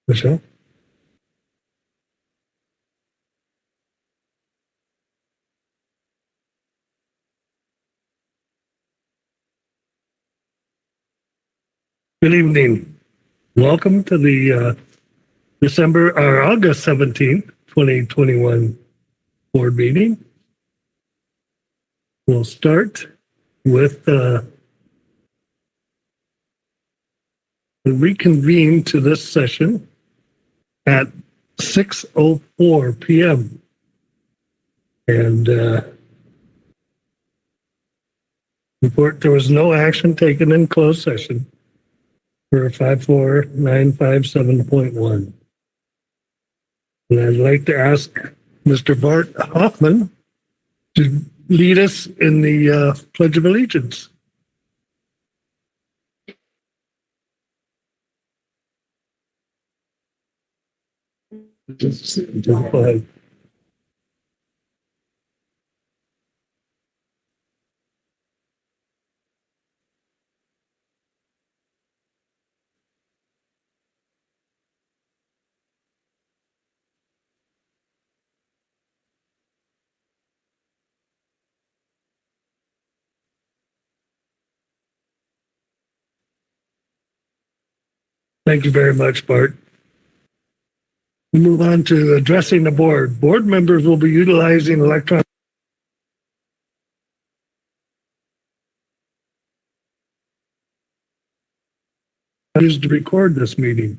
Michelle? Good evening. Welcome to the August 17th, 2021 board meeting. We'll start with reconvene to this session at 6:04 p.m. And report there was no action taken in closed session for 54957.1. And I'd like to ask Mr. Bart Hoffman to lead us in the Pledge of Allegiance. Go ahead. Thank you very much, Bart. We move on to addressing the board. Board members will be utilizing electronic used to record this meeting.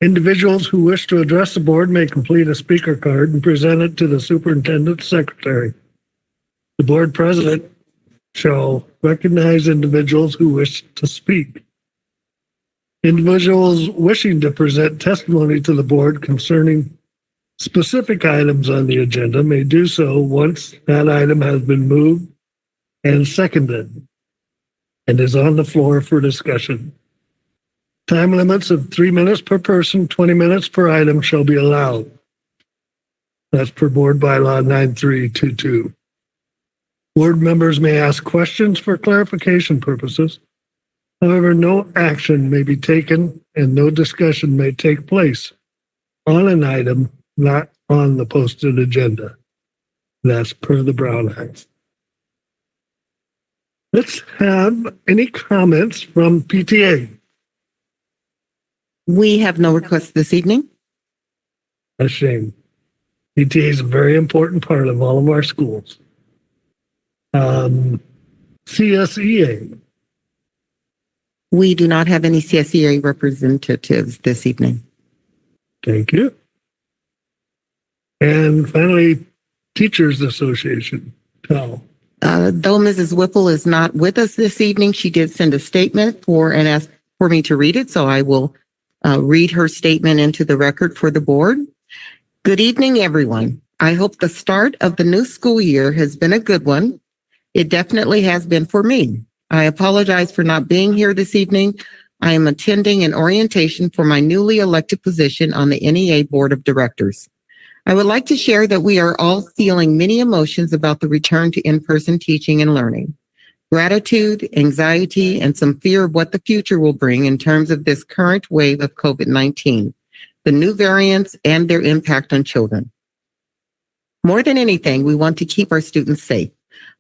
Individuals who wish to address the board may complete a speaker card and present it to the superintendent secretary. The board president shall recognize individuals who wish to speak. Individuals wishing to present testimony to the board concerning specific items on the agenda may do so once that item has been moved and seconded and is on the floor for discussion. Time limits of 3 minutes per person, 20 minutes per item shall be allowed. That's per board bylaw 9322. Board members may ask questions for clarification purposes. However, no action may be taken and no discussion may take place on an item not on the posted agenda. That's per the Brown Act. Let's have any comments from PTA. We have no requests this evening. A shame. PTA is a very important part of all of our schools. CSEA. We do not have any CSEA representatives this evening. Thank you. And finally, Teachers Association. Though Mrs. Whipple is not with us this evening, she did send a statement and ask for me to read it, so I will read her statement into the record for the board. Good evening, everyone. I hope the start of the new school year has been a good one. It definitely has been for me. I apologize for not being here this evening. I am attending an orientation for my newly elected position on the NEA Board of Directors. I would like to share that we are all feeling many emotions about the return to in-person teaching and learning. Gratitude, anxiety, and some fear of what the future will bring in terms of this current wave of COVID-19, the new variants, and their impact on children. More than anything, we want to keep our students safe.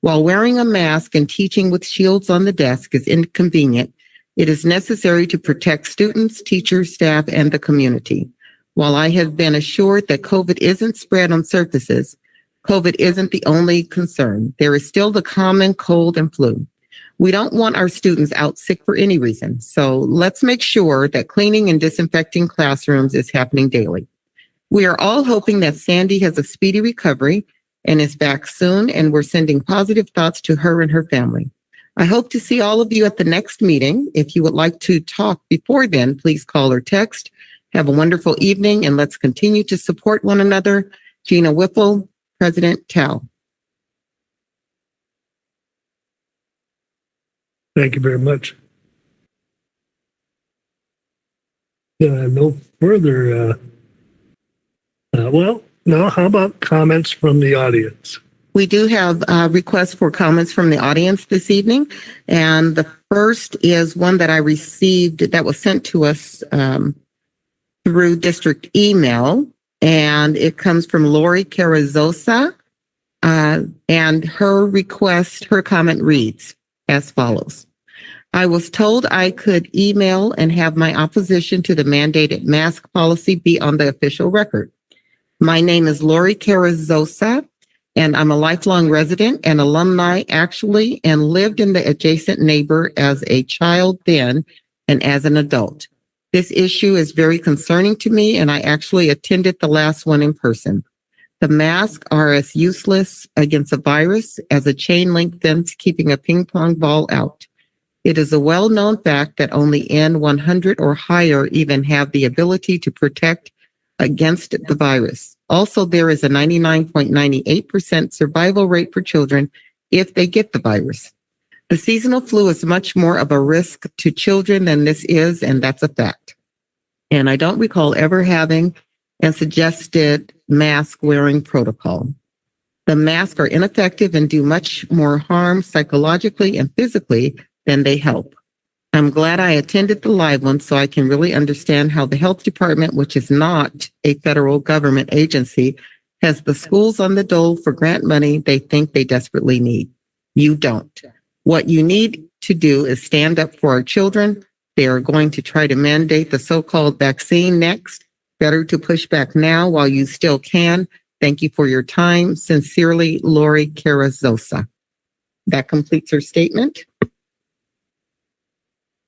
While wearing a mask and teaching with shields on the desk is inconvenient, it is necessary to protect students, teachers, staff, and the community. While I have been assured that COVID isn't spread on surfaces, COVID isn't the only concern. There is still the common cold and flu. We don't want our students out sick for any reason, so let's make sure that cleaning and disinfecting classrooms is happening daily. We are all hoping that Sandy has a speedy recovery and is back soon, and we're sending positive thoughts to her and her family. I hope to see all of you at the next meeting. If you would like to talk before then, please call or text. Have a wonderful evening, and let's continue to support one another. Gina Whipple, President Tal. Thank you very much. No further, now how about comments from the audience? We do have requests for comments from the audience this evening. And the first is one that I received that was sent to us through district email, and it comes from Lori Carrizosa. And her comment reads as follows. I was told I could email and have my opposition to the mandated mask policy be on the official record. My name is Lori Carrizosa, and I'm a lifelong resident and alumni actually, and lived in the adjacent neighbor as a child then and as an adult. This issue is very concerning to me, and I actually attended the last one in person. The masks are as useless against a virus as a chain link fence keeping a ping pong ball out. It is a well-known fact that only N100 or higher even have the ability to protect against the virus. Also, there is a 99.98% survival rate for children if they get the virus. The seasonal flu is much more of a risk to children than this is, and that's a fact. And I don't recall ever having a suggested mask wearing protocol. The masks are ineffective and do much more harm psychologically and physically than they help. I'm glad I attended the live one so I can really understand how the health department, which is not a federal government agency, has the schools on the dole for grant money they think they desperately need. You don't. What you need to do is stand up for our children. They are going to try to mandate the so-called vaccine next. Better to push back now while you still can. Thank you for your time. Sincerely, Lori Carrizosa. That completes her statement.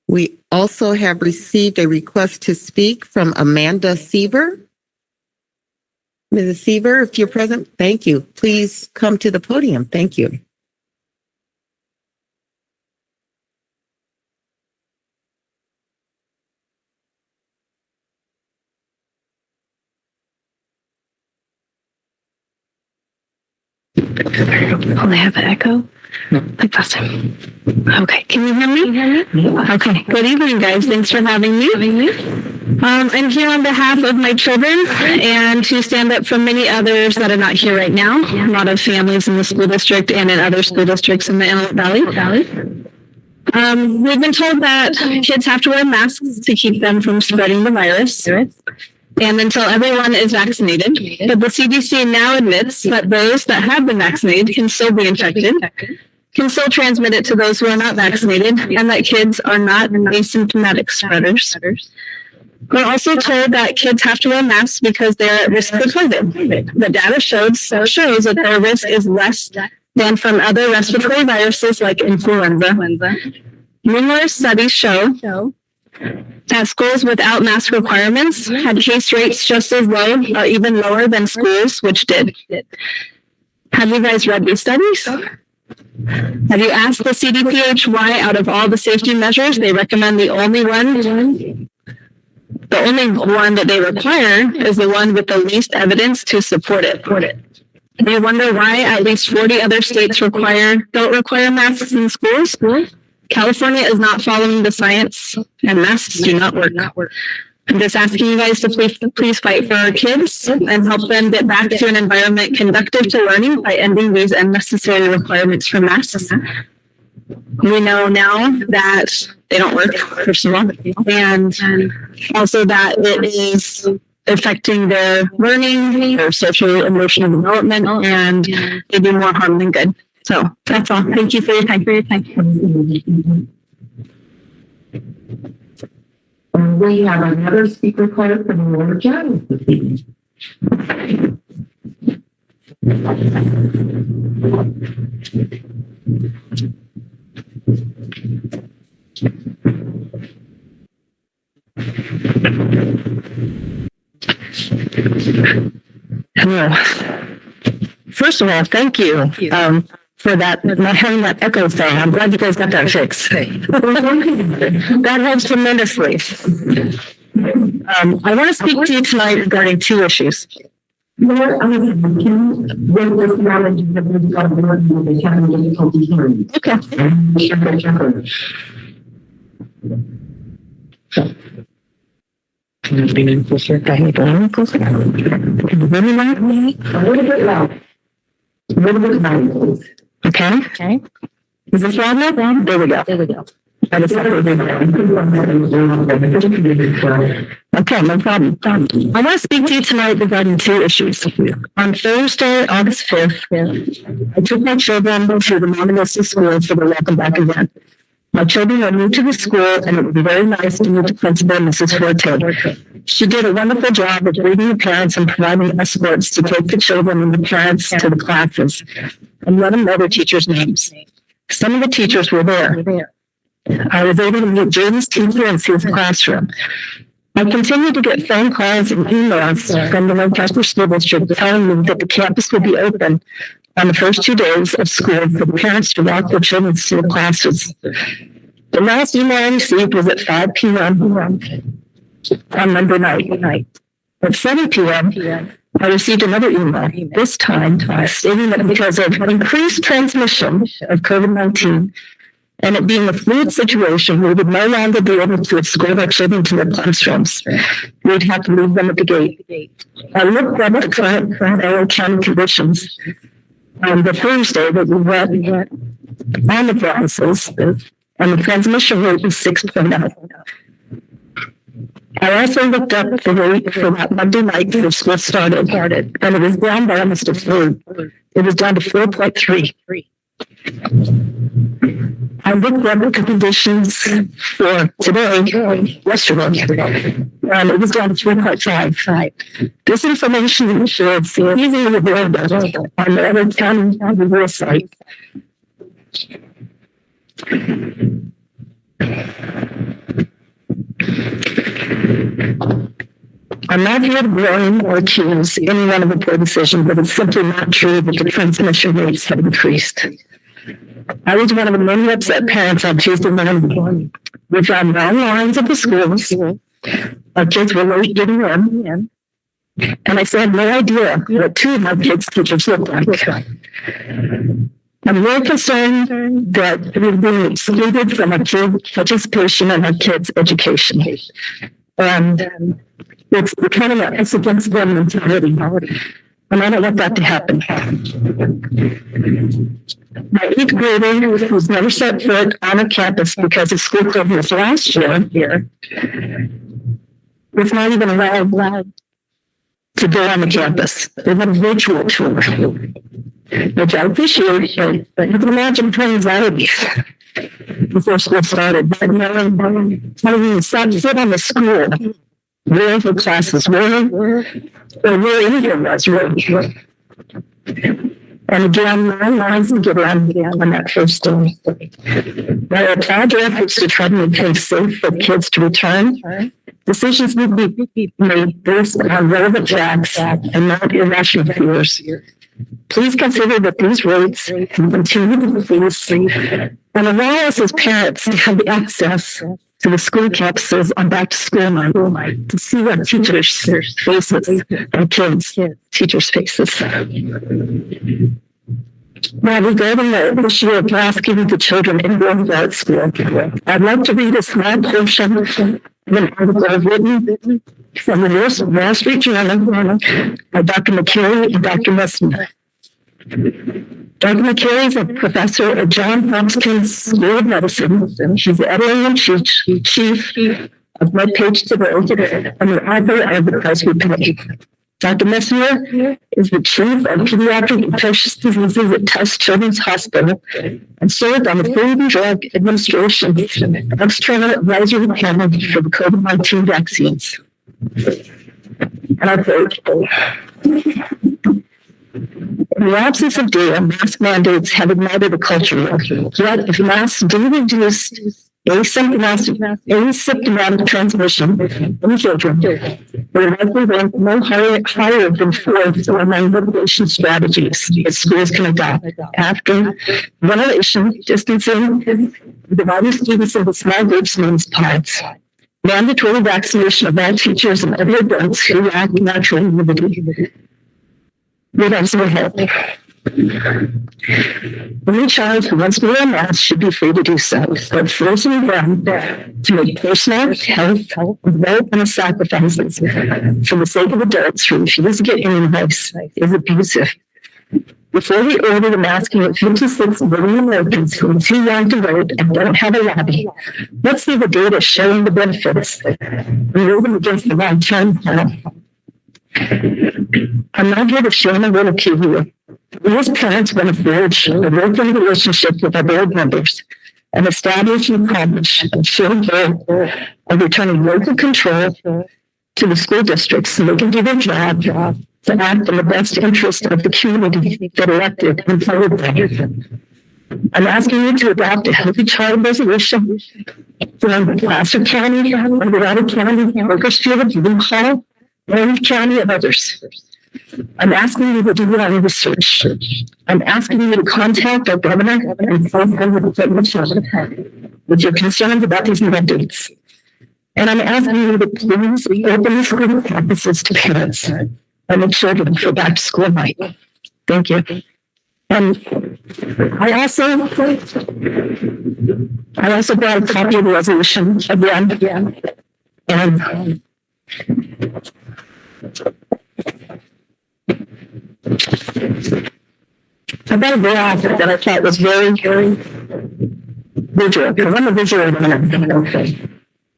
We also have received a request to speak from Amanda Seaver. Mrs. Seaver, if you're present, thank you. Please come to the podium. Thank you. Oh, they have an echo? No. Like last time. Okay, can you hear me? Okay, good evening, guys. Thanks for having me. I'm here on behalf of my children and to stand up for many others that are not here right now. A lot of families in the school district and in other school districts in the Inlet Valley. We've been told that kids have to wear masks to keep them from spreading the virus. And until everyone is vaccinated. But the CDC now admits that those that have been vaccinated can still be infected, can still transmit it to those who are not vaccinated, and that kids are not asymptomatic spreaders. We're also told that kids have to wear masks because they're at risk for COVID. The data shows that their risk is less than from other respiratory viruses like influenza. Numerous studies show that schools without mask requirements had case rates just as low or even lower than schools which did. Have you guys read these studies? Have you asked the CDPH why out of all the safety measures they recommend the only one that they require is the one with the least evidence to support it? You wonder why at least 40 other states don't require masks in schools? California is not following the science, and masks do not work. I'm just asking you guys to please fight for our kids and help them get back to an environment conducive to learning by ending these unnecessary requirements for masks. We know now that they don't work, first of all, and also that it is affecting their learning, their social emotional development, and they do more harm than good. So that's all. Thank you for your time. We have another speaker card from Laura Jones this evening. Hello. First of all, thank you for that, not having that echo thing. I'm glad you guys got that fixed. That helps tremendously. I want to speak to you tonight regarding two issues. Okay. Can you lean in closer? Can you lean in closer? Can you really loud? A little bit loud. A little bit loud. Okay. Is this loud enough? There we go. Okay, no problem. I want to speak to you tonight regarding two issues. On Thursday, August 5th, I took my children to the Lancaster School for the welcome back event. My children are new to the school, and it would be very nice to meet the principal, Mrs. Forte. She did a wonderful job of greeting the parents and providing escorts to take the children and the parents to the classes and let them know their teachers' names. Some of the teachers were there. I was able to meet Jaden's teacher and see his classroom. I continue to get phone calls and emails from the Lancaster School District telling me that the campus will be open on the first 2 days of school for the parents to walk their children to the classes. The last email I received was at 5 p.m. on Monday night. At 7 p.m., I received another email, this time stating that because of increased transmission of COVID-19 and it being a fluid situation, we would no longer be able to escort our children to their classrooms. We'd have to leave them at the gate. I looked at the current LA County conditions on the Thursday that we went on the premises, and the transmission rate was 6.0. I also looked up the rate for that Monday night before school started, and it was down by almost a third. It was down to 4.3. I looked at the conditions for yesterday, and it was down to 3.5. This information is easily available on the LA County website. I'm not here to blame or accuse anyone of a poor decision, but it's simply not true that the transmission rates have increased. I was one of the many upset parents on Tuesday morning. We found long lines at the schools. Our kids were late getting in. And I still had no idea what two of my kids' teachers looked like. I'm really concerned that we're being excluded from our kids' participation in our kids' education. And it's becoming an us against them mentality. And I don't want that to happen. My 8th grader, who's never set foot on a campus because of school closures last year, was not even allowed to go on the campus. They had a virtual tour, which I appreciate, but you can imagine her anxiety before school started. But telling me to stop sit on the school, where the classes were, or where anything was really. And again, my lines to get on that first day. I applaud your efforts to try to make things safe for kids to return. Decisions need to be made based on relevant facts and not irrational fears. Please consider that these rates will continue to increase and allow us as parents to have the access to the school campuses on back to school night to see our teachers' faces, our kids' teachers' faces. Now, regarding the issue of masking the children indoors without school, I'd like to read a small portion of an article written from the Wall Street Journal by Dr. McCary and Dr. Messner. Dr. McCary is a professor at Johns Hopkins School of Medicine. She's the editor-in-chief of MedPage Today and the author of the Price We Pay. Dr. Messner is the chief of pediatric infectious diseases at Tufts Children's Hospital and served on the Food and Drug Administration External Advisory Panel for the COVID-19 vaccines. And I quote, in the absence of data, mask mandates have ignited a culture. Yet, if masks do reduce asymptomatic transmission in children, they're likely ranked no higher than 4th among mitigation strategies that schools can adopt. After ventilation, distancing, dividing students into small groups means pods. Mandatory vaccination of all teachers and other adults who lack natural immunity would also help. Any child who wants to wear a mask should be free to do so, but forcing them to make personal, health, and sacrifices for the sake of adults who refuse to get immunized is abusive. Before we order the masking of 56 million Americans who are too young to vote and don't have a lobby, let's see the data showing the benefits and moving against the long-term plan. I'm not here to shame or ridicule you. We as parents want to forge a working relationship with our board members and establish and accomplish a shared goal of returning local control to the school districts so they can do their job to act in the best interest of the community that elected and voted them. I'm asking you to adopt a healthy child resolution from Lancaster County, Colorado County, Bakersfield, Blue Hall, Orange County, and others. I'm asking you to do your own research. I'm asking you to contact our governor and with your concerns about these mandates. And I'm asking you to please open the school campuses to parents and the children for back to school night. Thank you. And I also brought a copy of the resolution again. And I got a graph that I thought was very, very visual. Because I'm a visual learner.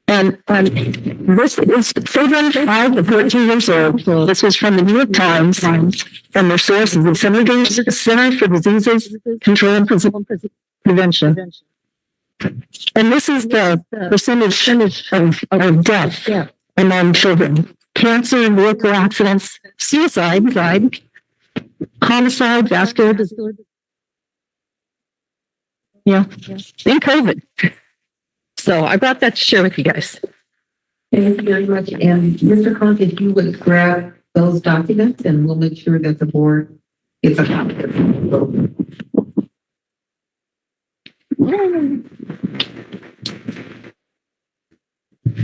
And this is children 5 to 14 years old. This was from the New York Times, and their source is the Center for Diseases Control and Prevention. And this is the percentage of death among children: cancer, vehicle accidents, suicide, homicide, vascular disease. Yeah, in COVID. So I brought that to share with you guys. Thank you very much. And Mr. Conte, if you would grab those documents and we'll make sure that the board is a copy.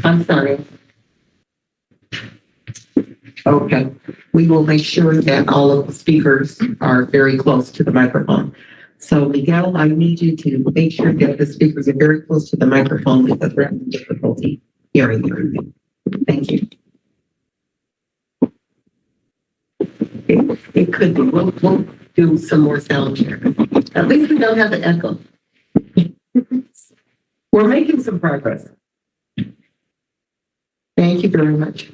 I'm sorry. Okay. We will make sure that all of the speakers are very close to the microphone. So Miguel, I need you to make sure that the speakers are very close to the microphone because we're having difficulty hearing everything. Thank you. It could be. We'll do some more sound here. At least we don't have the echo. We're making some progress. Thank you very much.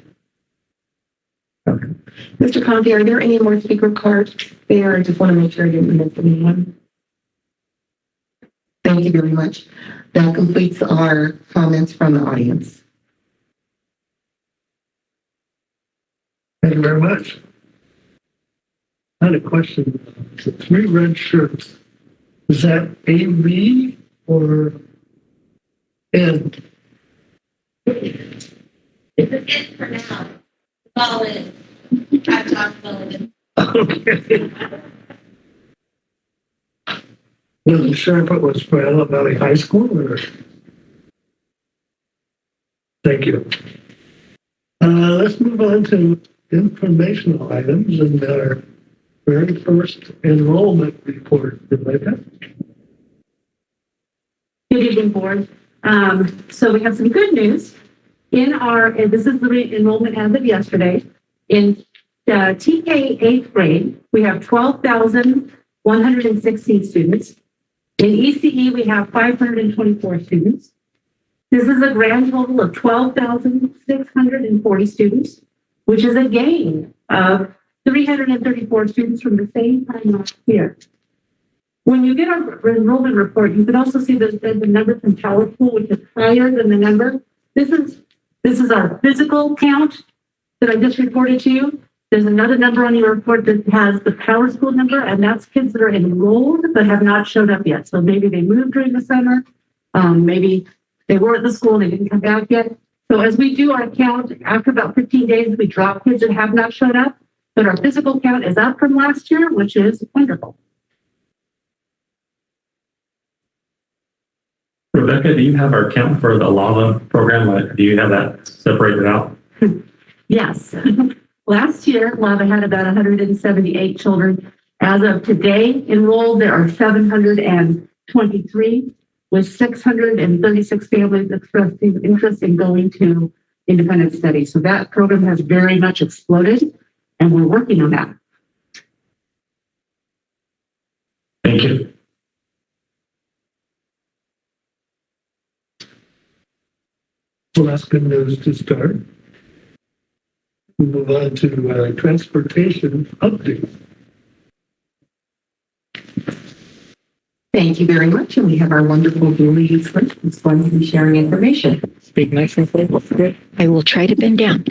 Okay. Mr. Conte, are there any more speaker cards there? I just want to make sure I didn't miss anyone. Thank you very much. That completes our comments from the audience. Thank you very much. I had a question. The 3 red shirts, is that AV or N? It's it for now. All in. I've talked about it. Okay. Wasn't sure if it was for Antelope Valley High School or. Thank you. Let's move on to informational items and our very first enrollment report. Rebecca? Good evening, board. So we have some good news and this is the enrollment as of yesterday. In TK 8th grade, we have 12,116 students. In ECE, we have 524 students. This is a grand total of 12,640 students, which is a gain of 334 students from the same time last year. When you get our enrollment report, you can also see the number from PowerPool, which is higher than the number. This is our physical count that I just reported to you. There's another number on your report that has the Power School number, and that's kids that are enrolled but have not showed up yet. So maybe they moved during the summer. Maybe they were at the school and they didn't come back yet. So as we do our count, after about 15 days, we drop kids that have not showed up. But our physical count is up from last year, which is wonderful. Rebecca, do you have our count for the LAVA program? Do you have that separated out? Yes. Last year, LAVA had about 178 children. As of today, enrolled, there are 723, with 636 families expressing interest in going to independent study. So that program has very much exploded, and we're working on that. Thank you. Well, that's good news to start. We move on to transportation update. Thank you very much. And we have our wonderful Julie Youth who's going to be sharing information. Speak nice and clear. I will try to bend down.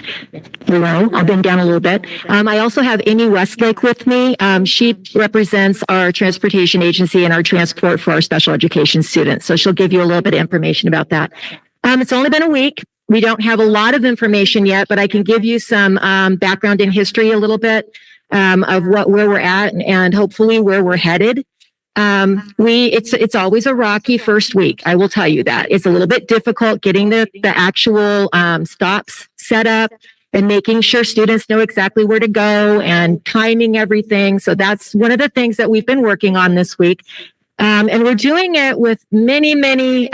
Hello, I'll bend down a little bit. I also have Amy Westlake with me. She represents our transportation agency and our transport for our special education students. So she'll give you a little bit of information about that. It's only been a week. We don't have a lot of information yet, but I can give you some background in history a little bit of where we're at and hopefully where we're headed. It's always a rocky first week. I will tell you that. It's a little bit difficult getting the actual stops set up and making sure students know exactly where to go and timing everything. So that's one of the things that we've been working on this week. And we're doing it with many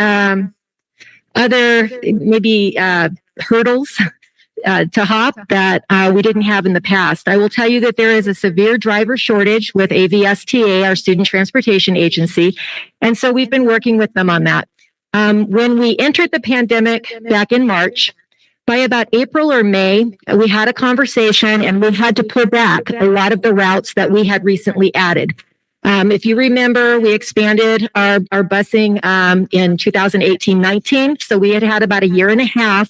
other maybe hurdles to hop that we didn't have in the past. I will tell you that there is a severe driver shortage with AVSTA, our student transportation agency. And so we've been working with them on that. When we entered the pandemic back in March, by about April or May, we had a conversation and we had to pull back a lot of the routes that we had recently added. If you remember, we expanded our busing in 2018-19. So we had about a year and a half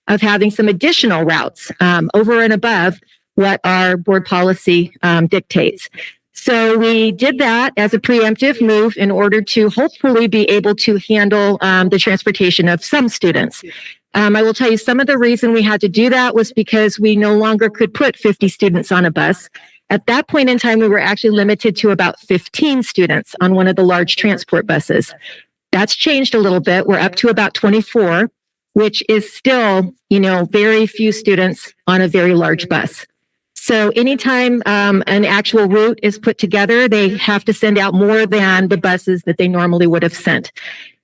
of having some additional routes over and above what our board policy dictates. So we did that as a preemptive move in order to hopefully be able to handle the transportation of some students. I will tell you some of the reason we had to do that was because we no longer could put 50 students on a bus. At that point in time, we were actually limited to about 15 students on one of the large transport buses. That's changed a little bit. We're up to about 24, which is still, very few students on a very large bus. So anytime an actual route is put together, they have to send out more than the buses that they normally would have sent.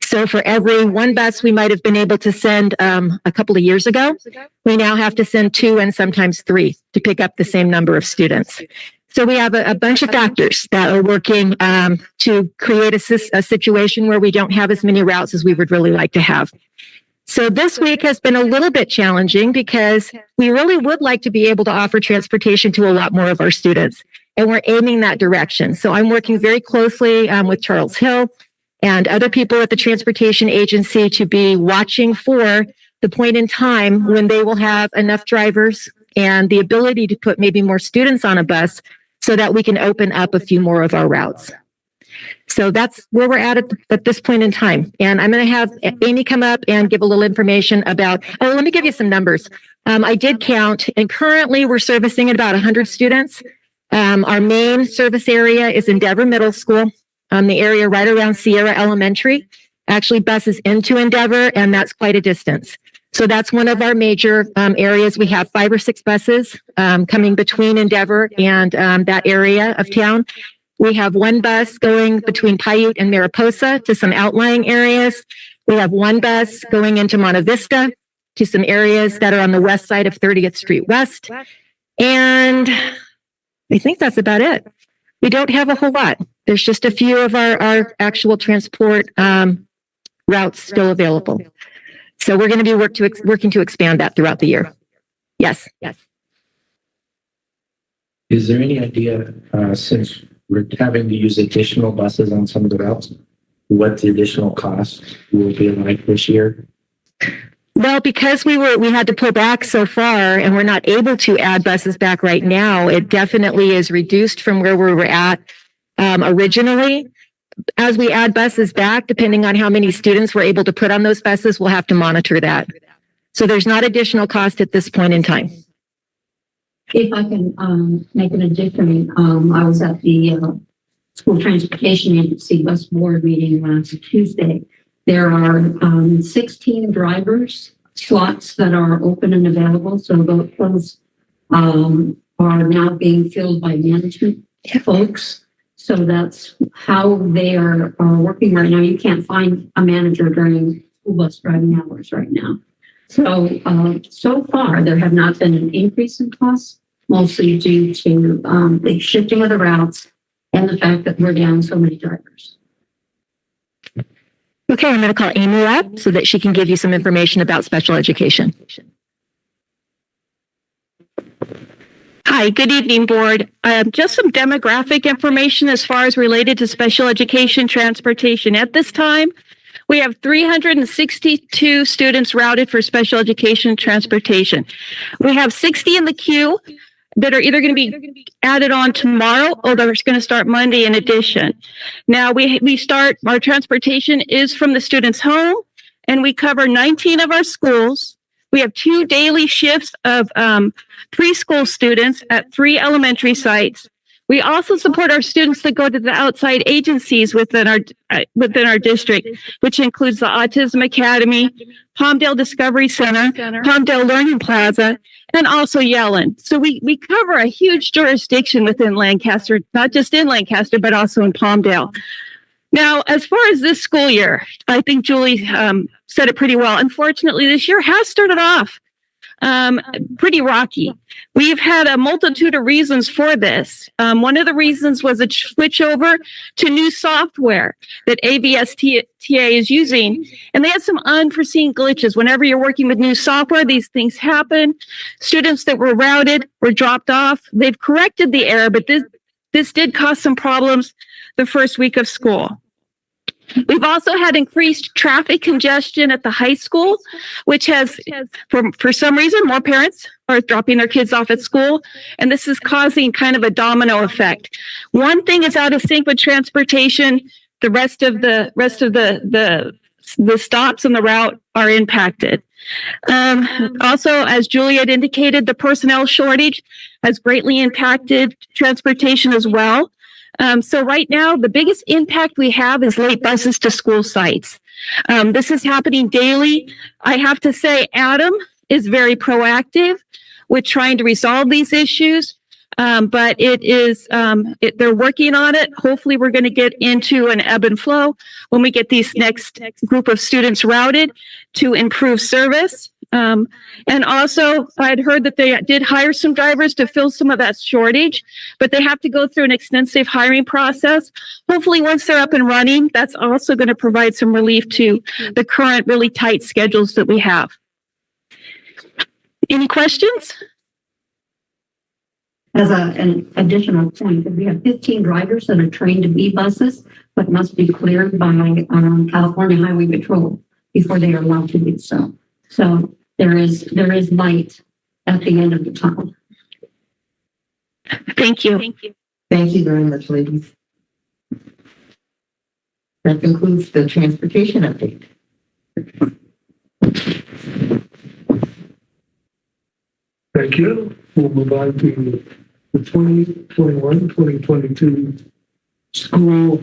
So for every one bus we might have been able to send a couple of years ago, we now have to send 2 and sometimes 3 to pick up the same number of students. So we have a bunch of factors that are working to create a situation where we don't have as many routes as we would really like to have. So this week has been a little bit challenging because we really would like to be able to offer transportation to a lot more of our students, and we're aiming that direction. So I'm working very closely with Charles Hill and other people at the transportation agency to be watching for the point in time when they will have enough drivers and the ability to put maybe more students on a bus so that we can open up a few more of our routes. So that's where we're at this point in time. And I'm going to have Amy come up and give a little information about, let me give you some numbers. I did count, and currently we're servicing about 100 students. Our main service area is Endeavor Middle School, the area right around Sierra Elementary. Actually buses into Endeavor, and that's quite a distance. So that's one of our major areas. We have 5 or 6 buses coming between Endeavor and that area of town. We have 1 bus going between Paiute and Mariposa to some outlying areas. We have 1 bus going into Monte Vista to some areas that are on the west side of 30th Street West. And I think that's about it. We don't have a whole lot. There's just a few of our actual transport routes still available. So we're going to be working to expand that throughout the year. Yes. Is there any idea, since we're having to use additional buses on some of the routes, what the additional cost will be like this year? Well, because we had to pull back so far and we're not able to add buses back right now, it definitely is reduced from where we were at originally. As we add buses back, depending on how many students we're able to put on those buses, we'll have to monitor that. So there's not additional cost at this point in time. If I can make an addition, I was at the school transportation agency bus board meeting last Tuesday. There are 16 drivers slots that are open and available. So those are now being filled by management folks. So that's how they are working right now. You can't find a manager during school bus driving hours right now. So far, there have not been an increase in costs, mostly due to the shifting of the routes and the fact that we're down so many drivers. Okay, I'm going to call Amy up so that she can give you some information about special education. Hi, good evening, board. Just some demographic information as far as related to special education transportation. At this time, we have 362 students routed for special education transportation. We have 60 in the queue that are either going to be added on tomorrow or they're going to start Monday in addition. Now, we start, our transportation is from the student's home, and we cover 19 of our schools. We have 2 daily shifts of preschool students at 3 elementary sites. We also support our students that go to the outside agencies within our district, which includes the Autism Academy, Palmdale Discovery Center, Palmdale Learning Plaza, and also Yellen. So we cover a huge jurisdiction within Lancaster, not just in Lancaster, but also in Palmdale. Now, as far as this school year, I think Julie said it pretty well. Unfortunately, this year has started off pretty rocky. We've had a multitude of reasons for this. One of the reasons was a switch over to new software that ABSTA is using, and they had some unforeseen glitches. Whenever you're working with new software, these things happen. Students that were routed were dropped off. They've corrected the error, but this did cause some problems the first week of school. We've also had increased traffic congestion at the high school, which has, for some reason, more parents are dropping their kids off at school, and this is causing kind of a domino effect. One thing is out of sync with transportation, the rest of the stops on the route are impacted. Also, as Julie had indicated, the personnel shortage has greatly impacted transportation as well. So right now, the biggest impact we have is late buses to school sites. This is happening daily. I have to say, Adam is very proactive with trying to resolve these issues. But it is, they're working on it. Hopefully we're going to get into an ebb and flow when we get these next group of students routed to improve service. And also I'd heard that they did hire some drivers to fill some of that shortage, but they have to go through an extensive hiring process. Hopefully once they're up and running, that's also going to provide some relief to the current really tight schedules that we have. Any questions? As an additional point, we have 15 drivers that are trained to be buses, but must be cleared by California Highway Patrol before they are allowed to do so. So there is light at the end of the tunnel. Thank you. Thank you very much, ladies. That concludes the transportation update. Thank you. We'll move on to the 2021-2022 school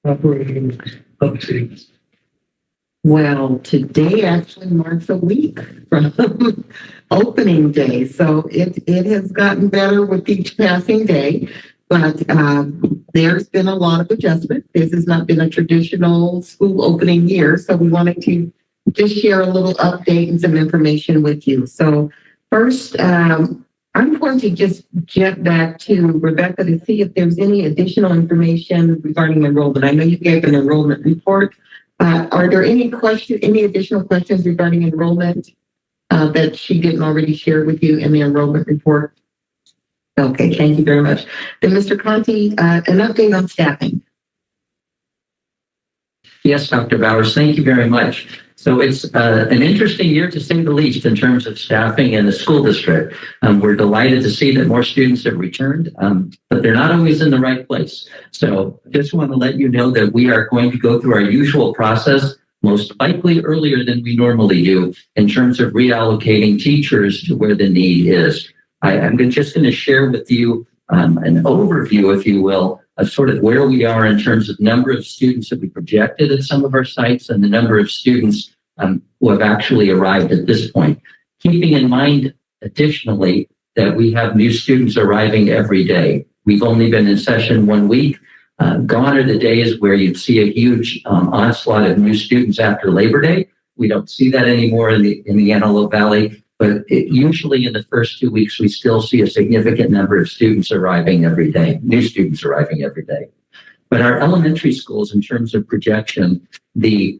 operating updates. Well, today actually marks a week from opening day, so it has gotten better with each passing day, but there's been a lot of adjustment. This has not been a traditional school opening year, so we wanted to just share a little update and some information with you. So first, I'm going to just get back to Rebecca to see if there's any additional information regarding enrollment. I know you gave an enrollment report. Are there any additional questions regarding enrollment that she didn't already share with you in the enrollment report? Okay, thank you very much. Then Mr. Conti, an update on staffing. Yes, Dr. Bowers, thank you very much. So it's an interesting year, to say the least, in terms of staffing in the school district. We're delighted to see that more students have returned, but they're not always in the right place. So just want to let you know that we are going to go through our usual process, most likely earlier than we normally do, in terms of reallocating teachers to where the need is. I'm just going to share with you an overview, if you will, of sort of where we are in terms of number of students that we projected at some of our sites and the number of students who have actually arrived at this point. Keeping in mind, additionally, that we have new students arriving every day. We've only been in session 1 week. Gone are the days where you'd see a huge onslaught of new students after Labor Day. We don't see that anymore in the Antelope Valley. But usually in the first 2 weeks, we still see a significant number of students arriving every day, new students arriving every day. But our elementary schools, in terms of projection, the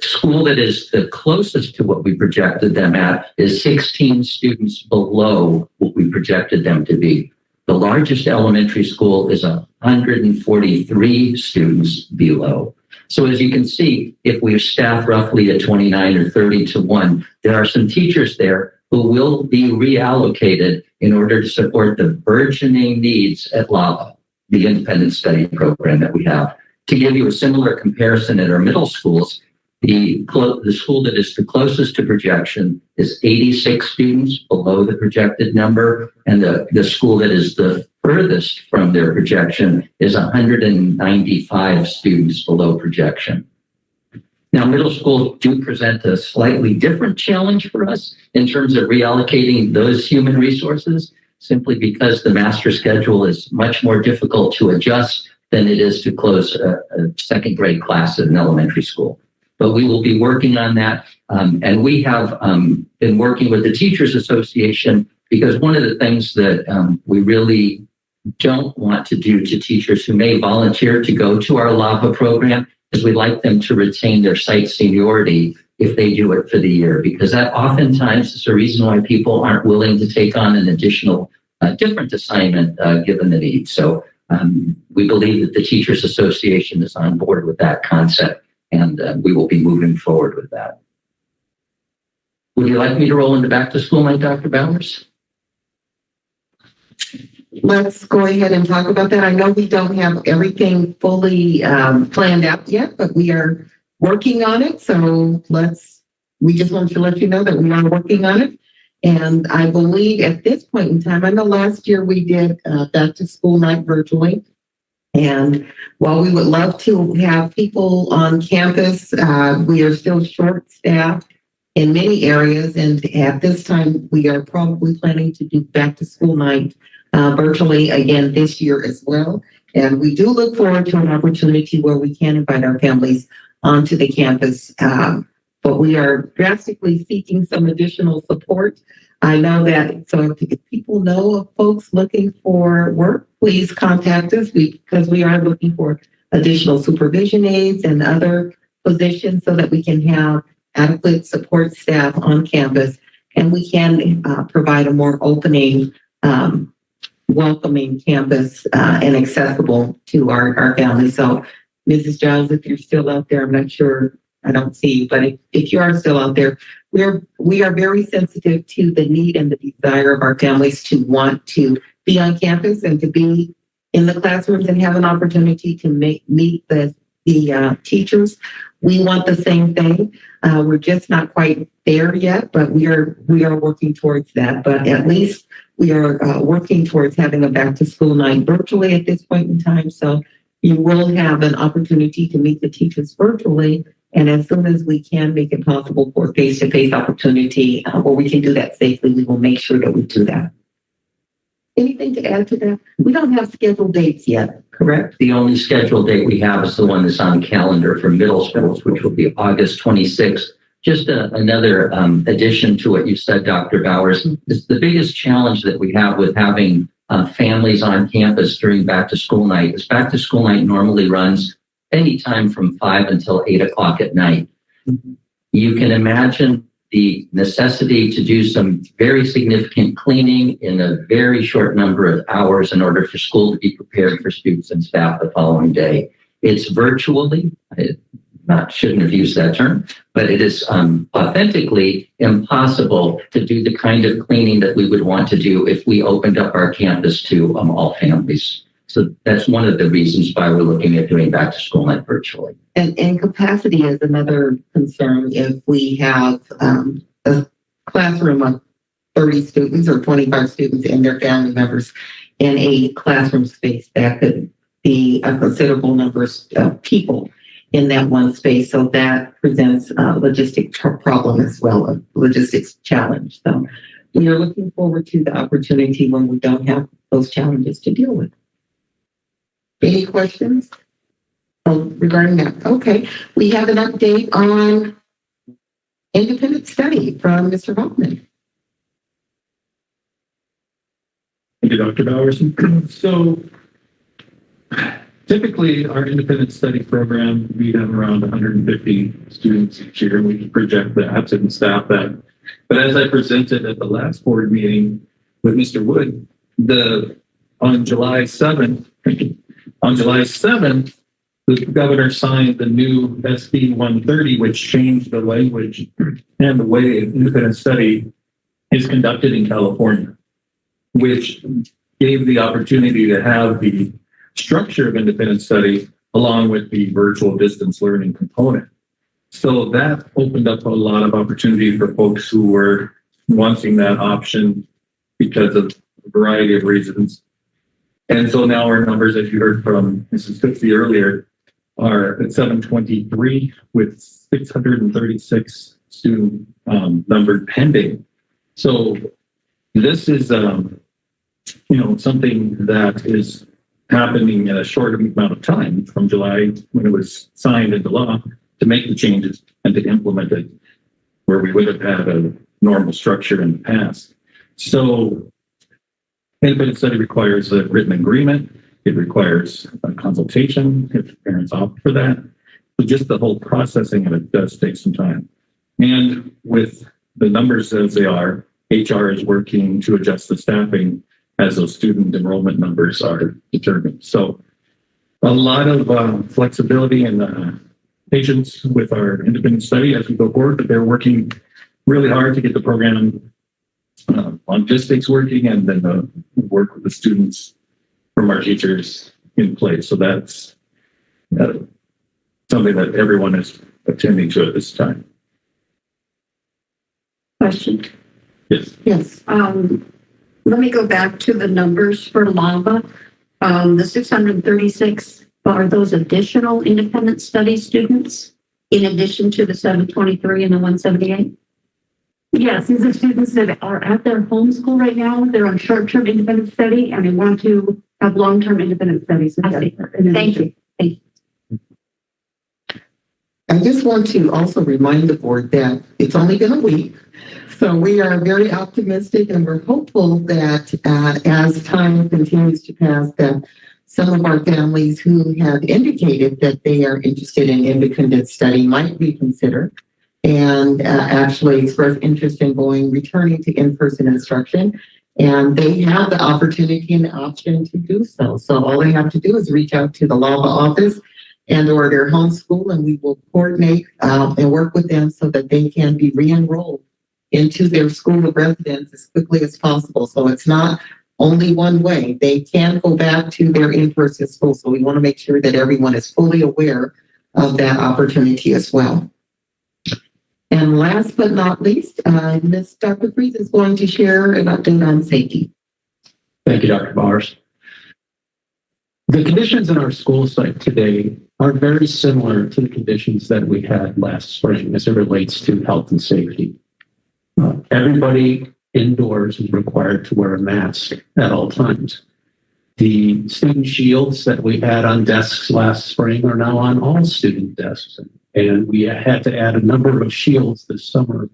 school that is the closest to what we projected them at is 16 students below what we projected them to be. The largest elementary school is 143 students below. So as you can see, if we staff roughly at 29 or 30 to 1, there are some teachers there who will be reallocated in order to support the burgeoning needs at LAVA, the independent study program that we have. To give you a similar comparison at our middle schools, the school that is the closest to projection is 86 students below the projected number, and the school that is the furthest from their projection is 195 students below projection. Now, middle schools do present a slightly different challenge for us in terms of reallocating those human resources, simply because the master schedule is much more difficult to adjust than it is to close a second grade class at an elementary school. But we will be working on that. And we have been working with the Teachers Association, because one of the things that we really don't want to do to teachers who may volunteer to go to our LAVA program is we'd like them to retain their site seniority if they do it for the year, because that oftentimes is a reason why people aren't willing to take on an additional different assignment given the need. So we believe that the Teachers Association is on board with that concept, and we will be moving forward with that. Would you like me to roll into back to school, my Dr. Bowers? Let's go ahead and talk about that. I know we don't have everything fully planned out yet, but we are working on it. So we just want to let you know that we are working on it. And I believe at this point in time, I know last year we did back to school night virtually. And while we would love to have people on campus, we are still short staffed in many areas. And at this time, we are probably planning to do back to school night virtually again this year as well. And we do look forward to an opportunity where we can invite our families onto the campus. But we are drastically seeking some additional support. I know that, so if people know of folks looking for work, please contact us because we are looking for additional supervision aides and other positions so that we can have adequate support staff on campus, and we can provide a more opening, welcoming campus and accessible to our families. So Mrs. Giles, if you're still out there, I'm not sure, I don't see you, but if you are still out there, we are very sensitive to the need and the desire of our families to want to be on campus and to be in the classrooms and have an opportunity to meet the teachers. We want the same thing. We're just not quite there yet, but we are working towards that. But at least we are working towards having a back to school night virtually at this point in time. So you will have an opportunity to meet the teachers virtually. And as soon as we can make it possible for face-to-face opportunity where we can do that safely, we will make sure that we do that. Anything to add to that? We don't have scheduled dates yet, correct? The only scheduled date we have is the one that's on calendar for middle schools, which will be August 26th. Just another addition to what you said, Dr. Bowers, is the biggest challenge that we have with having families on campus during back to school night is back to school night normally runs anytime from 5 until 8 o'clock at night. Mm-hmm. You can imagine the necessity to do some very significant cleaning in a very short number of hours in order for school to be prepared for students and staff the following day. It's virtually, shouldn't have used that term, but it is authentically impossible to do the kind of cleaning that we would want to do if we opened up our campus to all families. So that's one of the reasons why we're looking at doing back to school night virtually. And capacity is another concern. If we have a classroom of 30 students or 25 students and their family members in a classroom space, that could be a considerable number of people in that one space. So that presents a logistic problem as well, a logistics challenge. So we are looking forward to the opportunity when we don't have those challenges to deal with. Any questions regarding that? Okay, we have an update on independent study from Mr. Hoffman. Thank you, Dr. Bowers. So typically our independent study program, we have around 150 students each year. We project that and staff that. But as I presented at the last board meeting with Mr. Wood, on July 7th, the governor signed the new SB 130, which changed the language and the way independent study is conducted in California, which gave the opportunity to have the structure of independent study along with the virtual distance learning component. So that opened up a lot of opportunity for folks who were wanting that option because of a variety of reasons. And so now our numbers, as you heard from Mrs. Fitzy earlier, are at 723 with 636 student numbered pending. So this is, something that is happening in a short amount of time from July when it was signed into law to make the changes and to implement it where we would have had a normal structure in the past. So independent study requires a written agreement. It requires a consultation if parents opt for that. So just the whole processing of it does take some time. And with the numbers as they are, HR is working to adjust the staffing as those student enrollment numbers are determined. So a lot of flexibility and patience with our independent study as we go forward, but they're working really hard to get the program logistics working and then work with the students from our teachers in place. So that's something that everyone is attending to at this time. Question. Yes. Yes. Let me go back to the numbers for LAVA. The 636, are those additional independent study students in addition to the 723 and the 178? Yes, these are students that are at their home school right now. They're on short-term independent study and they want to have long-term independent studies. Thank you. I just want to also remind the board that it's only been a week. So we are very optimistic and we're hopeful that as time continues to pass, that some of our families who have indicated that they are interested in independent study might be considered and actually express interest in returning to in-person instruction. And they have the opportunity and the option to do so. So all they have to do is reach out to the LAVA office and or their home school, and we will coordinate and work with them so that they can be re-enrolled into their school of residence as quickly as possible. So it's not only one way. They can go back to their in-person school. So we want to make sure that everyone is fully aware of that opportunity as well. And last but not least, Ms. Dr. Freeze is going to share an update on safety. Thank you, Dr. Bowers. The conditions in our school site today are very similar to the conditions that we had last spring as it relates to health and safety. Everybody indoors is required to wear a mask at all times. The student shields that we had on desks last spring are now on all student desks. And we had to add a number of shields this summer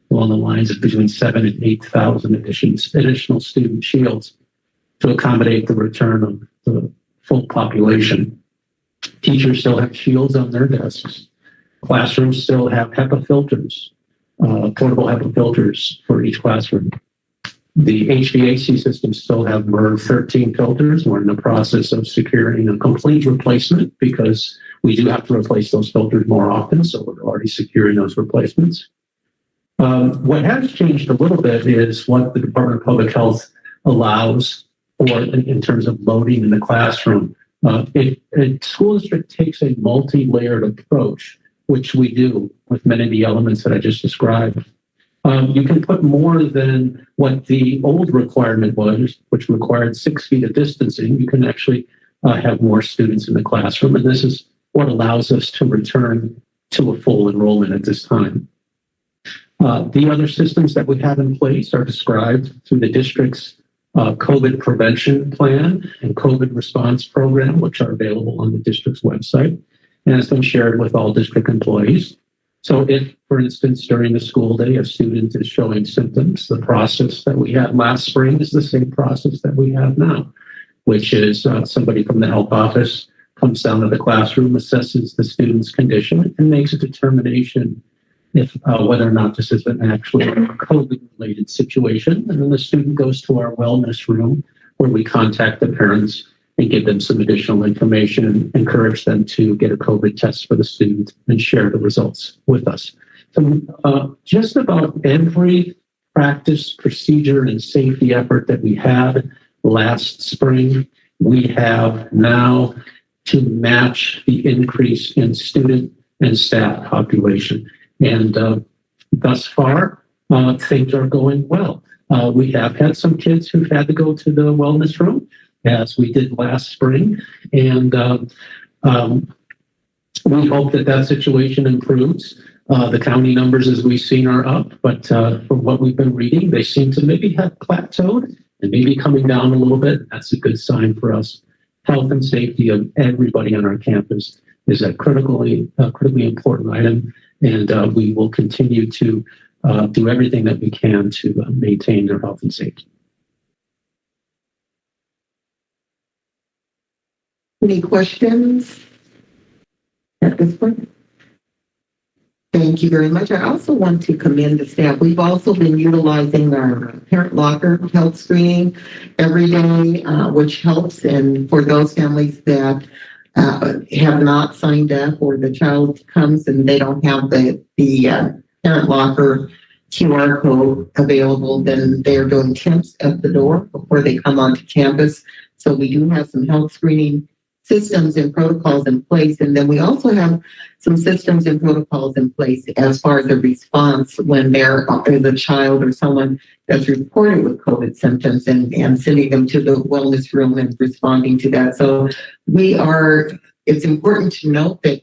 along the lines of between 7,000 and 8,000 additional student shields to accommodate the return of the full population. Teachers still have shields on their desks. Classrooms still have HEPA filters, portable HEPA filters for each classroom. The HVAC systems still have MERV 13 filters. We're in the process of securing a complete replacement because we do have to replace those filters more often, so we're already securing those replacements. What has changed a little bit is what the Department of Public Health allows for in terms of loading in the classroom. A school district takes a multi-layered approach, which we do with many of the elements that I just described. You can put more than what the old requirement was, which required 6 feet of distancing. You can actually have more students in the classroom, and this is what allows us to return to a full enrollment at this time. The other systems that we have in place are described through the district's COVID prevention plan and COVID response program, which are available on the district's website and has been shared with all district employees. So if, for instance, during the school day, a student is showing symptoms, the process that we had last spring is the same process that we have now, which is somebody from the health office comes down to the classroom, assesses the student's condition, and makes a determination if whether or not this is an actual COVID-related situation. And then the student goes to our wellness room where we contact the parents and give them some additional information and encourage them to get a COVID test for the student and share the results with us. So just about every practice, procedure, and safety effort that we had last spring, we have now to match the increase in student and staff population. And thus far, things are going well. We have had some kids who've had to go to the wellness room, as we did last spring. And we hope that that situation improves. The county numbers, as we've seen, are up, but from what we've been reading, they seem to maybe have plateaued and maybe coming down a little bit. That's a good sign for us. Health and safety of everybody on our campus is a critically important item, and we will continue to do everything that we can to maintain their health and safety. Any questions at this point? Thank you very much. I also want to commend the staff. We've also been utilizing our parent locker health screening every day, which helps. And for those families that have not signed up, or the child comes and they don't have the parent locker QR code available, then they're doing temps at the door before they come onto campus. So we do have some health screening systems and protocols in place. And then we also have some systems and protocols in place as far as the response when there is a child or someone that's reported with COVID symptoms, and sending them to the wellness room and responding to that. So it's important to note that,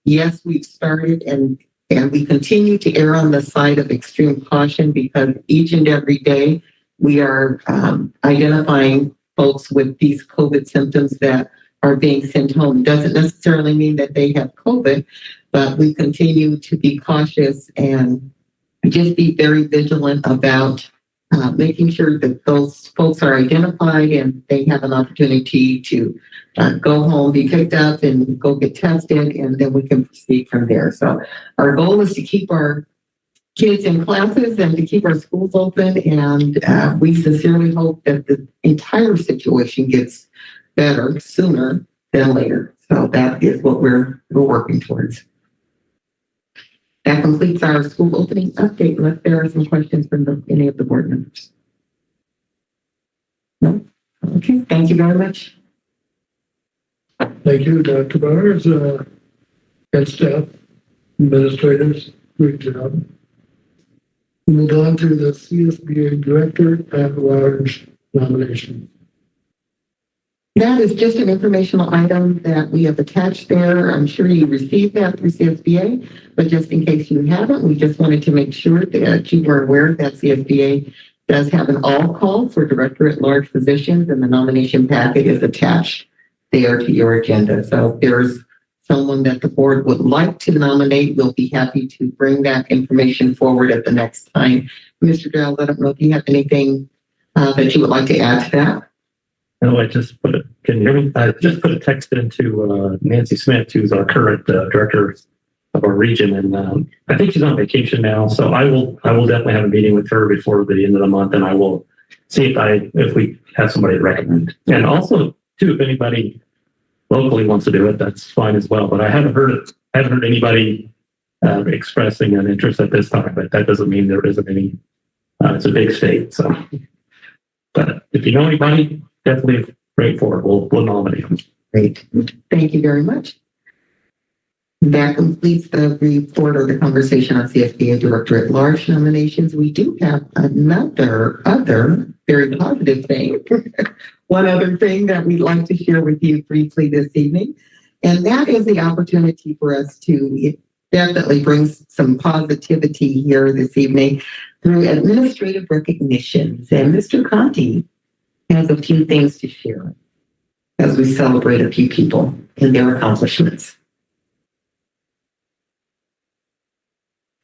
yes, we've started and we continue to err on the side of extreme caution, because each and every day we are identifying folks with these COVID symptoms that are being sent home. Doesn't necessarily mean that they have COVID, but we continue to be cautious and just be very vigilant about making sure that those folks are identified and they have an opportunity to go home, be picked up, and go get tested, and then we can proceed from there. So our goal is to keep our kids in classes and to keep our schools open, and we sincerely hope that the entire situation gets better sooner than later. So that is what we're working towards. That completes our school opening update, unless there are some questions from any of the board members. No? Okay, thank you very much. Thank you, Dr. Bowers, and staff, administrators, great job. Move on to the CSBA Director at Large nomination. That is just an informational item that we have attached there. I'm sure you received that through CSBA, but just in case you haven't, we just wanted to make sure that you were aware that CSBA does have an all call for Director at Large positions, and the nomination packet is attached there to your agenda. So if there's someone that the board would like to nominate, we'll be happy to bring that information forward at the next time. Mr. Darrell, I don't know if you have anything that you would like to add to that. No, can you hear me? I just put a text into Nancy Smith, who's our current director of our region, and I think she's on vacation now. So I will definitely have a meeting with her before the end of the month, and I will see if we have somebody to recommend. And also, too, if anybody locally wants to do it, that's fine as well. But I haven't heard anybody expressing an interest at this time. But that doesn't mean there isn't any. It's a big state, so. But if you know anybody, definitely great for it. We'll nominate them. Great. Thank you very much. That completes the report or the conversation on CSBA Director at Large nominations. We do have another very positive thing. One other thing that we'd like to share with you briefly this evening, and that is the opportunity for us to definitely bring some positivity here this evening through administrative recognitions. And Mr. Conti has a few things to share as we celebrate a few people and their accomplishments.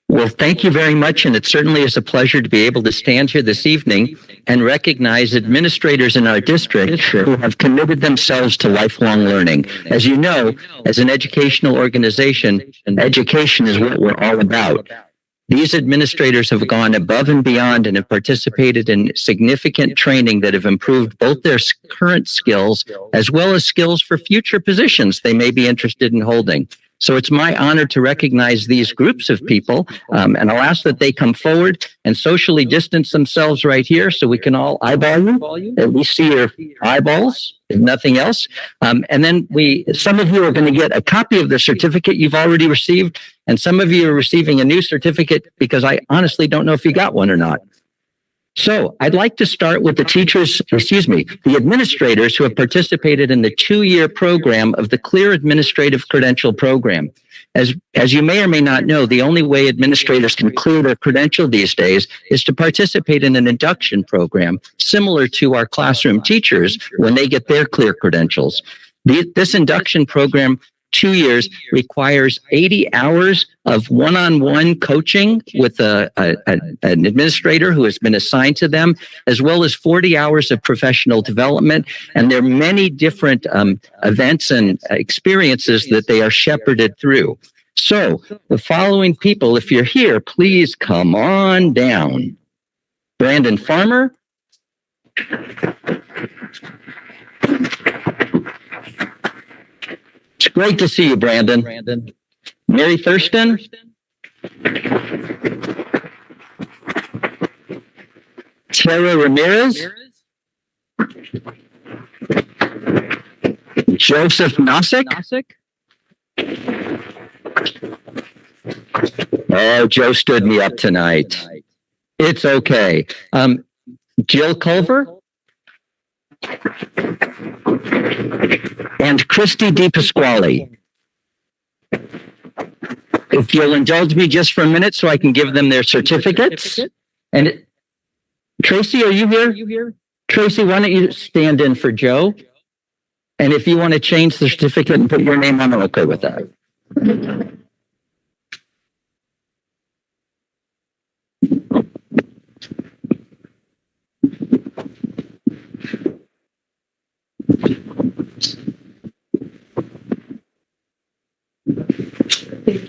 Well, thank you very much. And it certainly is a pleasure to be able to stand here this evening and recognize administrators in our district who have committed themselves to lifelong learning. As you know, as an educational organization, education is what we're all about. These administrators have gone above and beyond and have participated in significant training that have improved both their current skills as well as skills for future positions they may be interested in holding. So it's my honor to recognize these groups of people, and I'll ask that they come forward and socially distance themselves right here so we can all eyeball you, at least see your eyeballs, if nothing else. And then some of you are going to get a copy of the certificate you've already received, and some of you are receiving a new certificate because I honestly don't know if you got one or not. So I'd like to start with the administrators who have participated in the 2-year program of the Clear Administrative Credential Program. As you may or may not know, the only way administrators can clear their credential these days is to participate in an induction program, similar to our classroom teachers when they get their clear credentials. This induction program, 2 years, requires 80 hours of one-on-one coaching with an administrator who has been assigned to them, as well as 40 hours of professional development. And there are many different events and experiences that they are shepherded through. So the following people, if you're here, please come on down. Brandon Farmer. It's great to see you, Brandon. Mary Thurston. Tara Ramirez. Joseph Nosik. Oh, Joe stood me up tonight. It's okay. Jill Culver. And Christy DiPasquale. If you'll indulge me just for a minute so I can give them their certificates. And Tracy, are you here? Tracy, why don't you stand in for Joe? And if you want to change the certificate and put your name on it, I'm okay with that.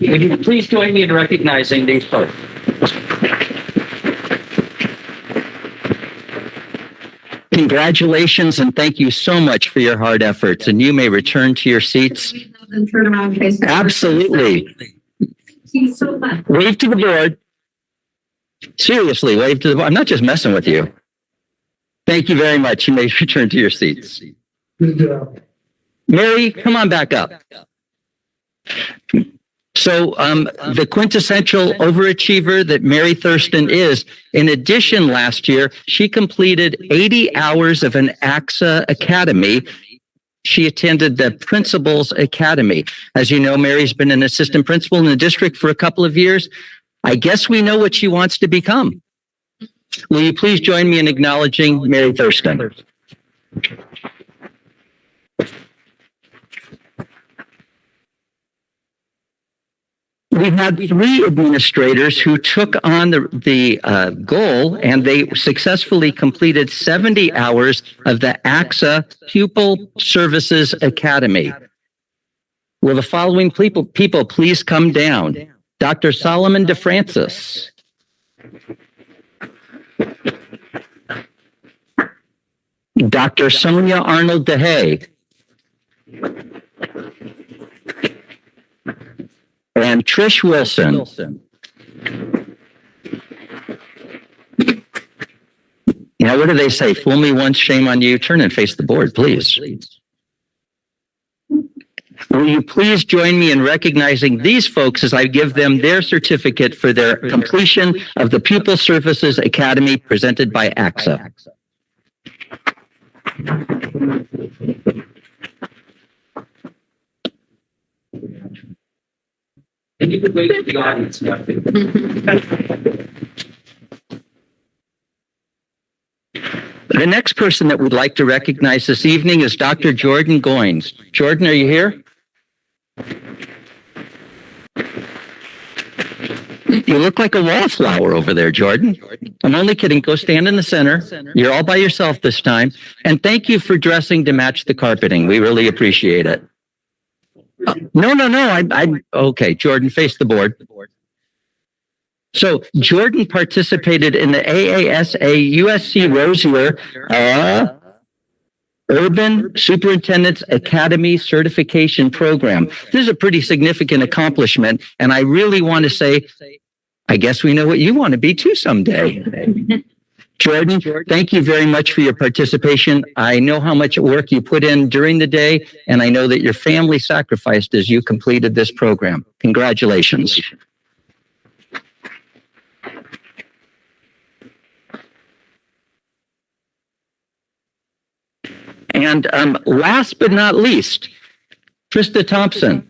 Would you please join me in recognizing these folks? Congratulations and thank you so much for your hard efforts. And you may return to your seats. Absolutely. Thank you so much. Wave to the board. Seriously, wave to the board. I'm not just messing with you. Thank you very much. You may return to your seats. Good job. Mary, come on back up. So the quintessential overachiever that Mary Thurston is, in addition, last year, she completed 80 hours of an AXA Academy. She attended the Principals Academy. As you know, Mary's been an assistant principal in the district for a couple of years. I guess we know what she wants to become. Will you please join me in acknowledging Mary Thurston? We had 3 administrators who took on the goal, and they successfully completed 70 hours of the AXA Pupil Services Academy. Will the following people please come down? Dr. Solomon DeFrancis. Dr. Sonia Arnold DeHay. And Trish Wilson. Now, what do they say? Fool me once, shame on you. Turn and face the board, please. Will you please join me in recognizing these folks as I give them their certificate for their completion of the Pupil Services Academy presented by AXA. And you could wait for the audience now. The next person that we'd like to recognize this evening is Dr. Jordan Goins. Jordan, are you here? You look like a wallflower over there, Jordan. I'm only kidding. Go stand in the center. You're all by yourself this time. And thank you for dressing to match the carpeting. We really appreciate it. No. I'm okay. Jordan, face the board. So Jordan participated in the AASA USC Rosier Urban Superintendent's Academy Certification Program. This is a pretty significant accomplishment. And I really want to say, I guess we know what you want to be too someday. Jordan, thank you very much for your participation. I know how much work you put in during the day, and I know that your family sacrificed as you completed this program. Congratulations. And last but not least, Krista Thompson.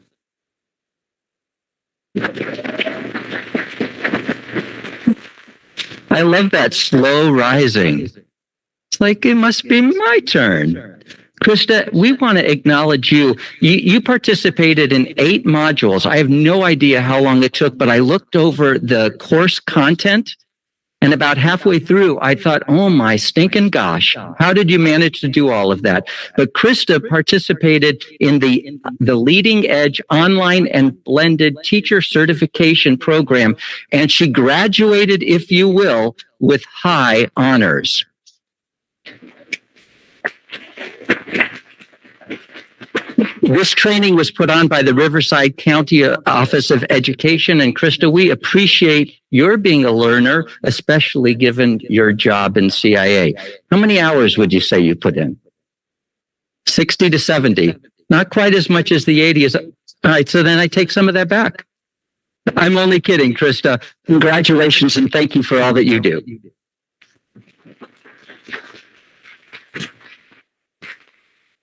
I love that slow rising. It's like it must be my turn. Krista, we want to acknowledge you. You participated in 8 modules. I have no idea how long it took, but I looked over the course content, and about halfway through, I thought, oh my stinking gosh, how did you manage to do all of that? But Krista participated in the Leading Edge Online and Blended Teacher Certification Program, and she graduated, if you will, with high honors. This training was put on by the Riverside County Office of Education. And Krista, we appreciate your being a learner, especially given your job in CIA. How many hours would you say you put in? 60 to 70. Not quite as much as the 80s. All right, so then I take some of that back. I'm only kidding, Krista. Congratulations and thank you for all that you do.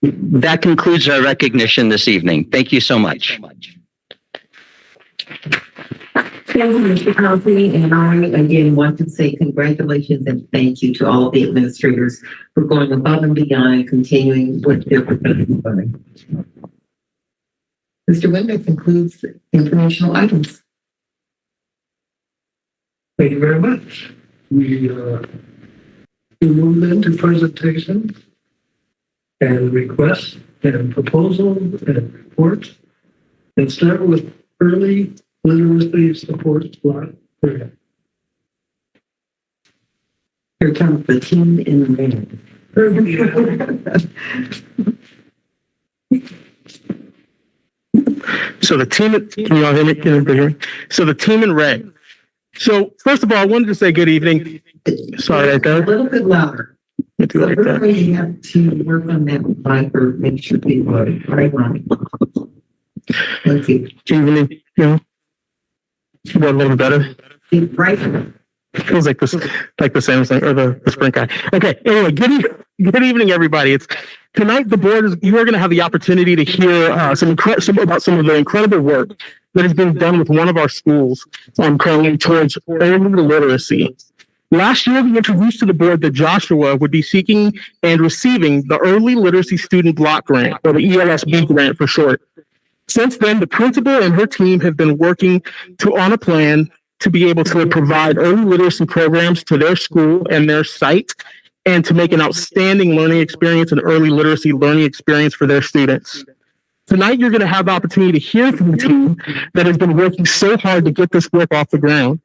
That concludes our recognition this evening. Thank you so much. Thank you, Mr. Copley, and I again want to say congratulations and thank you to all the administrators for going above and beyond and continuing with their professional learning. Mr. Winder concludes informational items. Thank you very much. We move into presentation and requests and proposals and reports, and start with early literacy support block. Here comes the team in red. So the team, can you all hear me? Can everybody hear me? So the team in red. So first of all, I wanted to say good evening. Sorry, A little bit louder. So really you have to work on that viper, make sure people are right on it. Thank you. Evening, you know, a little better. Right. Feels like this, like the same thing, or the sprint guy. Okay. Anyway, good evening, everybody. It's tonight. The board is. You are going to have the opportunity to hear some about some of the incredible work that has been done with one of our schools currently towards early literacy. Last year, we introduced to the board that Joshua would be seeking and receiving the Early Literacy Student Block Grant, or the ELSB grant for short. Since then, the principal and her team have been working on a plan to be able to provide early literacy programs to their school and their site, and to make an outstanding learning experience and early literacy learning experience for their students. Tonight, you're going to have the opportunity to hear from the team that has been working so hard to get this work off the ground,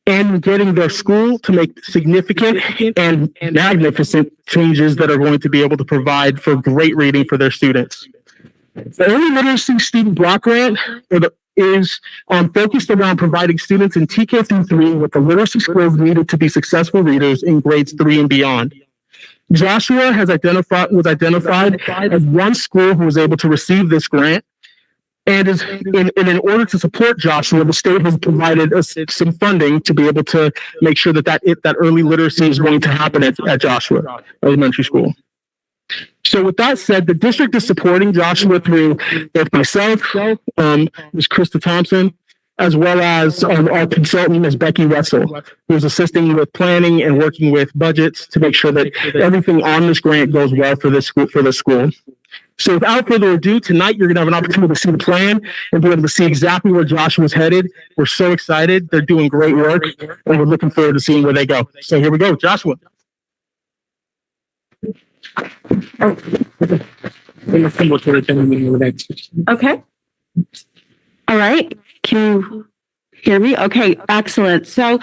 and getting their school to make significant and magnificent changes that are going to be able to provide for great reading for their students. The Early Literacy Student Block Grant is focused around providing students in TK through 3 with the literacy skills needed to be successful readers in grades 3 and beyond. Joshua was identified as one school who was able to receive this grant. And in order to support Joshua, the state has provided us some funding to be able to make sure that early literacy is going to happen at Joshua Elementary School. So with that said, the district is supporting Joshua through both myself, Ms. Krista Thompson, as well as our consultant, Ms. Becky Russell, who's assisting with planning and working with budgets to make sure that everything on this grant goes well for this school. So without further ado, tonight you're going to have an opportunity to see the plan and be able to see exactly where Joshua's headed. We're so excited. They're doing great work and we're looking forward to seeing where they go. So here we go, Joshua. Okay. All right. Can you hear me? Okay, excellent. So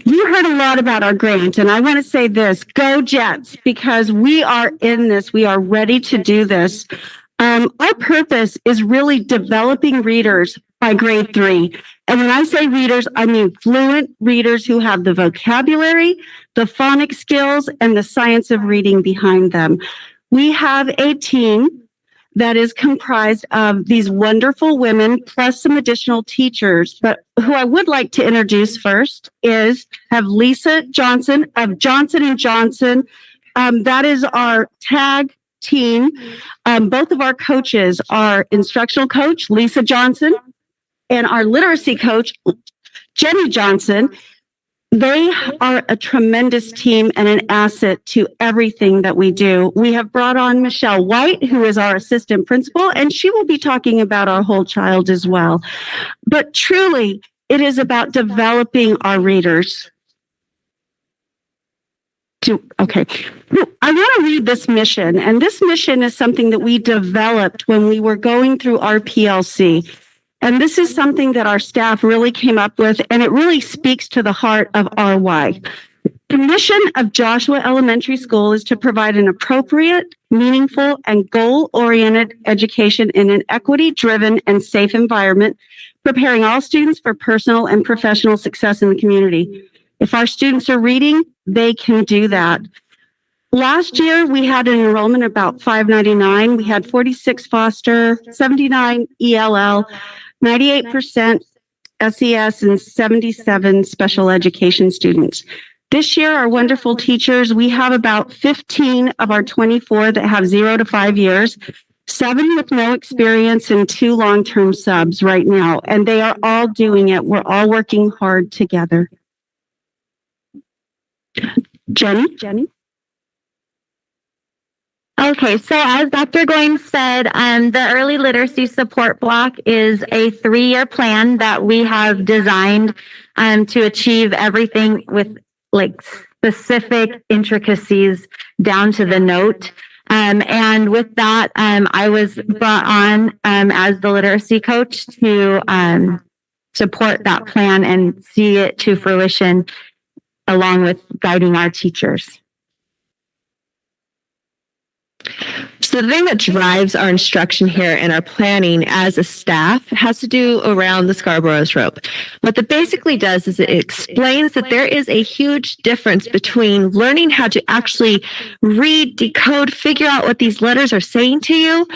you heard a lot about our grant, and I want to say this, go Jets, because we are in this. We are ready to do this. Our purpose is really developing readers by grade 3. And when I say readers, I mean fluent readers who have the vocabulary, the phonics skills, and the science of reading behind them. We have a team that is comprised of these wonderful women plus some additional teachers. But who I would like to introduce first is have Lisa Johnson of Johnson and Johnson. That is our tag team. Both of our coaches are instructional coach Lisa Johnson and our literacy coach Jenny Johnson. They are a tremendous team and an asset to everything that we do. We have brought on Michelle White, who is our assistant principal, and she will be talking about our whole child as well. But truly, it is about developing our readers. Okay. I want to read this mission, and this mission is something that we developed when we were going through our PLC. And this is something that our staff really came up with, and it really speaks to the heart of our why. The mission of Joshua Elementary School is to provide an appropriate, meaningful, and goal-oriented education in an equity-driven and safe environment, preparing all students for personal and professional success in the community. If our students are reading, they can do that. Last year, we had an enrollment about 599. We had 46 foster, 79 ELL, 98% SES, and 77 special education students. This year, our wonderful teachers, we have about 15 of our 24 that have 0 to 5 years, 7 with no experience, and 2 long-term subs right now. And they are all doing it. We're all working hard together. Jenny? Okay, so as Dr. Goins said, the early literacy support block is a 3-year plan that we have designed to achieve everything with like specific intricacies down to the note. And with that, I was brought on as the literacy coach to support that plan and see it to fruition along with guiding our teachers. So the thing that drives our instruction here and our planning as a staff has to do around the Scarborough's rope. What that basically does is it explains that there is a huge difference between learning how to actually read, decode, figure out what these letters are saying to you,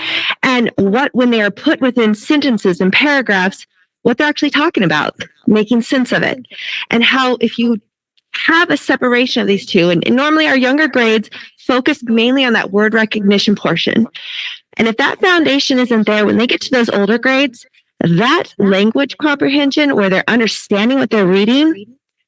and what, when they are put within sentences and paragraphs, what they're actually talking about, making sense of it. And how if you have a separation of these two, and normally our younger grades focus mainly on that word recognition portion. And if that foundation isn't there, when they get to those older grades, that language comprehension where they're understanding what they're reading,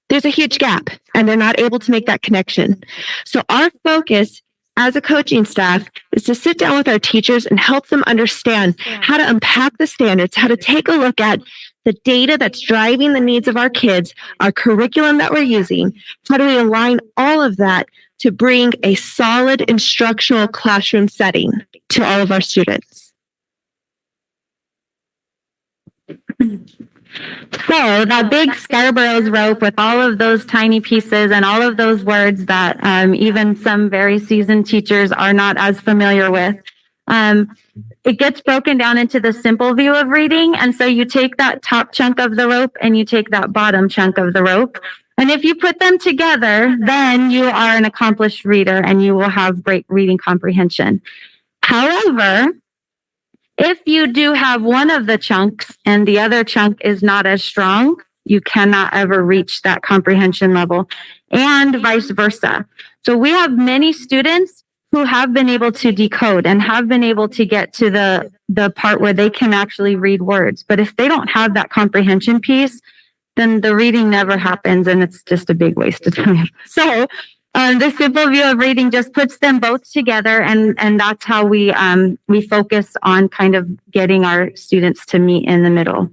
there's a huge gap and they're not able to make that connection. So our focus as a coaching staff is to sit down with our teachers and help them understand how to unpack the standards, how to take a look at the data that's driving the needs of our kids, our curriculum that we're using. How do we align all of that to bring a solid instructional classroom setting to all of our students? So that big Scarborough's rope with all of those tiny pieces and all of those words that even some very seasoned teachers are not as familiar with. It gets broken down into the simple view of reading. And so you take that top chunk of the rope and you take that bottom chunk of the rope. And if you put them together, then you are an accomplished reader and you will have great reading comprehension. However, if you do have one of the chunks and the other chunk is not as strong, you cannot ever reach that comprehension level, and vice versa. So we have many students who have been able to decode and have been able to get to the part where they can actually read words. But if they don't have that comprehension piece, then the reading never happens and it's just a big waste of time. So The simple view of reading just puts them both together, and that's how we focus on kind of getting our students to meet in the middle.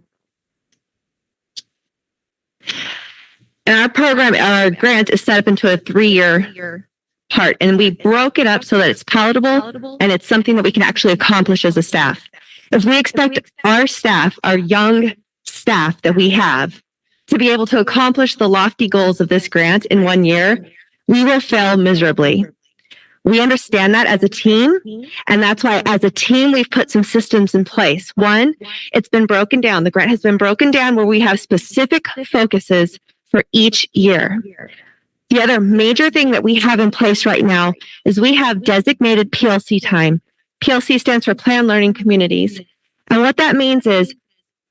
And our program, our grant is set up into a 3-year part, and we broke it up so that it's palatable and it's something that we can actually accomplish as a staff. If we expect our staff, our young staff that we have, to be able to accomplish the lofty goals of this grant in 1 year, we will fail miserably. We understand that as a team, and that's why as a team, we've put some systems in place. One, it's been broken down. The grant has been broken down where we have specific focuses for each year. The other major thing that we have in place right now is we have designated PLC time. PLC stands for Planned Learning Communities. And what that means is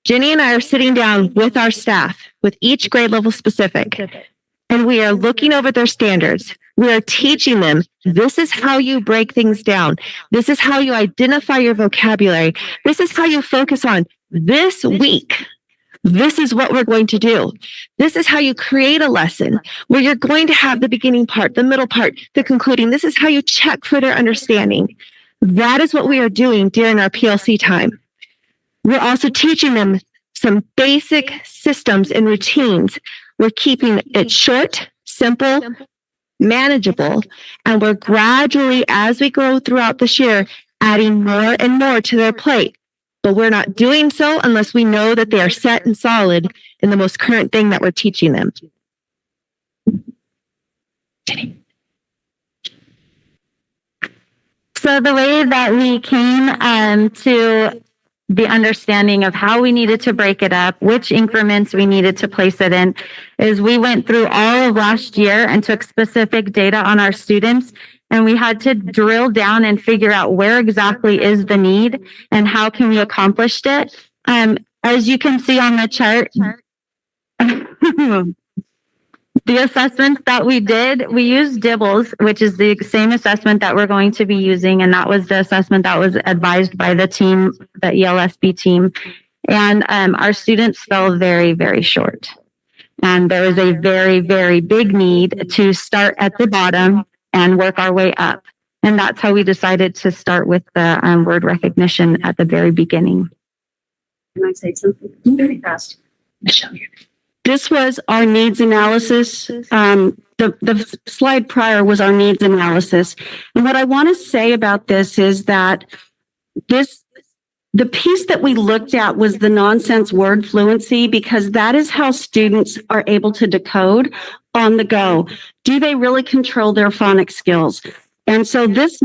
Jenny and I are sitting down with our staff, with each grade level specific, and we are looking over their standards. We are teaching them, this is how you break things down. This is how you identify your vocabulary. This is how you focus on this week. This is what we're going to do. This is how you create a lesson where you're going to have the beginning part, the middle part, the concluding. This is how you check for their understanding. That is what we are doing during our PLC time. We're also teaching them some basic systems and routines. We're keeping it short, simple, manageable, and we're gradually, as we go throughout this year, adding more and more to their plate. But we're not doing so unless we know that they are set and solid in the most current thing that we're teaching them. So the way that we came to the understanding of how we needed to break it up, which increments we needed to place it in, is we went through all of last year and took specific data on our students, and we had to drill down and figure out where exactly is the need and how can we accomplish it. As you can see on the chart, the assessments that we did, we used DIBELS, which is the same assessment that we're going to be using. And that was the assessment that was advised by the team, the ELSB team. And our students fell very, very short. And there is a very, very big need to start at the bottom and work our way up. And that's how we decided to start with the word recognition at the very beginning. Can I say something very fast? This was our needs analysis. The slide prior was our needs analysis. And what I want to say about this is that the piece that we looked at was the nonsense word fluency, because that is how students are able to decode on the go. Do they really control their phonics skills? And so this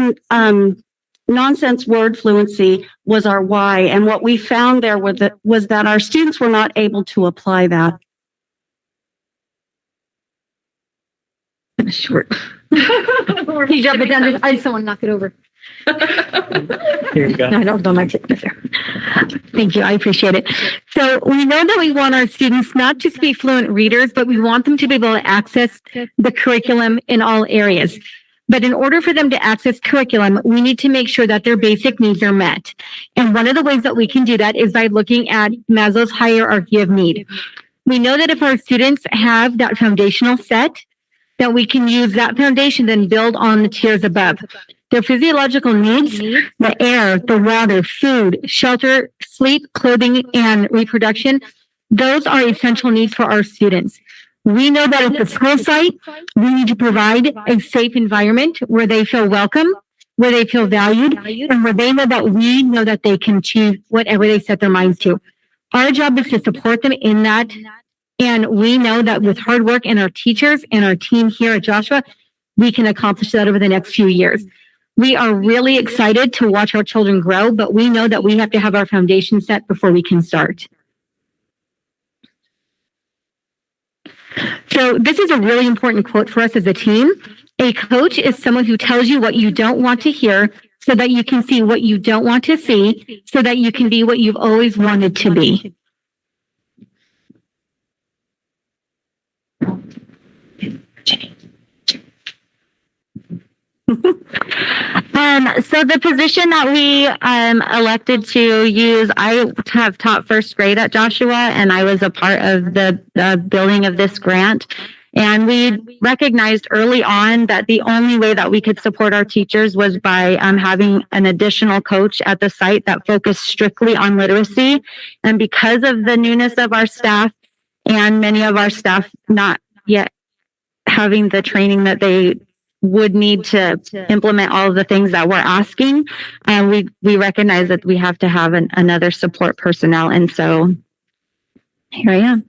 nonsense word fluency was our why. And what we found there was that our students were not able to apply that. Short. You jump it down. I just don't want to knock it over. Here you go. No, don't like it. Thank you. I appreciate it. So we know that we want our students not just to be fluent readers, but we want them to be able to access the curriculum in all areas. But in order for them to access curriculum, we need to make sure that their basic needs are met. And one of the ways that we can do that is by looking at Maslow's hierarchy of need. We know that if our students have that foundational set, that we can use that foundation, then build on the tiers above. Their physiological needs, the air, the water, food, shelter, sleep, clothing, and reproduction, those are essential needs for our students. We know that at the school site, we need to provide a safe environment where they feel welcome, where they feel valued, and where they know that we know that they can achieve whatever they set their minds to. Our job is to support them in that. And we know that with hard work and our teachers and our team here at Joshua, we can accomplish that over the next few years. We are really excited to watch our children grow, but we know that we have to have our foundation set before we can start. So this is a really important quote for us as a team. A coach is someone who tells you what you don't want to hear so that you can see what you don't want to see, so that you can be what you've always wanted to be. So the position that we elected to use, I have taught first grade at Joshua, and I was a part of the building of this grant. And we recognized early on that the only way that we could support our teachers was by having an additional coach at the site that focused strictly on literacy. And because of the newness of our staff and many of our staff not yet having the training that they would need to implement all of the things that we're asking, we recognize that we have to have another support personnel. And so here I am.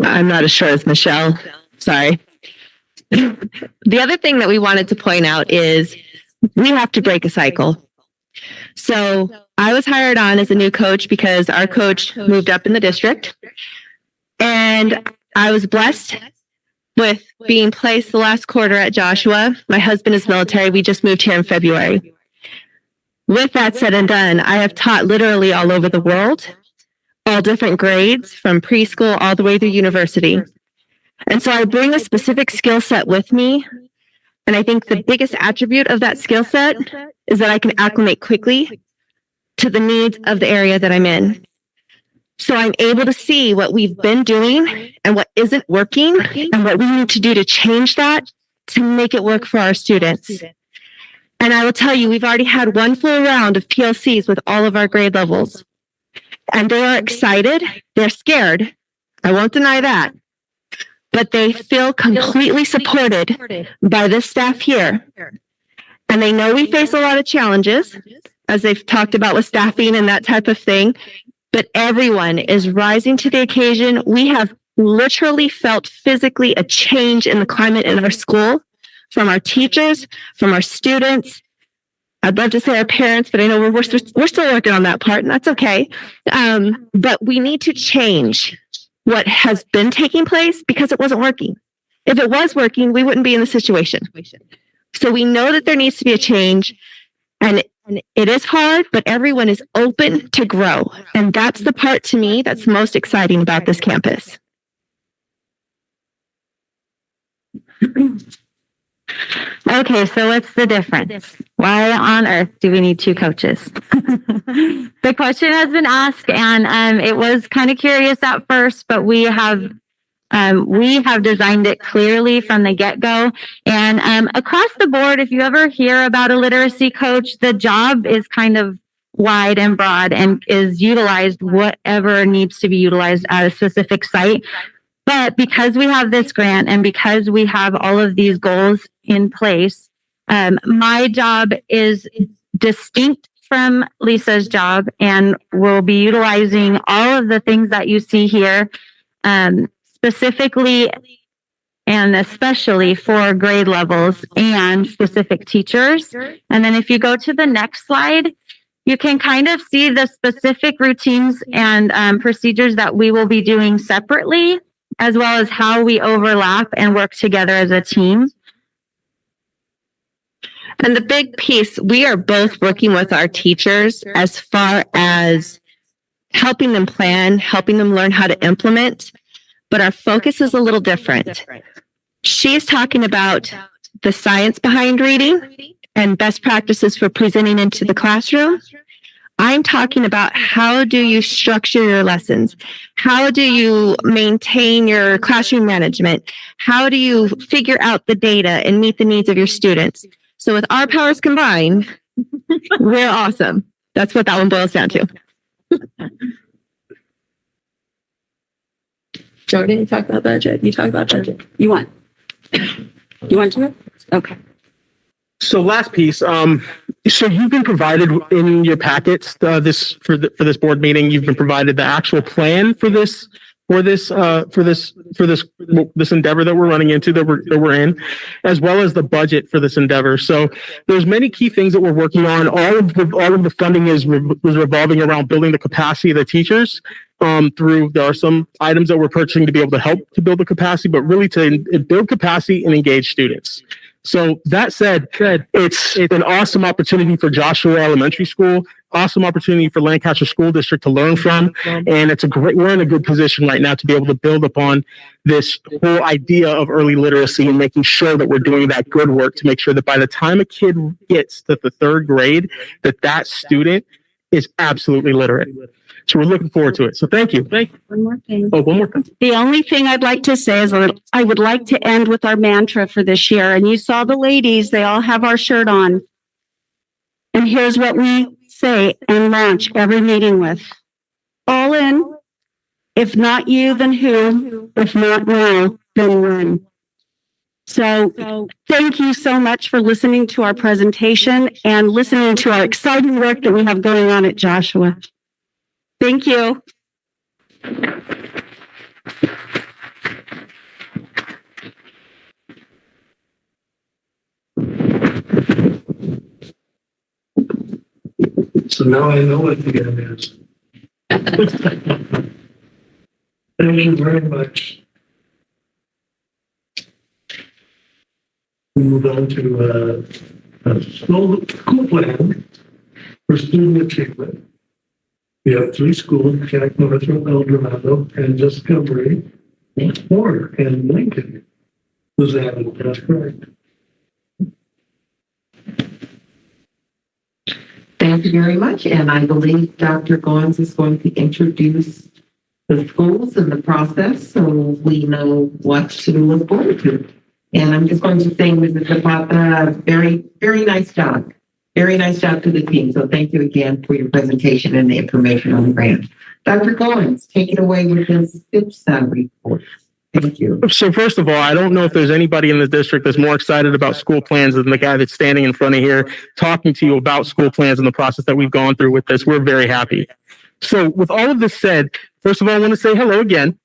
I'm not as short as Michelle. Sorry. The other thing that we wanted to point out is we have to break a cycle. So I was hired on as a new coach because our coach moved up in the district. And I was blessed with being placed the last quarter at Joshua. My husband is military. We just moved here in February. With that said and done, I have taught literally all over the world, all different grades from preschool all the way through university. And so I bring a specific skill set with me. And I think the biggest attribute of that skill set is that I can acclimate quickly to the needs of the area that I'm in. So I'm able to see what we've been doing and what isn't working and what we need to do to change that to make it work for our students. And I will tell you, we've already had one full round of PLCs with all of our grade levels. And they are excited. They're scared. I won't deny that. But they feel completely supported by this staff here. And they know we face a lot of challenges, as they've talked about with staffing and that type of thing. But everyone is rising to the occasion. We have literally felt physically a change in the climate in our school from our teachers, from our students. I'd love to say our parents, but I know we're still working on that part, and that's okay. But we need to change what has been taking place because it wasn't working. If it was working, we wouldn't be in the situation. So we know that there needs to be a change, and it is hard, but everyone is open to grow. And that's the part to me that's most exciting about this campus. Okay, so what's the difference? Why on earth do we need two coaches? The question has been asked, and it was kind of curious at first, but we have designed it clearly from the get-go. And across the board, if you ever hear about a literacy coach, the job is kind of wide and broad and is utilized whatever needs to be utilized at a specific site. But because we have this grant and because we have all of these goals in place, my job is distinct from Lisa's job, and we'll be utilizing all of the things that you see here, specifically and especially for grade levels and specific teachers. And then if you go to the next slide, you can kind of see the specific routines and procedures that we will be doing separately, as well as how we overlap and work together as a team. And the big piece, we are both working with our teachers as far as helping them plan, helping them learn how to implement, but our focus is a little different. She's talking about the science behind reading and best practices for presenting into the classroom. I'm talking about how do you structure your lessons? How do you maintain your classroom management? How do you figure out the data and meet the needs of your students? So with our powers combined, we're awesome. That's what that one boils down to. Jordan, you talk about budget. You talk about budget. You want to? Okay. So last piece, so you've been provided in your packets, for this board meeting, you've been provided the actual plan for this endeavor that we're running into, that we're in, as well as the budget for this endeavor. So there's many key things that we're working on. All of the funding was revolving around building the capacity of the teachers. There are some items that we're purchasing to be able to help to build the capacity, but really to build capacity and engage students. So that said, it's an awesome opportunity for Joshua Elementary School, awesome opportunity for Lancaster School District to learn from. And we're in a good position right now to be able to build upon this whole idea of early literacy and making sure that we're doing that good work to make sure that by the time a kid gets to the third grade, that student is absolutely literate. So we're looking forward to it. So thank you. One more thing. Oh, one more thing. The only thing I'd like to say is I would like to end with our mantra for this year. And you saw the ladies, they all have our shirt on. And here's what we say and launch every meeting with. All in. If not you, then who? If not now, then when? So thank you so much for listening to our presentation and listening to our exciting work that we have going on at Joshua. Thank you. So now I know what the end is. Thank you very much. We move on to school plan for student achievement. We have 3 schools, Jack Northrop, El Dorado, and Discovery, Warner, and Lincoln. Was that that's correct? Thank you very much. And I believe Dr. Goins is going to introduce the schools and the process so we know what to look forward to. And I'm just going to say, Mrs. Zapata, very, very nice job. Very nice job to the team. So thank you again for your presentation and the information on the grant. Dr. Goins, take it away with this SIPSA report. Thank you. So first of all, I don't know if there's anybody in the district that's more excited about school plans than the guy that's standing in front of here talking to you about school plans and the process that we've gone through with this. We're very happy. So with all of this said, first of all, I want to say hello again.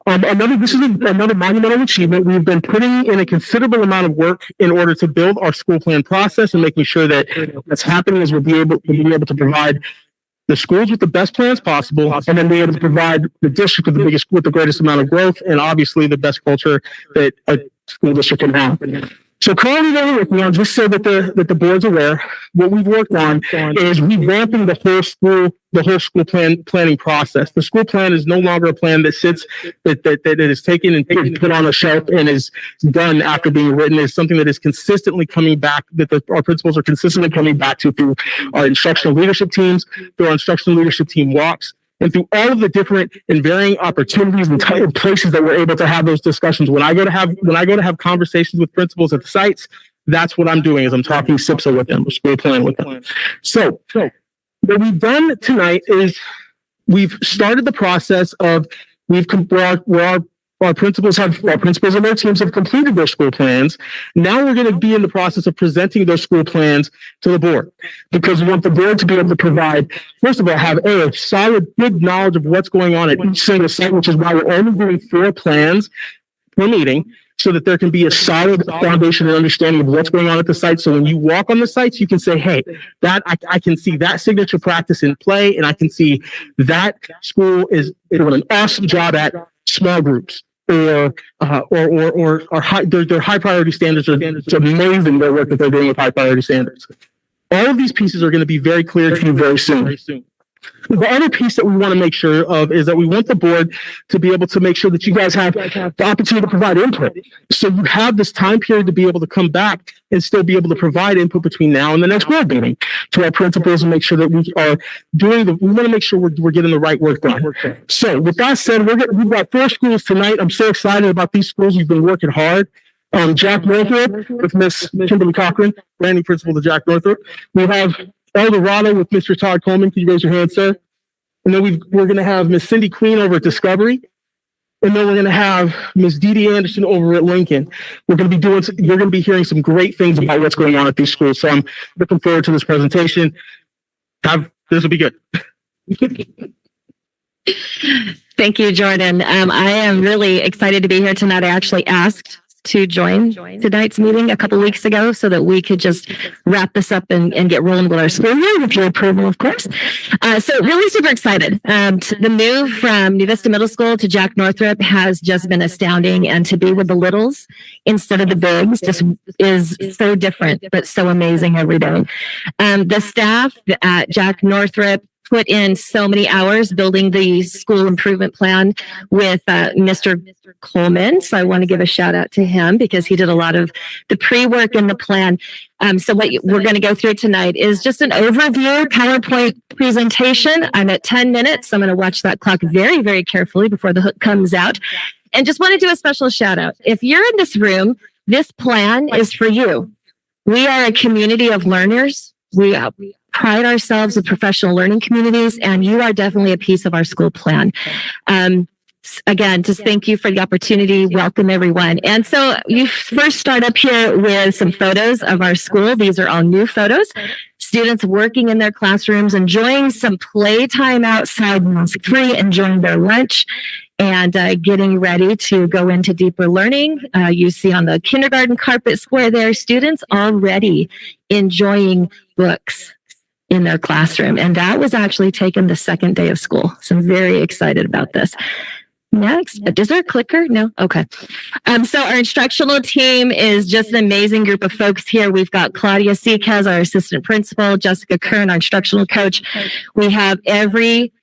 This is another monumental achievement. We've been putting in a considerable amount of work in order to build our school plan process and making sure that what's happening is we'll be able to provide the schools with the best plans possible, and then be able to provide the district with the greatest amount of growth, and obviously the best culture that a school district can have. So currently what we're working on, just so that the board's aware, what we've worked on is revamping the whole school planning process. The school plan is no longer a plan that sits, that is taken and put on a shelf and is done after being written. It's something that is consistently coming back, our principals are consistently coming back to through our instructional leadership teams, through our instructional leadership team walks, and through all of the different and varying opportunities and places that we're able to have those discussions. When I go to have conversations with principals at the sites, that's what I'm doing, is I'm talking SIPSA with them, school plan with them. So what we've done tonight is we've started the process of our principals and their teams have completed their school plans. Now we're going to be in the process of presenting those school plans to the board, because we want the board to be able to provide, first of all, have a solid, good knowledge of what's going on at each single site, which is why we're only doing 4 plans per meeting, so that there can be a solid foundation and understanding of what's going on at the site. So when you walk on the sites, you can say, hey, that I can see that signature practice in play, and I can see that school is doing an awesome job at small groups. Or their high priority standards it's amazing their work that they're doing with high priority standards. All of these pieces are going to be very clear to you very soon. The other piece that we want to make sure of is that we want the board to be able to make sure that you guys have the opportunity to provide input. So you have this time period to be able to come back and still be able to provide input between now and the next board meeting to our principals, and make sure that we want to make sure we're getting the right work done. So with that said, we've got 4 schools tonight. I'm so excited about these schools. We've been working hard. Jack Northrop with Miss Kimberly Cochran, brand new principal to Jack Northrop. We have El Dorado with Mr. Todd Coleman. Can you raise your hand, sir? And then we're going to have Miss Cindy Queen over at Discovery. And then we're going to have Miss Dee Dee Anderson over at Lincoln. You're going to be hearing some great things about what's going on at these schools. So I'm looking forward to this presentation. This will be good. Thank you, Jordan. I am really excited to be here tonight. I actually asked to join tonight's meeting a couple weeks ago so that we could just wrap this up and get rolling with our school year, with your approval, of course. So really super excited. The move from New Vista Middle School to Jack Northrop has just been astounding, and to be with the littles instead of the bigs just is so different, but so amazing every day. The staff at Jack Northrop put in so many hours building the school improvement plan with Mr. Coleman. So I want to give a shout out to him because he did a lot of the pre-work in the plan. So what we're going to go through tonight is just an overview PowerPoint presentation. I'm at 10 minutes. So I'm going to watch that clock very, very carefully before the hook comes out. And just want to do a special shout out. If you're in this room, this plan is for you. We are a community of learners. We pride ourselves in professional learning communities, and you are definitely a piece of our school plan. Again, just thank you for the opportunity. Welcome, everyone. And so you first start up here with some photos of our school. These are all new photos. Students working in their classrooms, enjoying some playtime outside, free, enjoying their lunch, and getting ready to go into deeper learning. You see on the kindergarten carpet square there, students already enjoying books in their classroom. And that was actually taken the second day of school. So I'm very excited about this. Next, is there a clicker? No? Okay. So our instructional team is just an amazing group of folks here. We've got Claudia Seekes, our assistant principal, Jessica Kern, our instructional coach. We have every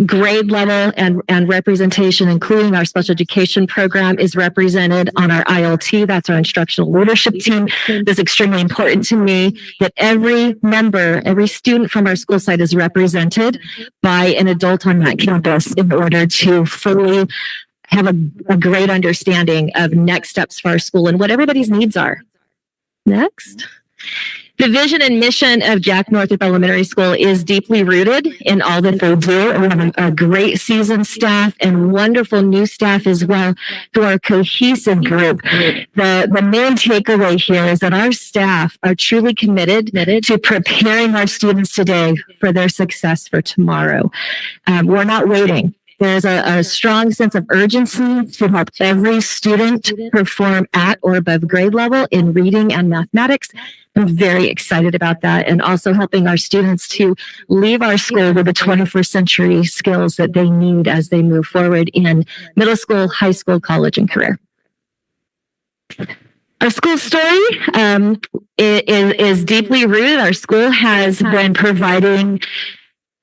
grade level and representation, including our special education program, is represented on our ILT. That's our instructional leadership team. It's extremely important to me that every member, every student from our school site is represented by an adult on that campus in order to fully have a great understanding of next steps for our school and what everybody's needs are. Next. The vision and mission of Jack Northrop Elementary School is deeply rooted in all that they do. We have a great seasoned staff and wonderful new staff as well who are a cohesive group. The main takeaway here is that our staff are truly committed to preparing our students today for their success for tomorrow. We're not waiting. There's a strong sense of urgency to help every student perform at or above grade level in reading and mathematics. I'm very excited about that, and also helping our students to leave our school with the 21st century skills that they need as they move forward in middle school, high school, college, and career. Our school story is deeply rooted. Our school has been providing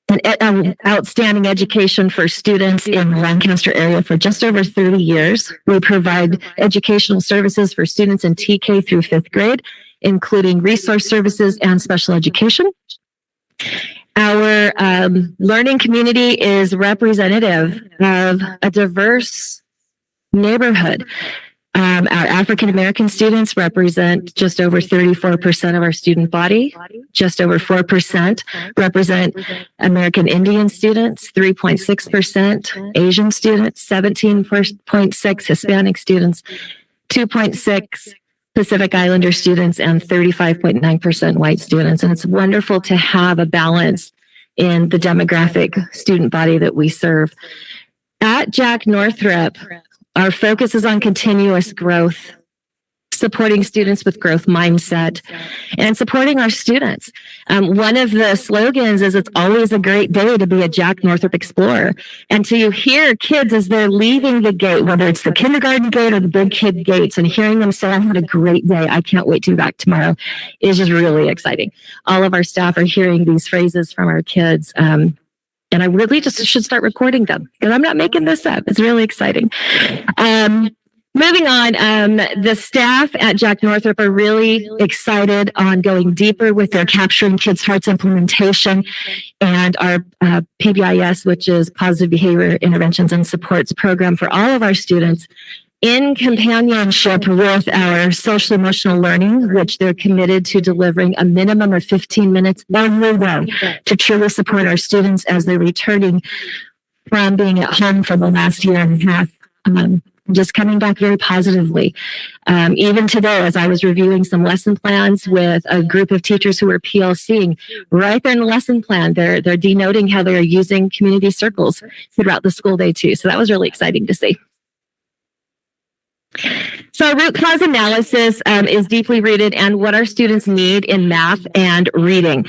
an outstanding education for students in the Lancaster area for just over 30 years. We provide educational services for students in TK through 5th grade, including resource services and special education. Our learning community is representative of a diverse neighborhood. Our African American students represent just over 34% of our student body. Just over 4% represent American Indian students, 3.6% Asian students, 17.6% Hispanic students, 2.6% Pacific Islander students, and 35.9% white students. And it's wonderful to have a balance in the demographic student body that we serve. At Jack Northrop, our focus is on continuous growth, supporting students with growth mindset, and supporting our students. One of the slogans is it's always a great day to be a Jack Northrop Explorer. And to hear kids as they're leaving the gate, whether it's the kindergarten gate or the big kid gates, and hearing them say, I had a great day, I can't wait to be back tomorrow, is just really exciting. All of our staff are hearing these phrases from our kids. And I really just should start recording them because I'm not making this up. It's really exciting. Moving on, the staff at Jack Northrop are really excited on going deeper with their Capturing Kids' Hearts implementation and our PBIS, which is Positive Behavior Interventions and Supports program for all of our students, in companionship with our social emotional learning, which they're committed to delivering a minimum of 15 minutes every day to truly support our students as they're returning from being at home for the last year and a half. Just coming back very positively. Even today, as I was reviewing some lesson plans with a group of teachers who were PLCing, right there in the lesson plan, they're denoting how they're using community circles throughout the school day too. So that was really exciting to see. So root cause analysis is deeply rooted in what our students need in math and reading.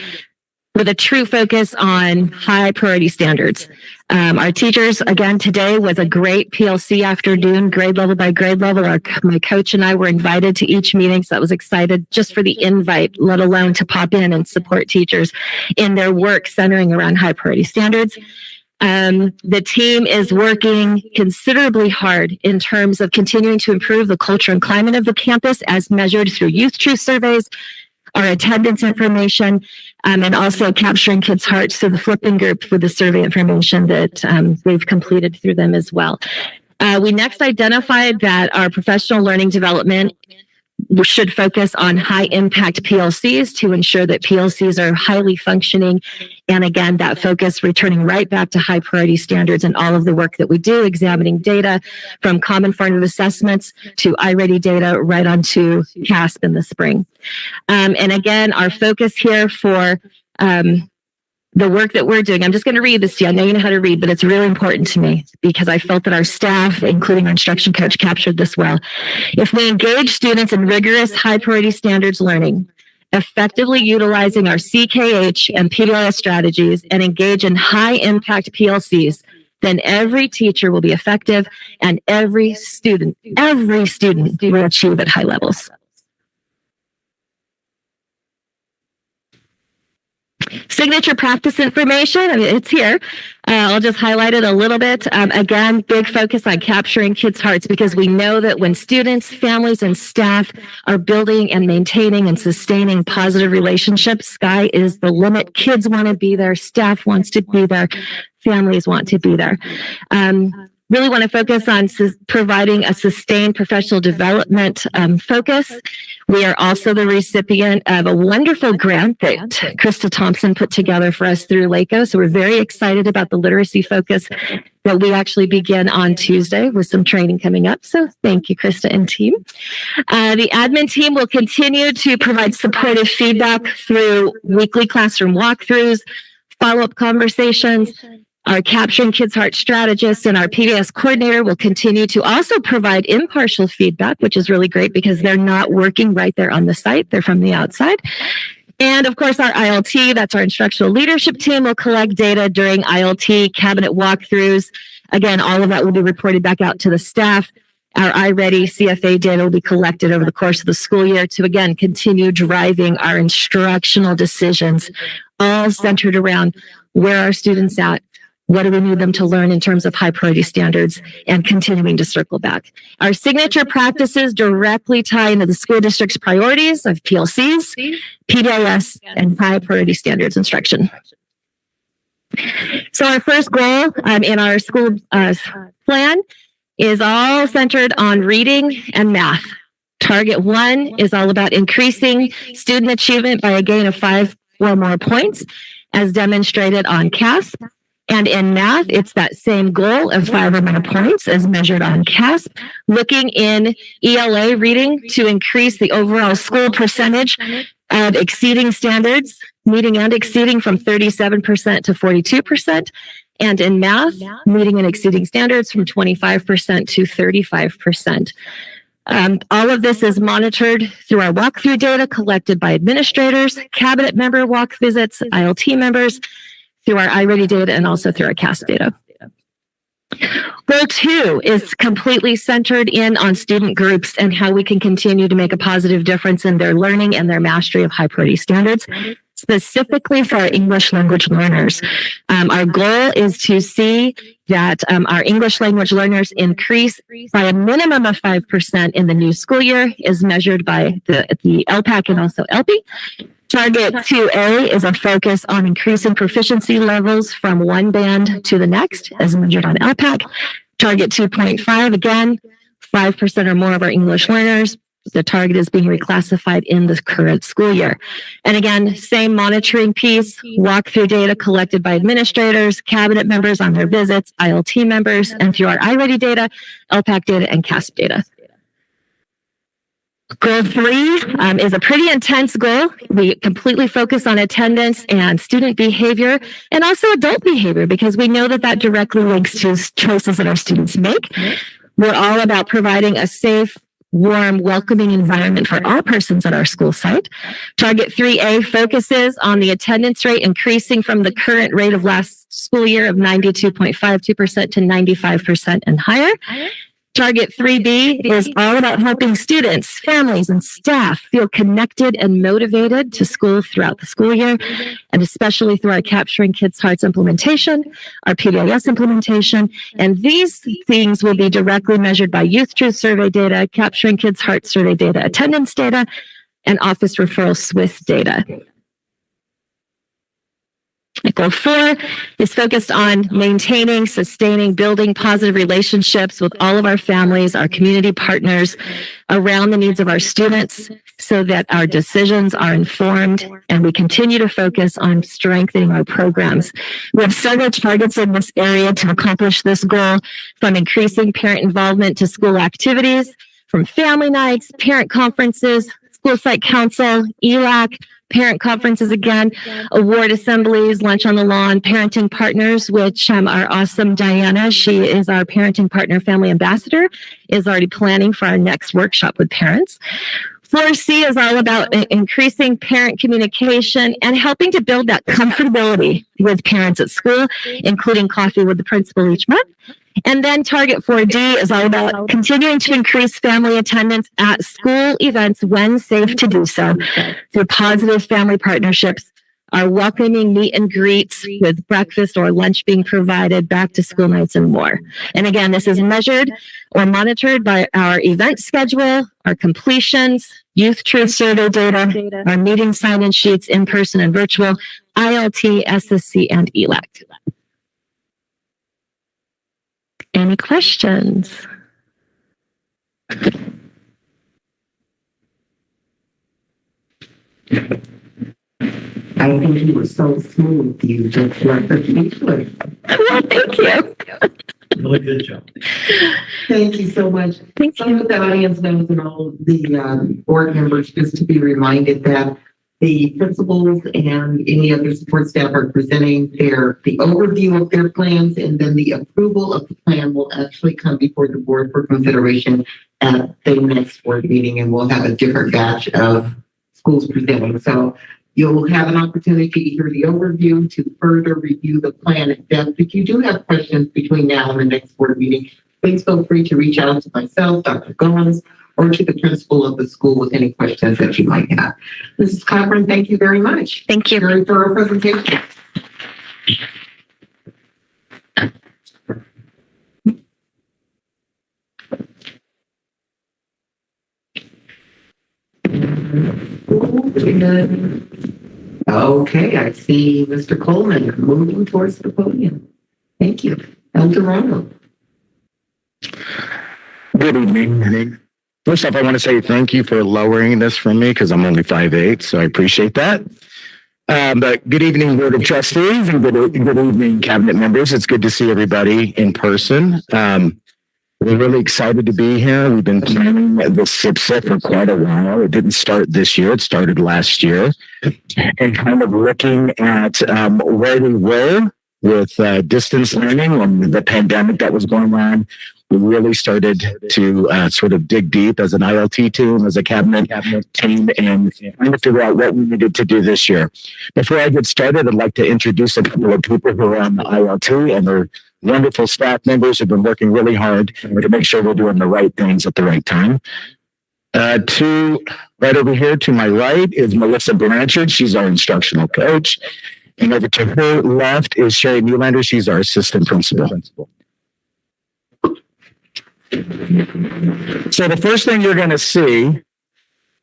with a true focus on high priority standards. Our teachers, again, today was a great PLC afternoon, grade level by grade level. My coach and I were invited to each meeting, so I was excited just for the invite, let alone to pop in and support teachers in their work centering around high priority standards. The team is working considerably hard in terms of continuing to improve the culture and climate of the campus as measured through Youth Truth surveys, our attendance information, and also capturing kids' hearts through the flipping group with the survey information that we've completed through them as well. We next identified that our professional learning development should focus on high impact PLCs to ensure that PLCs are highly functioning. And again, that focus returning right back to high priority standards and all of the work that we do, examining data from common formative assessments to iReady data right onto CASP in the spring. And again, our focus here for the work that we're doing, I'm just going to read this to you. I know you know how to read, but it's really important to me because I felt that our staff, including our instruction coach, captured this well. If we engage students in rigorous high priority standards learning, effectively utilizing our CKH and PBIS strategies and engage in high impact PLCs, then every teacher will be effective and every student will achieve at high levels. Signature practice information, I mean, it's here. I'll just highlight it a little bit. Again, big focus on capturing kids' hearts because we know that when students, families, and staff are building and maintaining and sustaining positive relationships, sky is the limit. Kids want to be there, staff wants to be there, families want to be there. Really want to focus on providing a sustained professional development focus. We are also the recipient of a wonderful grant that Krista Thompson put together for us through LACO. So we're very excited about the literacy focus that we actually begin on Tuesday with some training coming up. So thank you, Krista and team. The admin team will continue to provide supportive feedback through weekly classroom walkthroughs, follow-up conversations. Our Capturing Kids' Heart strategist and our PBS coordinator will continue to also provide impartial feedback, which is really great because they're not working right there on the site. They're from the outside. And of course, our ILT, that's our instructional leadership team, will collect data during ILT cabinet walkthroughs. Again, all of that will be reported back out to the staff. Our iReady CFA data will be collected over the course of the school year to, again, continue driving our instructional decisions, all centered around where are students at, what do we need them to learn in terms of high priority standards, and continuing to circle back. Our signature practices directly tie into the school district's priorities of PLCs, PBIS, and high priority standards instruction. So our first goal in our school plan is all centered on reading and math. Target 1 is all about increasing student achievement by a gain of 5 or more points, as demonstrated on CASP. And in math, it's that same goal of 5 or more points as measured on CASP. Looking in ELA reading to increase the overall school percentage of exceeding standards, meeting and exceeding from 37% to 42%. And in math, meeting and exceeding standards from 25% to 35%. All of this is monitored through our walkthrough data collected by administrators, cabinet member walk visits, ILT members, through our iReady data, and also through our CASP data. Goal 2 is completely centered in on student groups and how we can continue to make a positive difference in their learning and their mastery of high priority standards, specifically for our English language learners. Our goal is to see that our English language learners increase by a minimum of 5% in the new school year, as measured by the LPAC and also LP. Target 2A is a focus on increasing proficiency levels from one band to the next, as measured on LPAC. Target 2.5, again, 5% or more of our English learners. The target is being reclassified in the current school year. And again, same monitoring piece, walkthrough data collected by administrators, cabinet members on their visits, ILT members, and through our iReady data, LPAC data, and CASP data. Goal 3 is a pretty intense goal. We completely focus on attendance and student behavior and also adult behavior because we know that that directly links to choices that our students make. We're all about providing a safe, warm, welcoming environment for all persons at our school site. Target 3A focuses on the attendance rate increasing from the current rate of last school year of 92.52% to 95% and higher. Target 3B is all about helping students, families, and staff feel connected and motivated to school throughout the school year, and especially through our Capturing Kids' Hearts implementation, our PBIS implementation. And these things will be directly measured by Youth Truth Survey data, Capturing Kids' Hearts survey data, attendance data, and office referral SWIFT data. Goal 4 is focused on maintaining, sustaining, building positive relationships with all of our families, our community partners around the needs of our students so that our decisions are informed and we continue to focus on strengthening our programs. We have several targets in this area to accomplish this goal, from increasing parent involvement to school activities, from family nights, parent conferences, school site council, ELAC, parent conferences again, award assemblies, lunch on the lawn, parenting partners, which our awesome Diana, she is our parenting partner family ambassador, is already planning for our next workshop with parents. 4C is all about increasing parent communication and helping to build that comfortability with parents at school, including coffee with the principal each month. And then target 4D is all about continuing to increase family attendance at school events when safe to do so through positive family partnerships, our welcoming meet and greets with breakfast or lunch being provided, back to school nights, and more. And again, this is measured or monitored by our event schedule, our completions, Youth Truth Survey data, our meeting sign-in sheets, in-person and virtual, ILT, SSC, and ELAC. Any questions? I think you were so smooth. You just left the speechless. Well, thank you. Really good job. Thank you so much. Thank Some of the audience knows and all the board members, just to be reminded that the principals and any other support staff are presenting the overview of their plans, and then the approval of the plan will actually come before the board for consideration at the next board meeting, and we'll have a different batch of schools presenting. So you'll have an opportunity to hear the overview, to further review the plan in depth. If you do have questions between now and the next board meeting, please feel free to reach out to myself, Dr. Goins, or to the principal of the school with any questions that you might have. Mrs. Cochran, thank you very much. Thank you. Very thorough presentation. Okay, I see Mr. Coleman moving towards the podium. Thank you. El Dorado. Good evening. First off, I want to say thank you for lowering this from me because I'm only 5'8", so I appreciate that. But good evening, Board of Trustees, and good evening, Cabinet members. It's good to see everybody in person. We're really excited to be here. We've been planning this SIPSA for quite a while. It didn't start this year. It started last year. And kind of looking at where we were with distance learning and the pandemic that was going on, we really started to sort of dig deep as an ILT team, as a cabinet team, and trying to figure out what we needed to do this year. Before I get started, I'd like to introduce a couple of people who are on the ILT, and they're wonderful staff members who've been working really hard to make sure we're doing the right things at the right time. Right over here to my right is Melissa Blanchard. She's our instructional coach. And over to her left is Sherry Newlander. She's our assistant principal. So the first thing you're going to see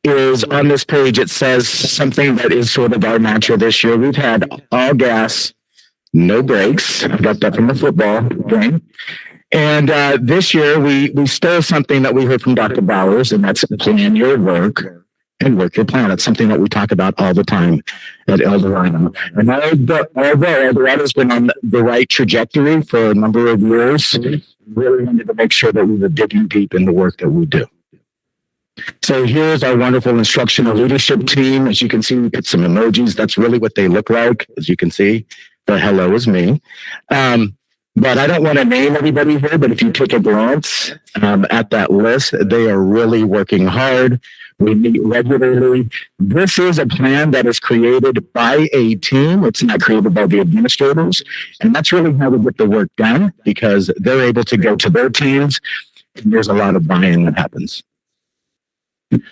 is on this page, it says something that is sort of our mantra this year. We've had all gas, no brakes. I got that from the football game. And this year we stole something that we heard from Dr. Bowers, and that's plan your work and work your plan. It's something that we talk about all the time at El Dorado. And although El Dorado's been on the right trajectory for a number of years, we really wanted to make sure that we were digging deep in the work that we do. So here's our wonderful instructional leadership team. As you can see, we put some emojis. That's really what they look like. As you can see, the hello is me. But I don't want to name everybody here, but if you take a glance at that list, they are really working hard. We meet regularly. This is a plan that is created by a team. It's not created by the administrators. And that's really how we get the work done, because they're able to go to their teams. And there's a lot of buy-in that happens.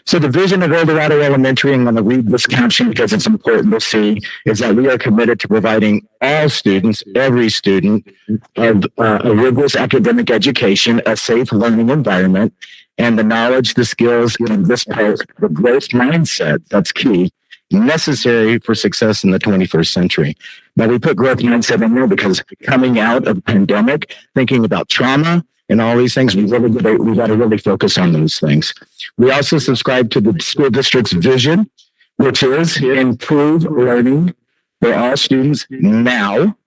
So the vision of Eldorado Elementary, I'm going to read this caption because it's important to see, is that we are committed to providing all students, every student, of a rigorous academic education, a safe learning environment, and the knowledge, the skills, and this part, the growth mindset, that's key, necessary for success in the 21st century. Now, we put growth mindset in there because coming out of the pandemic, thinking about trauma, and all these things, we got to really focus on those things. We also subscribe to the school district's vision, which is improve learning for all students now,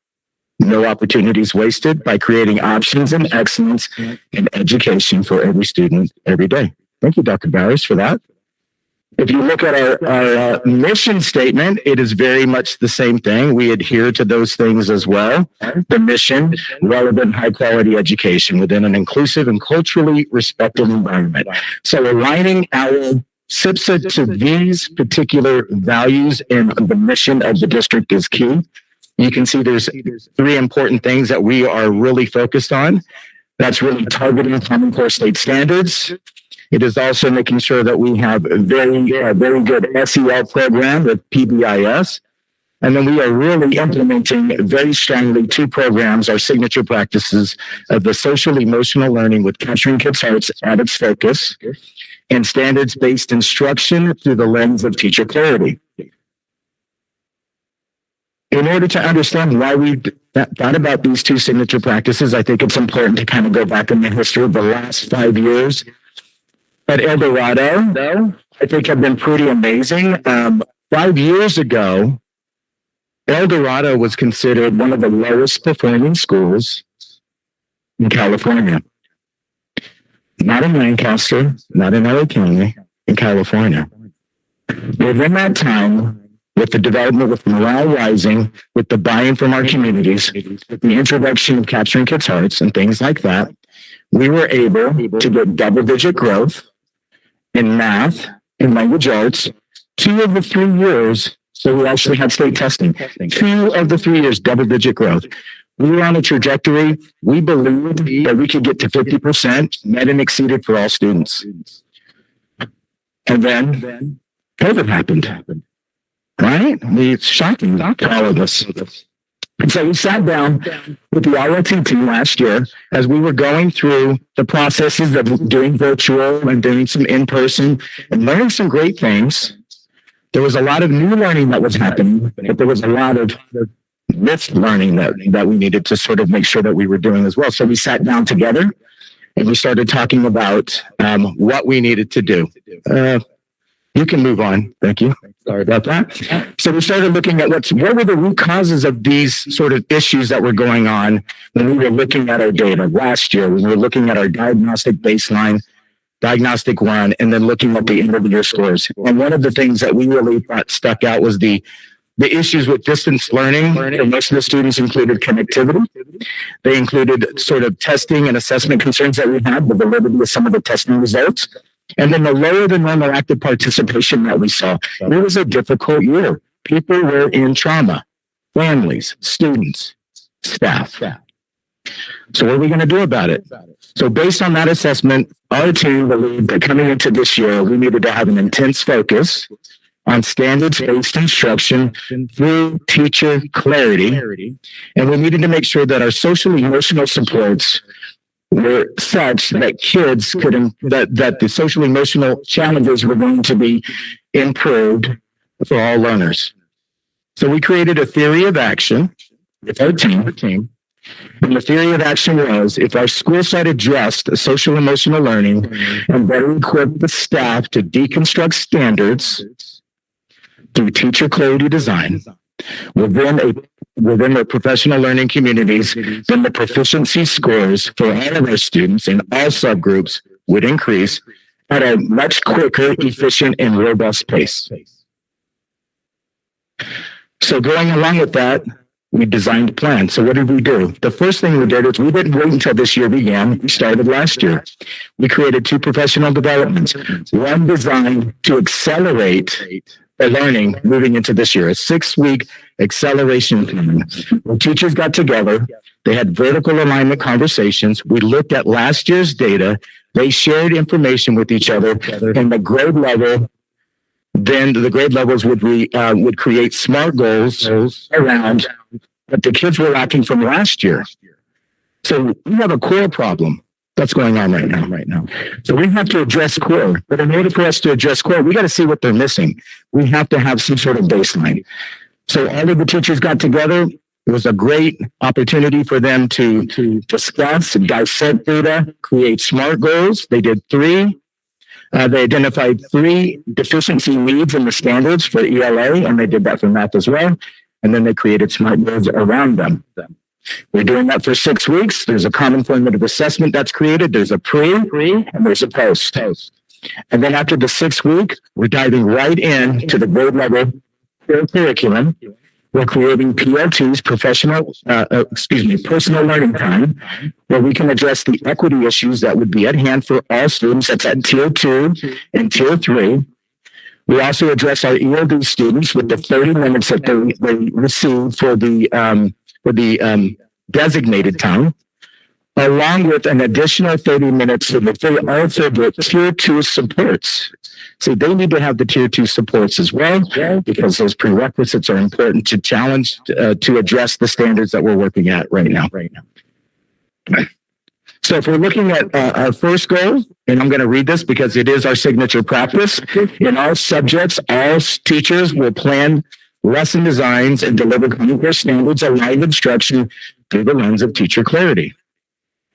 no opportunities wasted, by creating options and excellence in education for every student every day. Thank you, Dr. Bowers, for that. If you look at our mission statement, it is very much the same thing. We adhere to those things as well. The mission, relevant, high quality education within an inclusive and culturally respectful environment. So aligning our SIPSA to these particular values and the mission of the district is key. You can see there's three important things that we are really focused on. That's really targeting Common Core state standards. It is also making sure that we have a very good SEL program with PBIS. And then we are really implementing very strongly two programs, our signature practices of the social emotional learning with capturing kids' hearts at its focus, and standards-based instruction through the lens of teacher clarity. In order to understand why we thought about these two signature practices, I think it's important to kind of go back in the history of the last 5 years. At Eldorado, though, I think have been pretty amazing. 5 years ago, Eldorado was considered one of the lowest performing schools in California. Not in Lancaster, not in LA County, in California. Within that time, with the development, with morale rising, with the buy-in from our communities, with the introduction of capturing kids' hearts and things like that, we were able to get double-digit growth in math and language arts 2 of the 3 years. So we actually had state testing. 2 of the 3 years, double-digit growth. We were on a trajectory. We believed that we could get to 50%, met and exceeded for all students. And then COVID happened. Right? It's shocking to all of us. And so we sat down with the ROT team last year as we were going through the processes of doing virtual and doing some in-person and learning some great things. There was a lot of new learning that was happening, but there was a lot of missed learning that we needed to sort of make sure that we were doing as well. So we sat down together and we started talking about what we needed to do. You can move on. Thank you. Sorry about that. So we started looking at what were the root causes of these sort of issues that were going on when we were looking at our data last year. We were looking at our diagnostic baseline, diagnostic 1, and then looking at the end of the year scores. And one of the things that we really thought stuck out was the issues with distance learning for most of the students included connectivity. They included sort of testing and assessment concerns that we had, the validity of some of the testing results. And then the lower than normal active participation that we saw. It was a difficult year. People were in trauma, families, students, staff. So what are we going to do about it? So based on that assessment, our team believed that coming into this year, we needed to have an intense focus on standards-based instruction through teacher clarity. And we needed to make sure that our social emotional supports were such that kids could, that the social emotional challenges were going to be improved for all learners. So we created a theory of action with our team. And the theory of action was, if our school site addressed social emotional learning and better equipped the staff to deconstruct standards through teacher clarity design within their professional learning communities, then the proficiency scores for all of our students in all subgroups would increase at a much quicker, efficient, and robust pace. So going along with that, we designed a plan. So what did we do? The first thing we did is we didn't wait until this year began. We started last year. We created 2 professional developments. One designed to accelerate the learning moving into this year, a 6-week acceleration plan. When teachers got together, they had vertical alignment conversations. We looked at last year's data. They shared information with each other, and the grade level. Then the grade levels would create SMART goals around what the kids were lacking from last year. So we have a core problem that's going on right now. So we have to address core. But in order for us to address core, we got to see what they're missing. We have to have some sort of baseline. So all of the teachers got together. It was a great opportunity for them to discuss and dissect data, create SMART goals. They did 3. They identified 3 deficiency needs in the standards for ELA, and they did that for math as well. And then they created SMART goals around them. We're doing that for 6 weeks. There's a common formative assessment that's created. There's a pre, and there's a post. And then after the 6th week, we're diving right into the grade level curriculum. We're creating PLTs, personal learning time, where we can address the equity issues that would be at hand for all students. That's at Tier 2 and Tier 3. We also address our ELD students with the 30 minutes that they receive for the designated time, along with an additional 30 minutes so that they also get Tier 2 supports. So they need to have the Tier 2 supports as well, because those prerequisites are important to challenge, to address the standards that we're working at right now. So if we're looking at our first goal, and I'm going to read this because it is our signature practice, in all subjects, all teachers will plan lesson designs and deliver core standards aligned instruction through the lens of teacher clarity.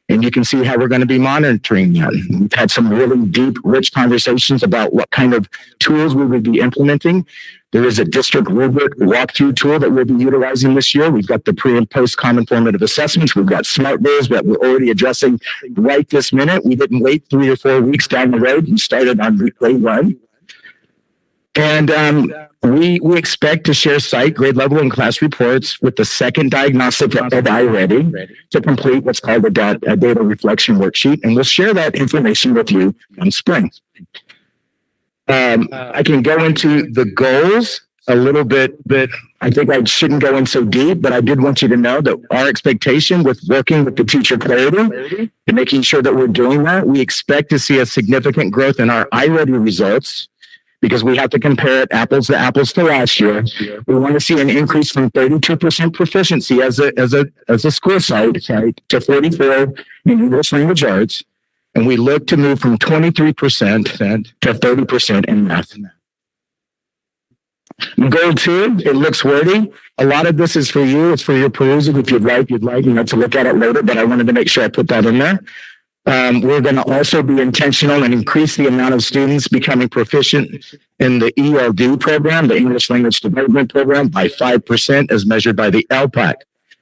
And you can see how we're going to be monitoring that. We've had some really deep, rich conversations about what kind of tools we would be implementing. There is a district rubric walkthrough tool that we'll be utilizing this year. We've got the pre and post common formative assessments. We've got SMART goals that we're already addressing right this minute. We didn't wait 3 or 4 weeks down the road. We started on day 1. And we expect to share site, grade level, and class reports with the second diagnostic of iReady to complete what's called a data reflection worksheet. And we'll share that information with you in spring. I can go into the goals a little bit, but I think I shouldn't go in so deep, but I did want you to know that our expectation with working with the teacher clarity and making sure that we're doing that, we expect to see a significant growth in our iReady results, because we have to compare it apples to last year. We want to see an increase from 32% proficiency as a school site to 44% in English language arts. And we look to move from 23% to 30% in math. Goal 2, it looks wordy. A lot of this is for you. It's for your perusal. If you'd like, to look at it later, but I wanted to make sure I put that in there. We're going to also be intentional and increase the amount of students becoming proficient in the ELD program, the English Language Development Program, by 5% as measured by the LPAC.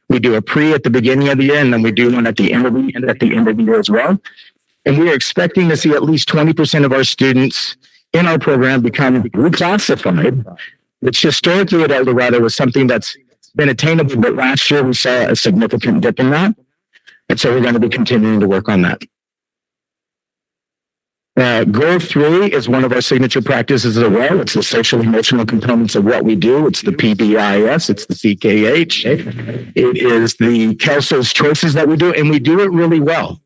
We do a pre at the beginning of the year, and then we do one at the end of the year as well. And we are expecting to see at least 20% of our students in our program become reclassified, which historically at El Dorado was something that's been attainable, but last year we saw a significant dip in that. And so we're going to be continuing to work on that. Goal 3 is one of our signature practices as well. It's the social emotional components of what we do. It's the PBIS. It's the CKH. It is the Kelso's choices that we do, and we do it really well.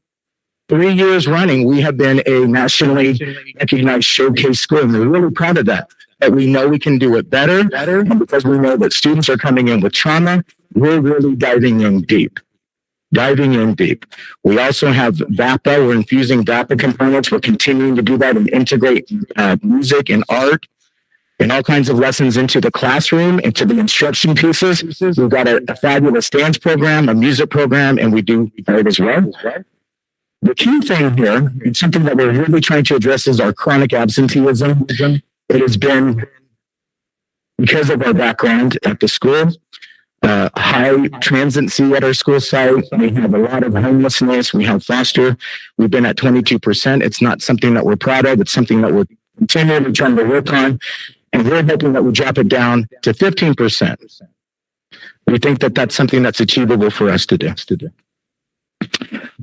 3 years running, we have been a nationally recognized showcase school, and we're really proud of that. That we know we can do it better, and because we know that students are coming in with trauma, we're really diving in deep. We also have VAPA. We're infusing VAPA components. We're continuing to do that and integrate music and art and all kinds of lessons into the classroom, into the instruction pieces. We've got a fabulous dance program, a music program, and we do art as well. The key thing here, and something that we're really trying to address, is our chronic absenteeism. It has been, because of our background at the school, high transiency at our school site. We have a lot of homelessness. We have foster. We've been at 22%. It's not something that we're proud of. It's something that we're continually trying to work on. And we're hoping that we drop it down to 15%. We think that that's something that's achievable for us to do.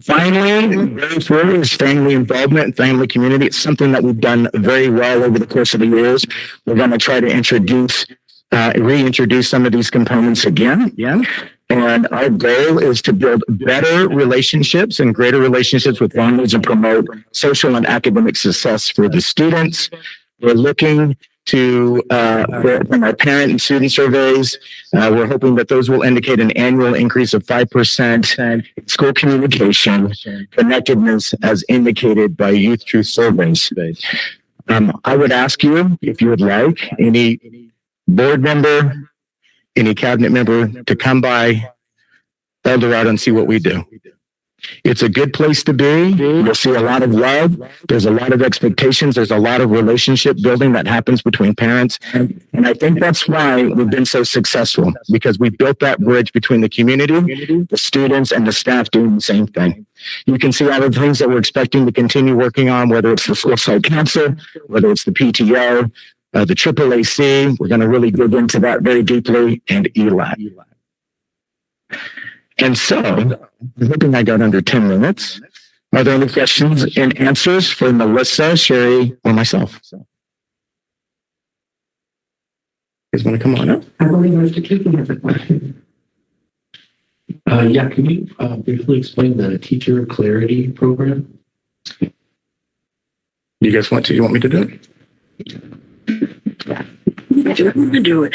Finally, very forward is family involvement and family community. It's something that we've done very well over the course of the years. We're going to try to reintroduce some of these components again. And our goal is to build better relationships and greater relationships with families and promote social and academic success for the students. We're looking to from our parent and student surveys, we're hoping that those will indicate an annual increase of 5% in school communication connectedness as indicated by Youth Truth surveys. I would ask you, if you would like, any board member, any cabinet member to come by El Dorado and see what we do. It's a good place to be. You'll see a lot of love. There's a lot of expectations. There's a lot of relationship building that happens between parents. And I think that's why we've been so successful, because we built that bridge between the community, the students, and the staff doing the same thing. You can see all the things that we're expecting to continue working on, whether it's the school site council, whether it's the PTO, the AAAC. We're going to really dig into that very deeply, and ELAC. And so, I'm hoping I got under 10 minutes. Are there any questions and answers for Melissa, Sherry, or myself? You guys want to come on up? I believe Mr. Keating has a question. Yeah, can you briefly explain the teacher clarity program? You guys want me to do it? Do it.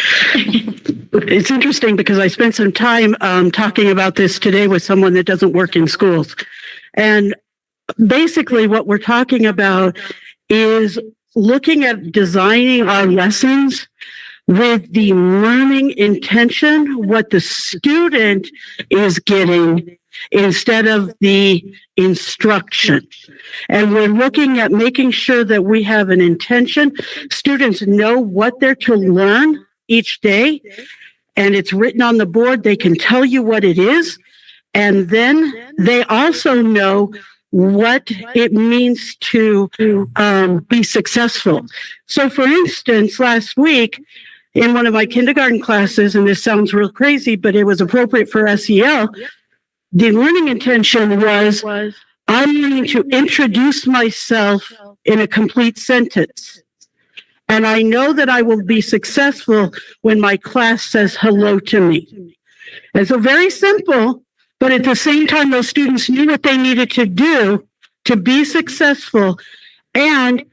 It's interesting because I spent some time talking about this today with someone that doesn't work in schools. And basically what we're talking about is looking at designing our lessons with the learning intention, what the student is getting instead of the instruction. And we're looking at making sure that we have an intention. Students know what they're to learn each day, and it's written on the board. They can tell you what it is. And then they also know what it means to be successful. So for instance, last week in one of my kindergarten classes, and this sounds real crazy, but it was appropriate for SEL, the learning intention was, I'm learning to introduce myself in a complete sentence. And I know that I will be successful when my class says hello to me. And so very simple, but at the same time, those students knew what they needed to do to be successful. And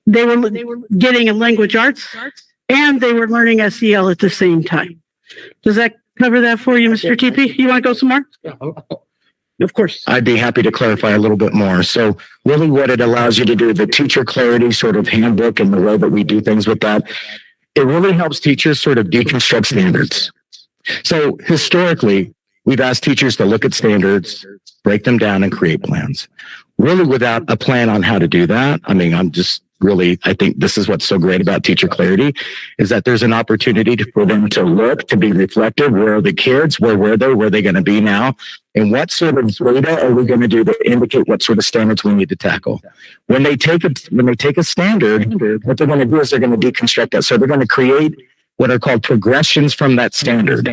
they were getting a language arts and they were learning SEL at the same time. Does that cover that for you, Mr. TP? You want to go some more? Of course. I'd be happy to clarify a little bit more. So really what it allows you to do, the teacher clarity sort of handbook and the way that we do things with that, it really helps teachers sort of deconstruct standards. So historically, we've asked teachers to look at standards, break them down, and create plans. Really without a plan on how to do that. I mean, I think this is what's so great about teacher clarity is that there's an opportunity for them to look, to be reflective. Where are the kids? Where were they? Where are they going to be now? And what sort of data are we going to do to indicate what sort of standards we need to tackle? When they take a standard, what they're going to do is they're going to deconstruct that. So they're going to create what are called progressions from that standard.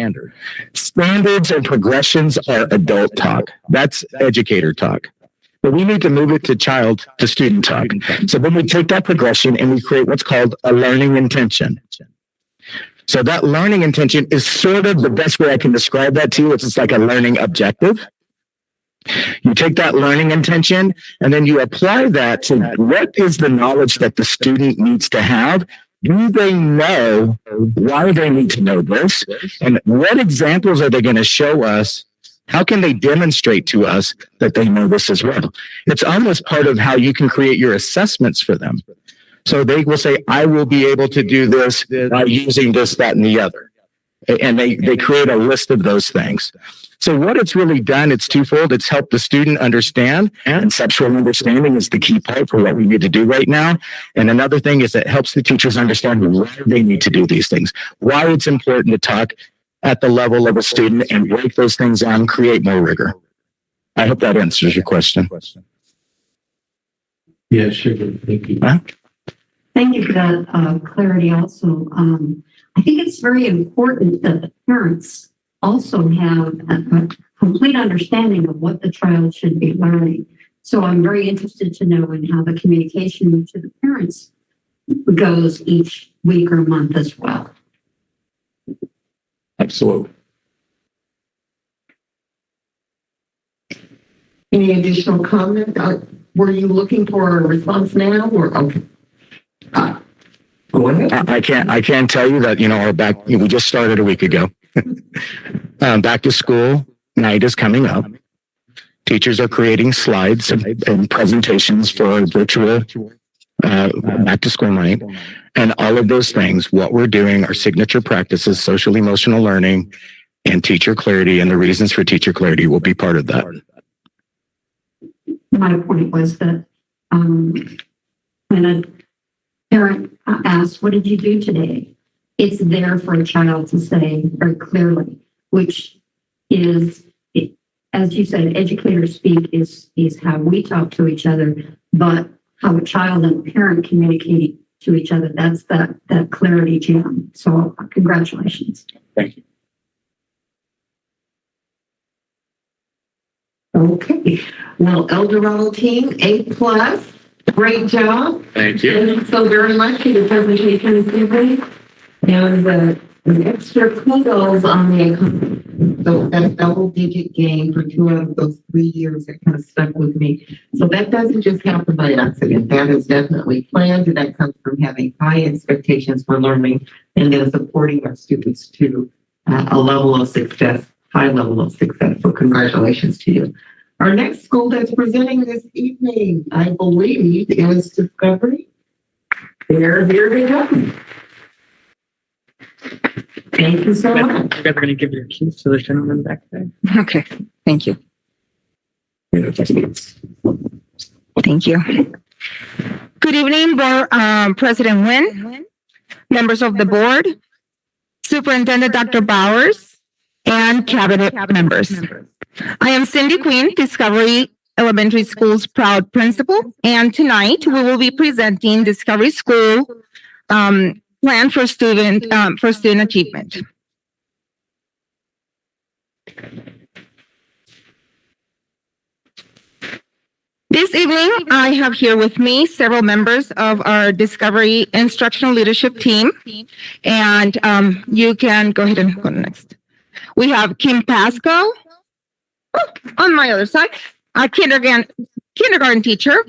Standards and progressions are adult talk. That's educator talk. But we need to move it to student talk. So then we take that progression and we create what's called a learning intention. So that learning intention is sort of the best way I can describe that to you. It's like a learning objective. You take that learning intention and then you apply that to what is the knowledge that the student needs to have. Do they know why they need to know this? And what examples are they going to show us? How can they demonstrate to us that they know this as well? It's almost part of how you can create your assessments for them. So they will say, I will be able to do this by using this, that, and the other. And they create a list of those things. So what it's really done, it's twofold. It's helped the student understand, and conceptual understanding is the key part for what we need to do right now. And another thing is it helps the teachers understand why they need to do these things, why it's important to talk at the level of a student and break those things down, create more rigor. I hope that answers your question. Yeah, sure. Thank you. Thank you for that clarity also. I think it's very important that the parents also have a complete understanding of what the child should be learning. So I'm very interested to know in how the communication to the parents goes each week or month as well. Absolutely. Any additional comment? Were you looking for a response now or, okay? Go ahead. I can tell you that, we just started a week ago. Back to school night is coming up. Teachers are creating slides and presentations for virtual back to school night. And all of those things, what we're doing are signature practices, social emotional learning, and teacher clarity. And the reasons for teacher clarity will be part of that. My point was that when a parent asks, what did you do today? It's there for a child to say very clearly, which is, as you said, educators speak is how we talk to each other, but how a child and parent communicate to each other, that's that clarity gem. So congratulations. Thank you. Okay. Well, El Dorado team, A+. Great job. Thank you. Thank you so very much for your presentation this evening. And the extra kudos on that double-digit gain for 2 out of those 3 years that kind of stuck with me. So that doesn't just happen by accident. That is definitely planned, and that comes from having high expectations for learning and then supporting our students to a level of success, high level of success. So congratulations to you. Our next school that's presenting this evening, I believe, is Discovery. Here they come. Thank you so much. You guys are going to give your keys to the gentleman back there. Okay, thank you. Thank you. Good evening, President Nguyen, members of the board, Superintendent Dr. Bowers, and cabinet members. I am Cindy Queen, Discovery Elementary School's proud principal, and tonight we will be presenting Discovery School plan for student achievement. This evening, I have here with me several members of our Discovery Instructional Leadership team, and you can go ahead and go next. We have Kim Pasco on my other side, our kindergarten teacher,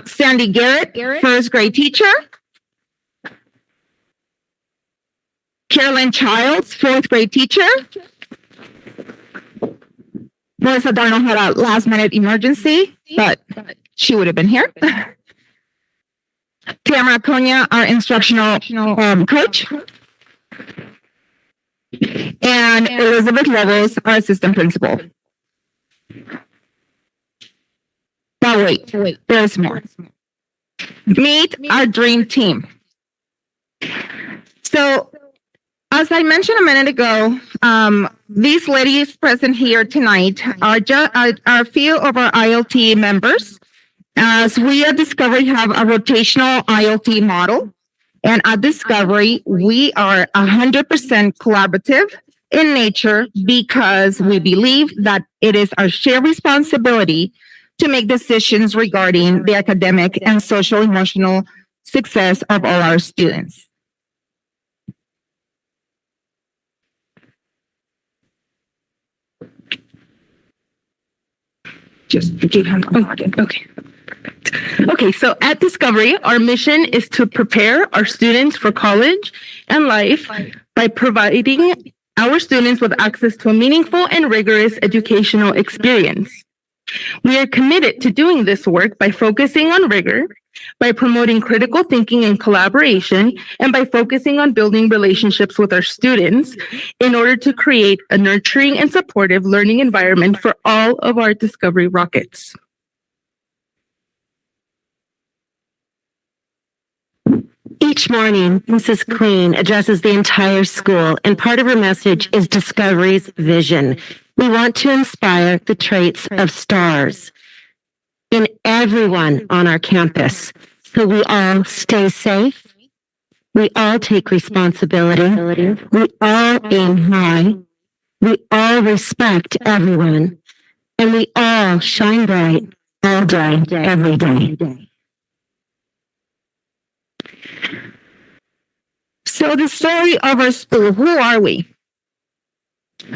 Sandy Garrett, first grade teacher, Carolyn Childs, fourth grade teacher. Melissa Darnold had a last minute emergency, but she would have been here. Tamara Konya, our instructional coach. And Elizabeth Levels, our assistant principal. Now wait, there's more. Meet our dream team. So, as I mentioned a minute ago, these ladies present here tonight are a few of our ILT members. As we at Discovery have a rotational ILT model, and at Discovery, we are 100% collaborative in nature because we believe that it is our shared responsibility to make decisions regarding the academic and social emotional success of all our students. Just give him okay. Okay, so at Discovery, our mission is to prepare our students for college and life by providing our students with access to a meaningful and rigorous educational experience. We are committed to doing this work by focusing on rigor, by promoting critical thinking and collaboration, and by focusing on building relationships with our students in order to create a nurturing and supportive learning environment for all of our Discovery Rockets. Each morning, Mrs. Queen addresses the entire school, and part of her message is Discovery's vision. We want to inspire the traits of stars in everyone on our campus, so we all stay safe, We all take responsibility. We all aim high. We all respect everyone. And we all shine bright all day, every day. So the story of our school, who are we?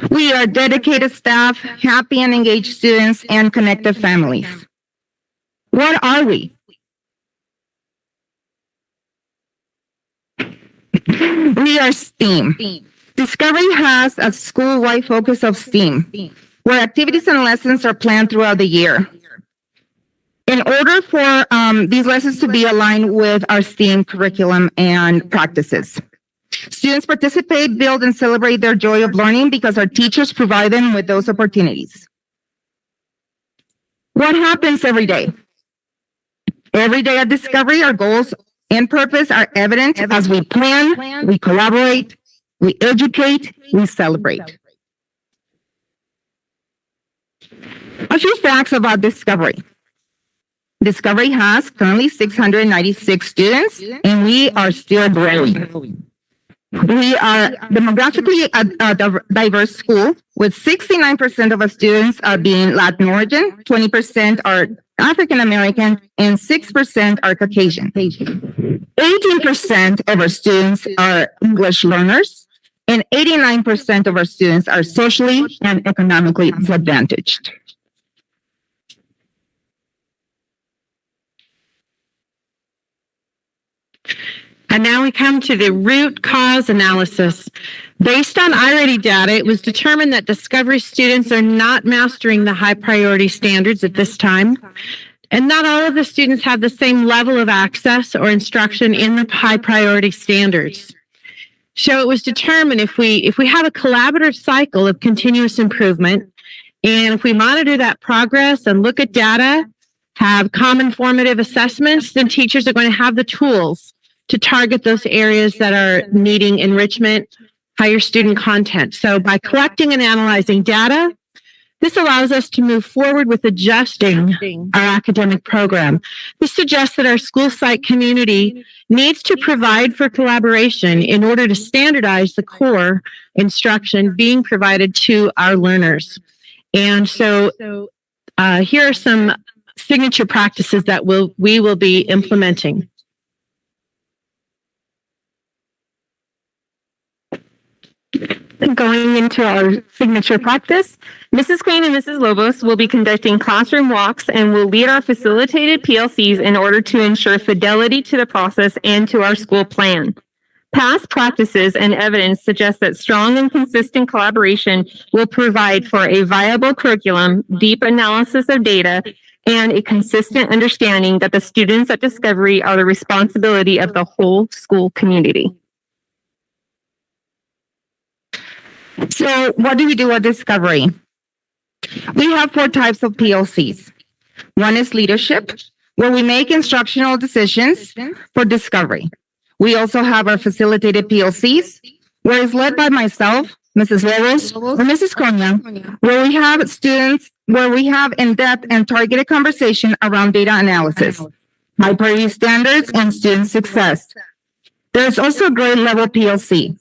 We are dedicated staff, happy and engaged students, and connected families. What are we? We are STEAM. Discovery has a school-wide focus of STEAM, where activities and lessons are planned throughout the year. In order for these lessons to be aligned with our STEAM curriculum and practices. Students participate, build, and celebrate their joy of learning because our teachers provide them with those opportunities. What happens every day? Every day at Discovery, our goals and purpose are evident as we plan, we collaborate, we educate, we celebrate. A few facts about Discovery. Discovery has currently 696 students, and we are still growing. We are demographically a diverse school with 69% of our students being Latin origin, 20% are African American, and 6% are Caucasian. 18% of our students are English learners, and 89% of our students are socially and economically disadvantaged. And now we come to the root cause analysis. Based on iReady data, it was determined that Discovery students are not mastering the high priority standards at this time. And not all of the students have the same level of access or instruction in the high priority standards. So it was determined if we have a collaborative cycle of continuous improvement, and if we monitor that progress and look at data, have common formative assessments, then teachers are going to have the tools to target those areas that are needing enrichment, higher student content. So by collecting and analyzing data, this allows us to move forward with adjusting our academic program. This suggests that our school site community needs to provide for collaboration in order to standardize the core instruction being provided to our learners. And so here are some signature practices that we will be implementing. Going into our signature practice, Mrs. Queen and Mrs. Lobos will be conducting classroom walks and will lead our facilitated PLCs in order to ensure fidelity to the process and to our school plan. Past practices and evidence suggest that strong and consistent collaboration will provide for a viable curriculum, deep analysis of data, and a consistent understanding that the students at Discovery are the responsibility of the whole school community. So what do we do at Discovery? We have 4 types of PLCs. One is leadership, where we make instructional decisions for Discovery. We also have our facilitated PLCs, where it's led by myself, Mrs. Lewis, or Mrs. Konya, where we have students, where we have in-depth and targeted conversation around data analysis, high priority standards, and student success. There's also grade level PLC.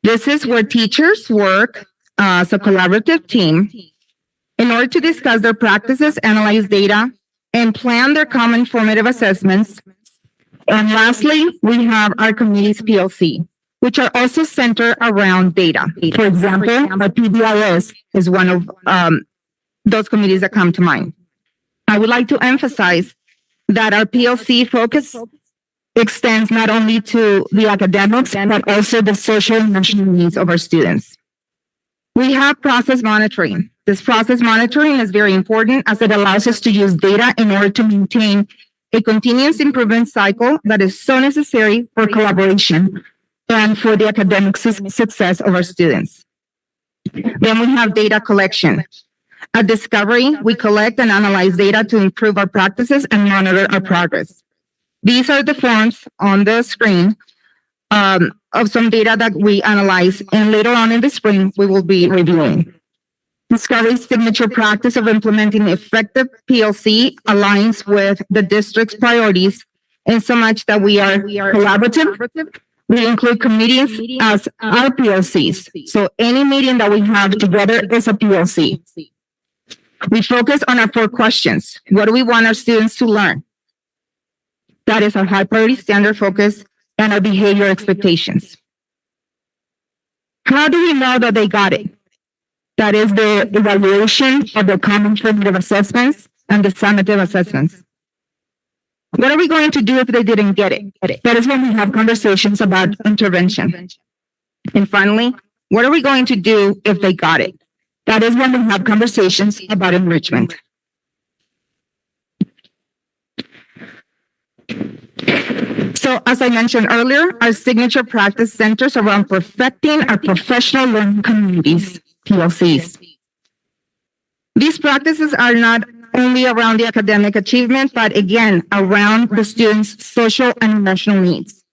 This is where teachers work as a collaborative team in order to discuss their practices, analyze data, and plan their common formative assessments. And lastly, we have our committees PLC, which are also centered around data. For example, our PBIS is one of those committees that come to mind. I would like to emphasize that our PLC focus extends not only to the academics, but also the social and emotional needs of our students. We have process monitoring. This process monitoring is very important as it allows us to use data in order to maintain a continuous improvement cycle that is so necessary for collaboration and for the academic success of our students. Then we have data collection. At Discovery, we collect and analyze data to improve our practices and monitor our progress. These are the forms on the screen of some data that we analyze, and later on in the spring, we will be reviewing. Discovery's signature practice of implementing effective PLC aligns with the district's priorities in so much that we are collaborative. We include committees as our PLCs. So any meeting that we have together is a PLC. We focus on our 4 questions. What do we want our students to learn? That is our high priority standard focus and our behavior expectations. How do we know that they got it? That is the evaluation of the common formative assessments and the summative assessments. What are we going to do if they didn't get it? That is when we have conversations about intervention. And finally, what are we going to do if they got it? That is when we have conversations about enrichment. So as I mentioned earlier, our signature practice centers around perfecting our professional learning communities, PLCs. These practices are not only around the academic achievement, but again, around the students' social and emotional needs.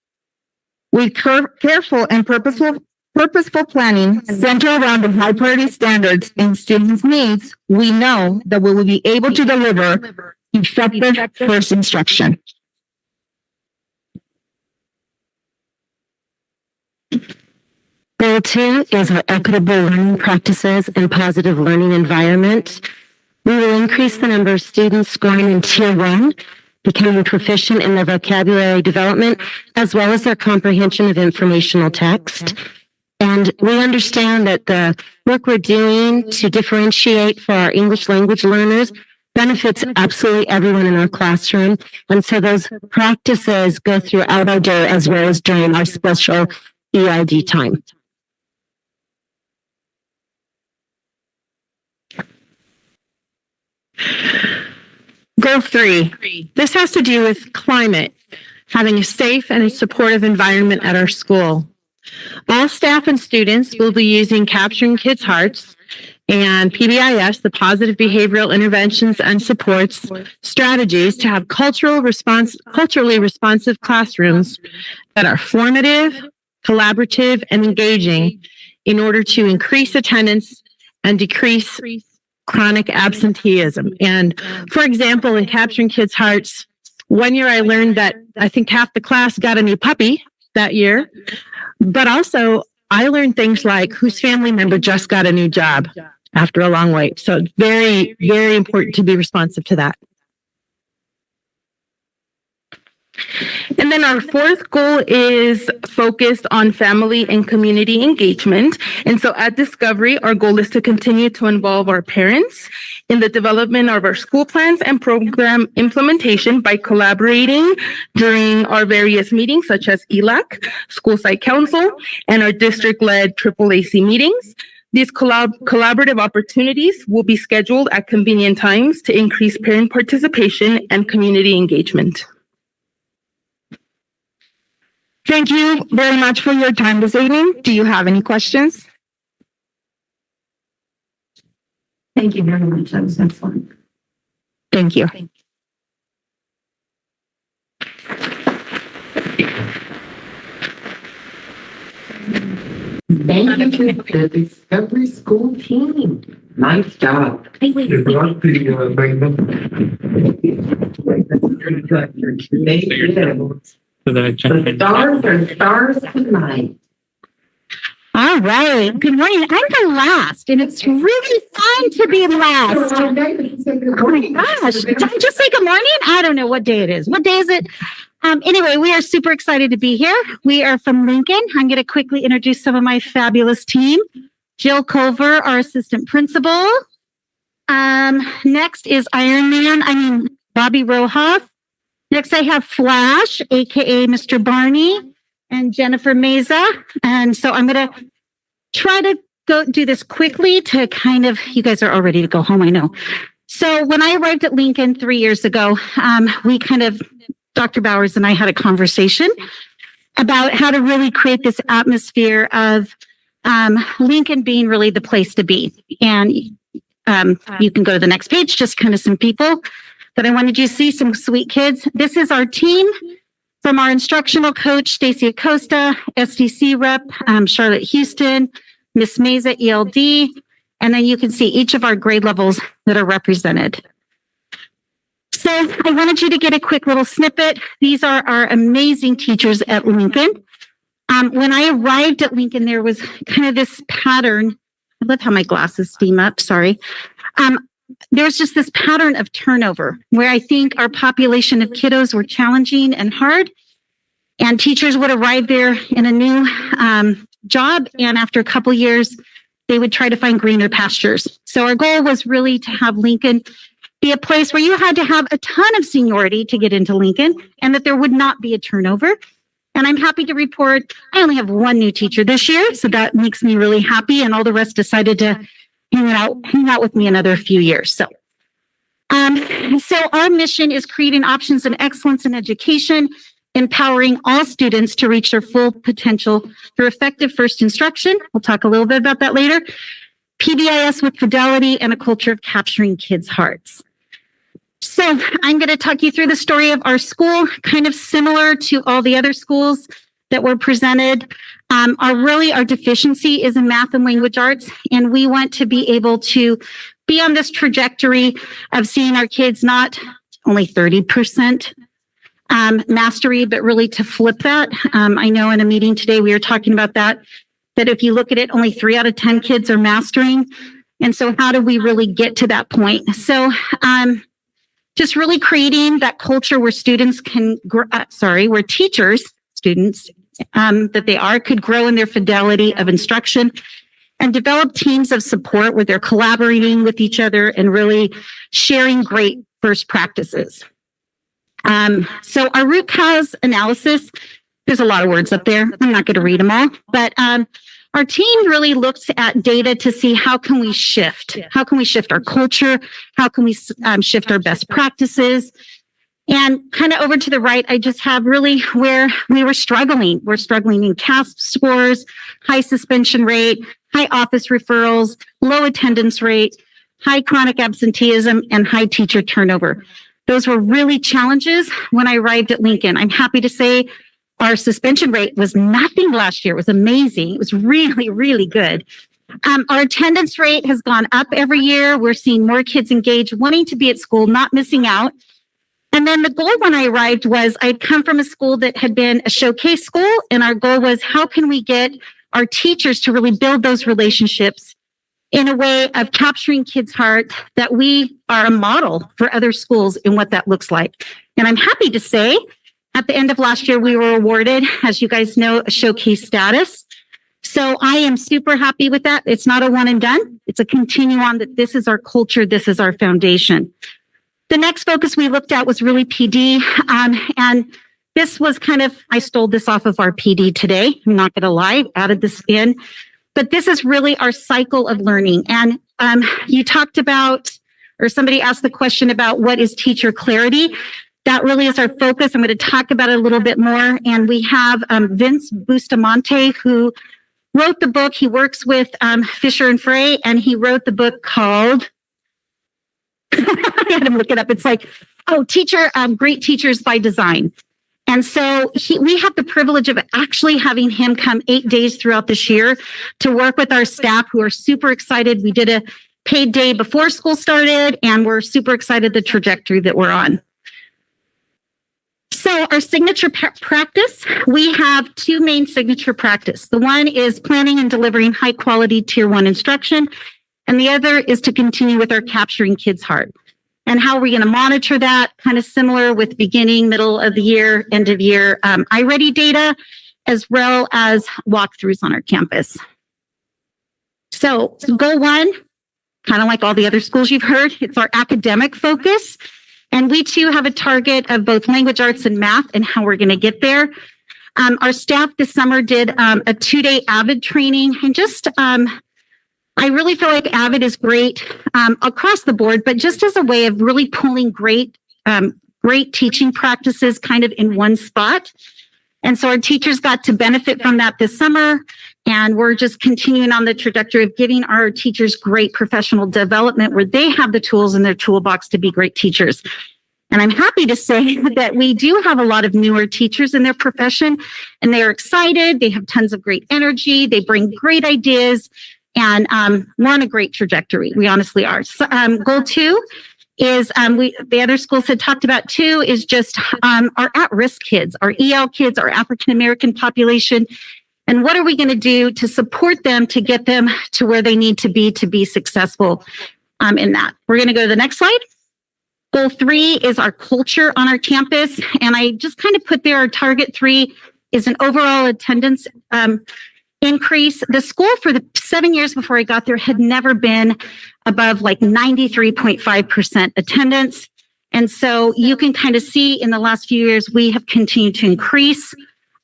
With careful and purposeful planning centered around the high priority standards and students' needs, we know that we will be able to deliver effective first instruction. Goal 2 is our equitable learning practices and positive learning environment. We will increase the number of students scoring in Tier 1, becoming proficient in their vocabulary development, as well as their comprehension of informational text. And we understand that the work we're doing to differentiate for our English language learners benefits absolutely everyone in our classroom. And so those practices go throughout our day as well as during our special EID time. Goal 3. This has to do with climate, having a safe and a supportive environment at our school. All staff and students will be using Capturing Kids' Hearts and PBIS, the Positive Behavioral Interventions and Supports strategies to have culturally responsive classrooms that are formative, collaborative, and engaging in order to increase attendance and decrease chronic absenteeism. And for example, in Capturing Kids' Hearts, one year I learned that I think half the class got a new puppy that year, but also I learned things like whose family member just got a new job after a long wait. So it's very, very important to be responsive to that. And then our 4th goal is focused on family and community engagement. And so at Discovery, our goal is to continue to involve our parents in the development of our school plans and program implementation by collaborating during our various meetings, such as ELAC, School Site Council, and our district-led AAAC meetings. These collaborative opportunities will be scheduled at convenient times to increase parent participation and community engagement. Thank you very much for your time this evening. Do you have any questions? Thank you very much. That was excellent. Thank you. Thank you to the Discovery School team. Nice job. You brought the magnet. They did. The stars are stars tonight. All right. Good morning. I'm the last, and it's really fun to be last. Oh my gosh. Did I just say good morning? I don't know what day it is. What day is it? Anyway, we are super excited to be here. We are from Lincoln. I'm going to quickly introduce some of my fabulous team. Jill Culver, our assistant principal. Next is Bobby Rojas. Next, I have Flash, aka Mr. Barney, and Jennifer Meza. And so I'm going to try to do this quickly to you guys are all ready to go home, I know. So when I arrived at Lincoln 3 years ago, Dr. Bowers and I had a conversation about how to really create this atmosphere of Lincoln being really the place to be. And you can go to the next page, just some people that I wanted you to see, some sweet kids. This is our team from our instructional coach, Stacy Acosta, SDC rep, Charlotte Houston, Miss Meza, ELD, and then you can see each of our grade levels that are represented. So I wanted you to get a quick little snippet. These are our amazing teachers at Lincoln. When I arrived at Lincoln, there was kind of this pattern. I love how my glasses steam up. Sorry. There was just this pattern of turnover where I think our population of kiddos were challenging and hard. And teachers would arrive there in a new job. And after a couple years, they would try to find greener pastures. So our goal was really to have Lincoln be a place where you had to have a ton of seniority to get into Lincoln and that there would not be a turnover. And I'm happy to report I only have one new teacher this year. So that makes me really happy. And all the rest decided to hang out with me another few years. So our mission is creating options and excellence in education, empowering all students to reach their full potential through effective first instruction. We'll talk a little bit about that later. PBIS with fidelity and a culture of capturing kids' hearts. So I'm going to talk you through the story of our school, kind of similar to all the other schools that were presented. Our deficiency is in math and language arts, and we want to be able to be on this trajectory of seeing our kids not only 30% mastery, but really to flip that. I know in a meeting today, we were talking about that if you look at it, only 3 out of 10 kids are mastering. And so how do we really get to that point? So just really creating that culture where students can, where teachers, students, that they are, could grow in their fidelity of instruction and develop teams of support where they're collaborating with each other and really sharing great first practices. So our root cause analysis, there's a lot of words up there. I'm not going to read them all, but our team really looks at data to see how can we shift our culture? How can we shift our best practices? And kind of over to the right, I just have really where we were struggling. We're struggling in CASP scores, high suspension rate, high office referrals, low attendance rate, high chronic absenteeism, and high teacher turnover. Those were really challenges when I arrived at Lincoln. I'm happy to say our suspension rate was nothing last year. It was amazing. It was really, really good. Our attendance rate has gone up every year. We're seeing more kids engaged, wanting to be at school, not missing out. And then the goal when I arrived was I'd come from a school that had been a showcase school. And our goal was how can we get our teachers to really build those relationships in a way of capturing kids' heart, that we are a model for other schools in what that looks like. And I'm happy to say at the end of last year, we were awarded, as you guys know, a showcase status. So I am super happy with that. It's not a one and done. It's a continue on that this is our culture. This is our foundation. The next focus we looked at was really PD. And this was I stole this off of our PD today. I'm not going to lie, added this in. But this is really our cycle of learning. And you talked about, or somebody asked the question about what is teacher clarity. That really is our focus. I'm going to talk about it a little bit more. And we have Vince Bustamante, who wrote the book. He works with Fisher and Frey, and he wrote the book called, I had him look it up. It's like, Great Teachers by Design. And so we have the privilege of actually having him come 8 days throughout this year to work with our staff who are super excited. We did a paid day before school started, and we're super excited the trajectory that we're on. So our signature practice, we have 2 main signature practice. The one is planning and delivering high quality tier 1 instruction. And the other is to continue with our capturing kids' heart. And how are we going to monitor that? Kind of similar with beginning, middle of the year, end of year, iReady data, as well as walkthroughs on our campus. So goal 1, kind of like all the other schools you've heard, it's our academic focus. And we too have a target of both language arts and math and how we're going to get there. Our staff this summer did a 2-day AVID training, and just I really feel like AVID is great across the board, but just as a way of really pulling great teaching practices kind of in one spot. And so our teachers got to benefit from that this summer. And we're just continuing on the trajectory of giving our teachers great professional development where they have the tools in their toolbox to be great teachers. And I'm happy to say that we do have a lot of newer teachers in their profession, and they're excited. They have tons of great energy. They bring great ideas, and we're on a great trajectory. We honestly are. So, goal 2 is the other schools had talked about too is just our at-risk kids, our EL kids, our African American population. And what are we going to do to support them to get them to where they need to be successful in that? We're going to go to the next slide. Goal 3 is our culture on our campus. And I just kind of put there our target 3 is an overall attendance increase. The school for the 7 years before I got there had never been above like 93.5% attendance. And so you can kind of see in the last few years, we have continued to increase.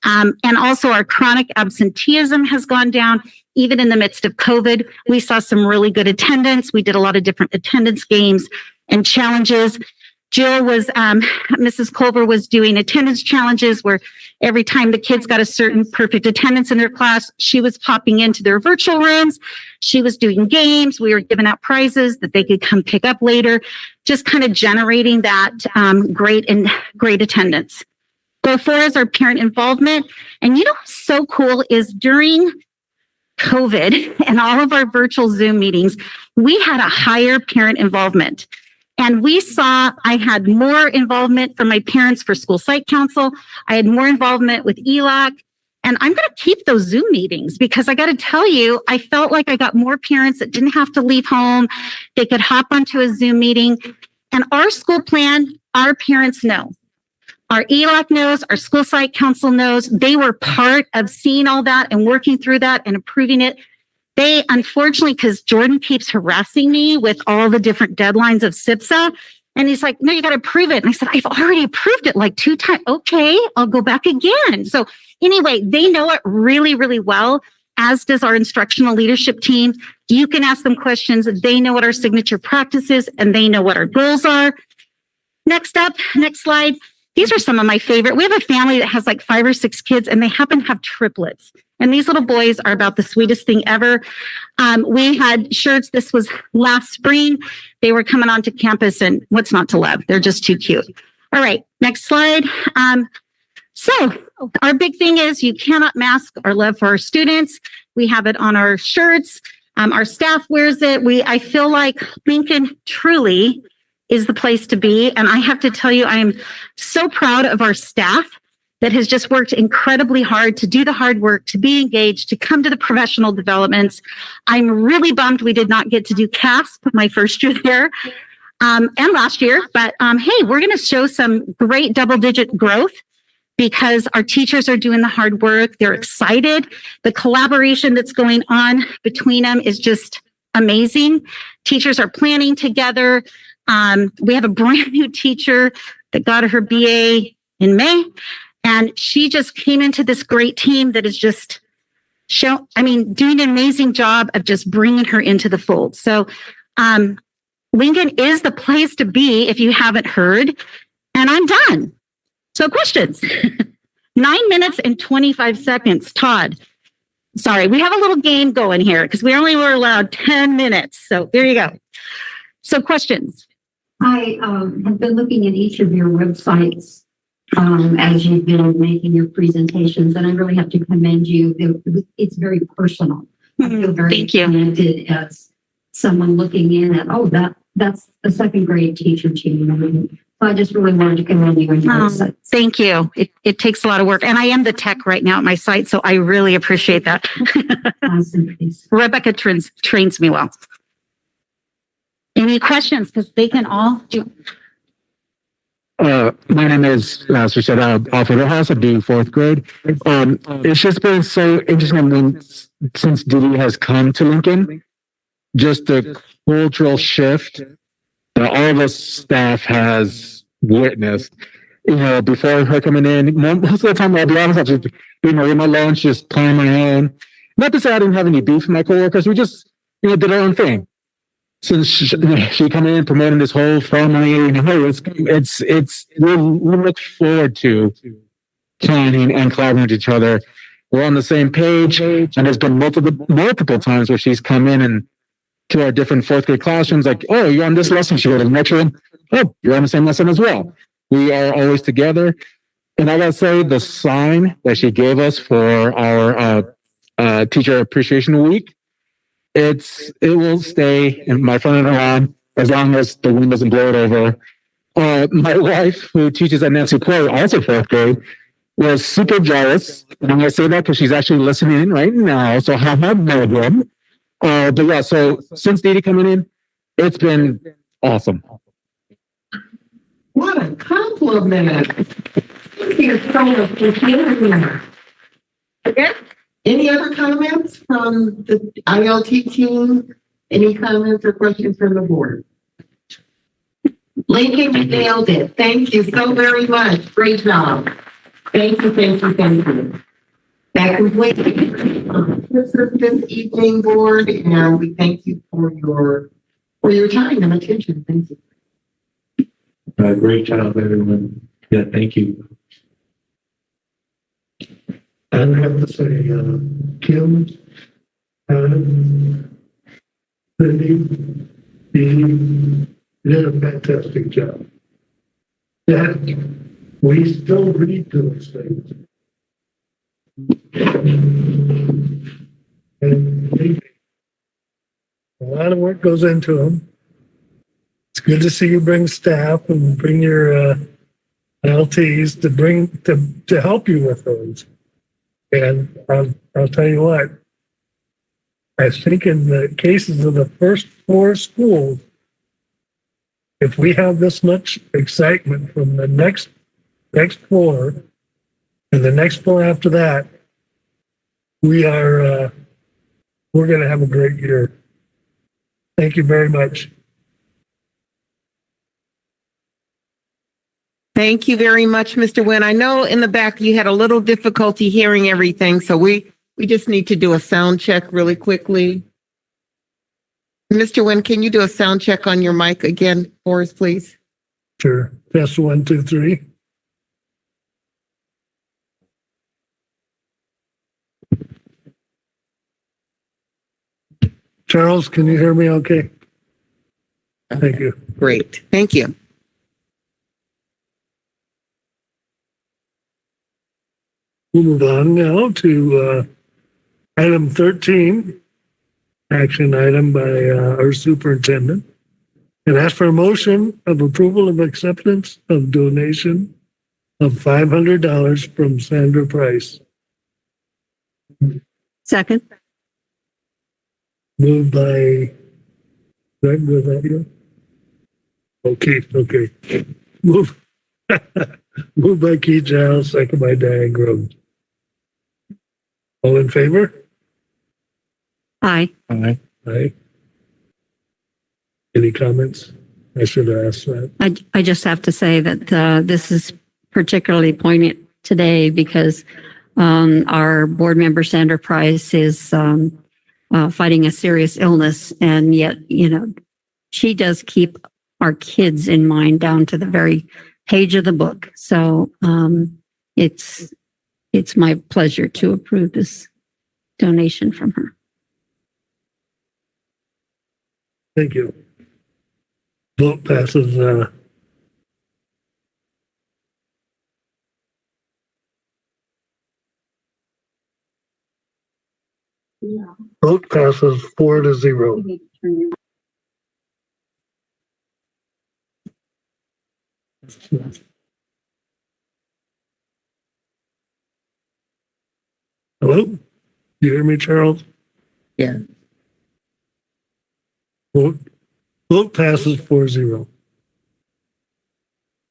And also our chronic absenteeism has gone down. Even in the midst of COVID, we saw some really good attendance. We did a lot of different attendance games and challenges. Jill was, Mrs. Culver was doing attendance challenges where every time the kids got a certain perfect attendance in their class, she was popping into their virtual rooms. She was doing games. We were giving out prizes that they could come pick up later, just kind of generating that great attendance. Goal 4 is our parent involvement. And you know what's so cool is during COVID and all of our virtual Zoom meetings, we had a higher parent involvement. And we saw I had more involvement from my parents for school site council. I had more involvement with ELAC. And I'm going to keep those Zoom meetings because I got to tell you, I felt like I got more parents that didn't have to leave home. They could hop onto a Zoom meeting. And our school plan, our parents know. Our ELAC knows, our school site council knows. They were part of seeing all that and working through that and approving it. They, unfortunately, because Jordan keeps harassing me with all the different deadlines of SIPSA, and he's like, no, you got to approve it. And I said, I've already approved it like 2 times. Okay, I'll go back again. So anyway, they know it really, really well, as does our instructional leadership team. You can ask them questions. They know what our signature practice is, and they know what our goals are. Next up, next slide. These are some of my favorite. We have a family that has like 5 or 6 kids, and they happen to have triplets. And these little boys are about the sweetest thing ever. We had shirts. This was last spring. They were coming onto campus, and what's not to love? They're just too cute. All right, next slide. So our big thing is you cannot mask our love for our students. We have it on our shirts. Our staff wears it. I feel like Lincoln truly is the place to be. And I have to tell you, I am so proud of our staff that has just worked incredibly hard to do the hard work, to be engaged, to come to the professional developments. I'm really bummed we did not get to do CASP my first year there and last year. But hey, we're going to show some great double-digit growth because our teachers are doing the hard work. They're excited. The collaboration that's going on between them is just amazing. Teachers are planning together. We have a brand new teacher that got her BA in May, and she just came into this great team that is just doing an amazing job of just bringing her into the fold. So, Lincoln is the place to be if you haven't heard, and I'm done. So questions, 9 minutes and 25 seconds, Todd. Sorry, we have a little game going here because we only were allowed 10 minutes. So there you go. So questions. I have been looking at each of your websites as you've been making your presentations, and I really have to commend you. It's very personal. I feel very connected as someone looking in at, that's a second grade teacher team. So I just really wanted to commend you on your website. Thank you. It takes a lot of work, and I am the tech right now at my site, so I really appreciate that. Rebecca trains me well. Any questions? Because they can all do. My name is, as we said, Alfred House. I do 4th grade. It's just been so interesting since Didi has come to Lincoln, just the cultural shift that all of us staff has witnessed. You know, before her coming in, most of the time, I'll be honest, I just doing my lunch, just playing my own. Not to say I didn't have any beef with my coworkers. We just, did our own thing. Since she come in promoting this whole family, we look forward to planning and collaborating with each other. We're on the same page, and there's been multiple times where she's come in and to our different 4th grade classrooms, like, oh, you're on this lesson. She go to the next one. Oh, you're on the same lesson as well. We are always together. And I gotta say, the sign that she gave us for our Teacher Appreciation Week, it will stay in my front and around as long as the wind doesn't blow it over. My wife, who teaches at Nancy Clay, also fourth grade, was super jealous. And I'm going to say that because she's actually listening in right now. So have Megan. But yeah, so since Dee coming in, it's been awesome. What a compliment. You're so much. Okay. Any other comments from the ILT team? Any comments or questions from the board? Lincoln, you nailed it. Thank you so very much. Great job. Thank you, thank you, thank you. That completes this evening, board, and we thank you for your time and attention. Thank you. Great job, everyone. Yeah, thank you. I have to say, Kim, Cindy, Dee did a fantastic job. That we still read those things. And a lot of work goes into them. It's good to see you bring staff and bring your LTs to help you with those. And I'll tell you what, I think in the cases of the first 4 schools, if we have this much excitement from the next floor and the next floor after that, we're going to have a great year. Thank you very much. Thank you very much, Mr. Nguyen. I know in the back you had a little difficulty hearing everything, so we just need to do a sound check really quickly. Mr. Nguyen, can you do a sound check on your mic again for us, please? Sure. Test 1, 2, 3. Charles, can you hear me okay? Thank you. Great. Thank you. We'll move on now to item 13, action item by our superintendent, and ask for a motion of approval of acceptance of donation of $500 from Sandra Price. Second. Moved by Greg, was that you? Okay. Moved by Keith Giles, second by Diane Groves. All in favor? Aye. Aye. Any comments? I should have asked that. I just have to say that this is particularly poignant today because our board member Sandra Price is fighting a serious illness, and yet, she does keep our kids in mind down to the very page of the book. So it's my pleasure to approve this donation from her. Thank you. Vote passes. Vote passes 4-0. Hello? You hear me, Charles? Yeah. Vote passes 4-0.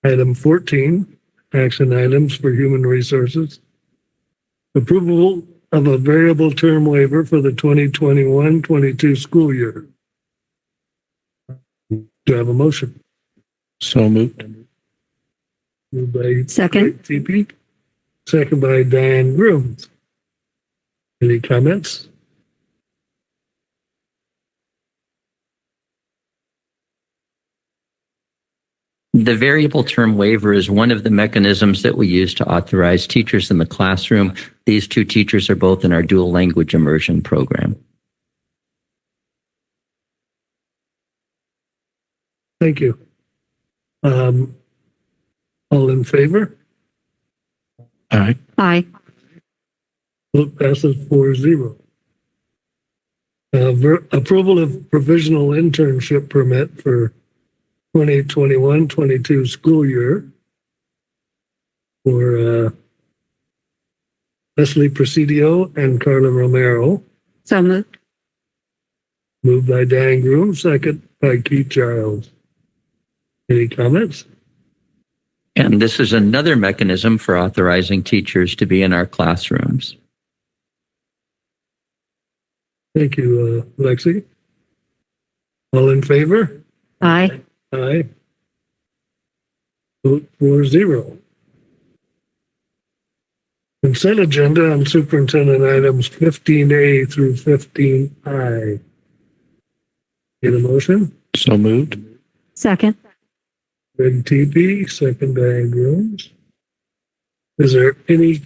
Item 14, action items for human resources. Approval of a variable term waiver for the 2021-22 school year. Do I have a motion? So moved. Moved by Second. TP, second by Diane Grooms. Any comments? The variable term waiver is one of the mechanisms that we use to authorize teachers in the classroom. These 2 teachers are both in our dual language immersion program. Thank you. All in favor? Aye. Aye. Vote passes 4-0. Approval of provisional internship permit for 2021-22 school year for Leslie Presidio and Carla Romero. So moved. Moved by Dan Groom, second by Keith Giles. Any comments? And this is another mechanism for authorizing teachers to be in our classrooms. Thank you, Lexi. All in favor? Aye. Aye. Vote 4-0. Consent agenda on superintendent items 15A through 15I. Get a motion? So moved. Second. Greg TP, second Diane Grooms. Is there any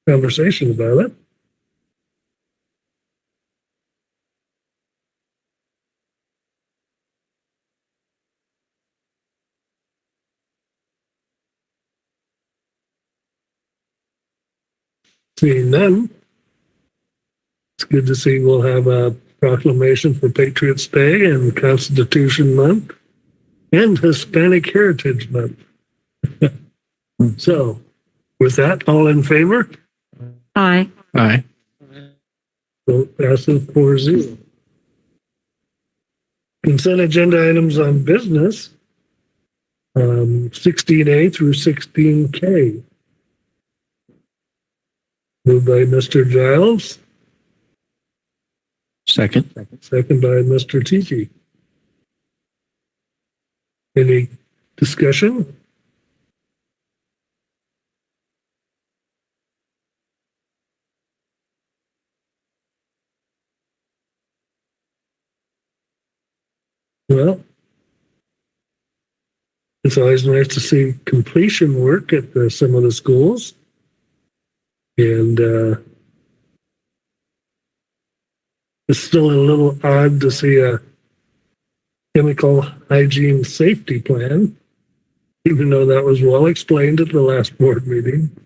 conversation about it? Seeing none, it's good to see we'll have a proclamation for Patriots Day and Constitution Month and Hispanic Heritage Month. So, with that, all in favor? Aye. Aye. Vote passes 4-0. Consent agenda items on business, 16A through 16K. Moved by Mr. Giles, Second. second by Mr. Tiki. Any discussion? Well, it's always nice to see completion work at some of the schools. And it's still a little odd to see a chemical hygiene safety plan, even though that was well explained at the last board meeting.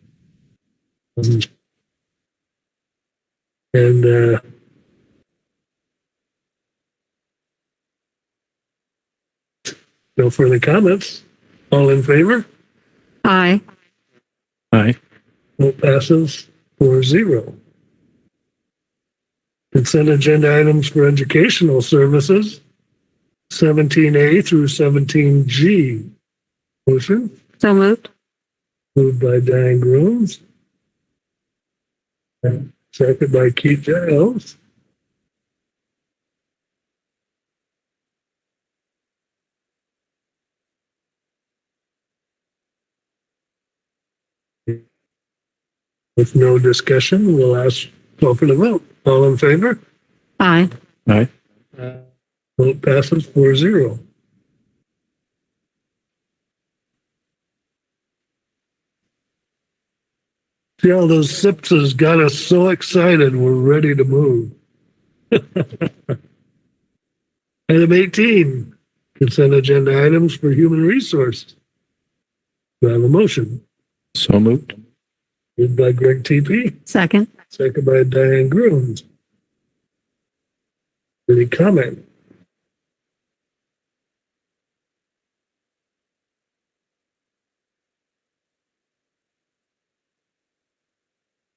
And no further comments. All in favor? Aye. Aye. Vote passes 4-0. Consent agenda items for educational services, 17A through 17G. Motion? So moved. Moved by Diane Grooms. Second by Keith Giles. With no discussion, we'll call for the vote. All in favor? Aye. Aye. Vote passes 4-0. See, all those SIPs got us so excited, we're ready to move. Item 18, consent agenda items for human resource. Do I have a motion? So moved. Moved by Greg TP, Second. second by Diane Grooms. Any comment?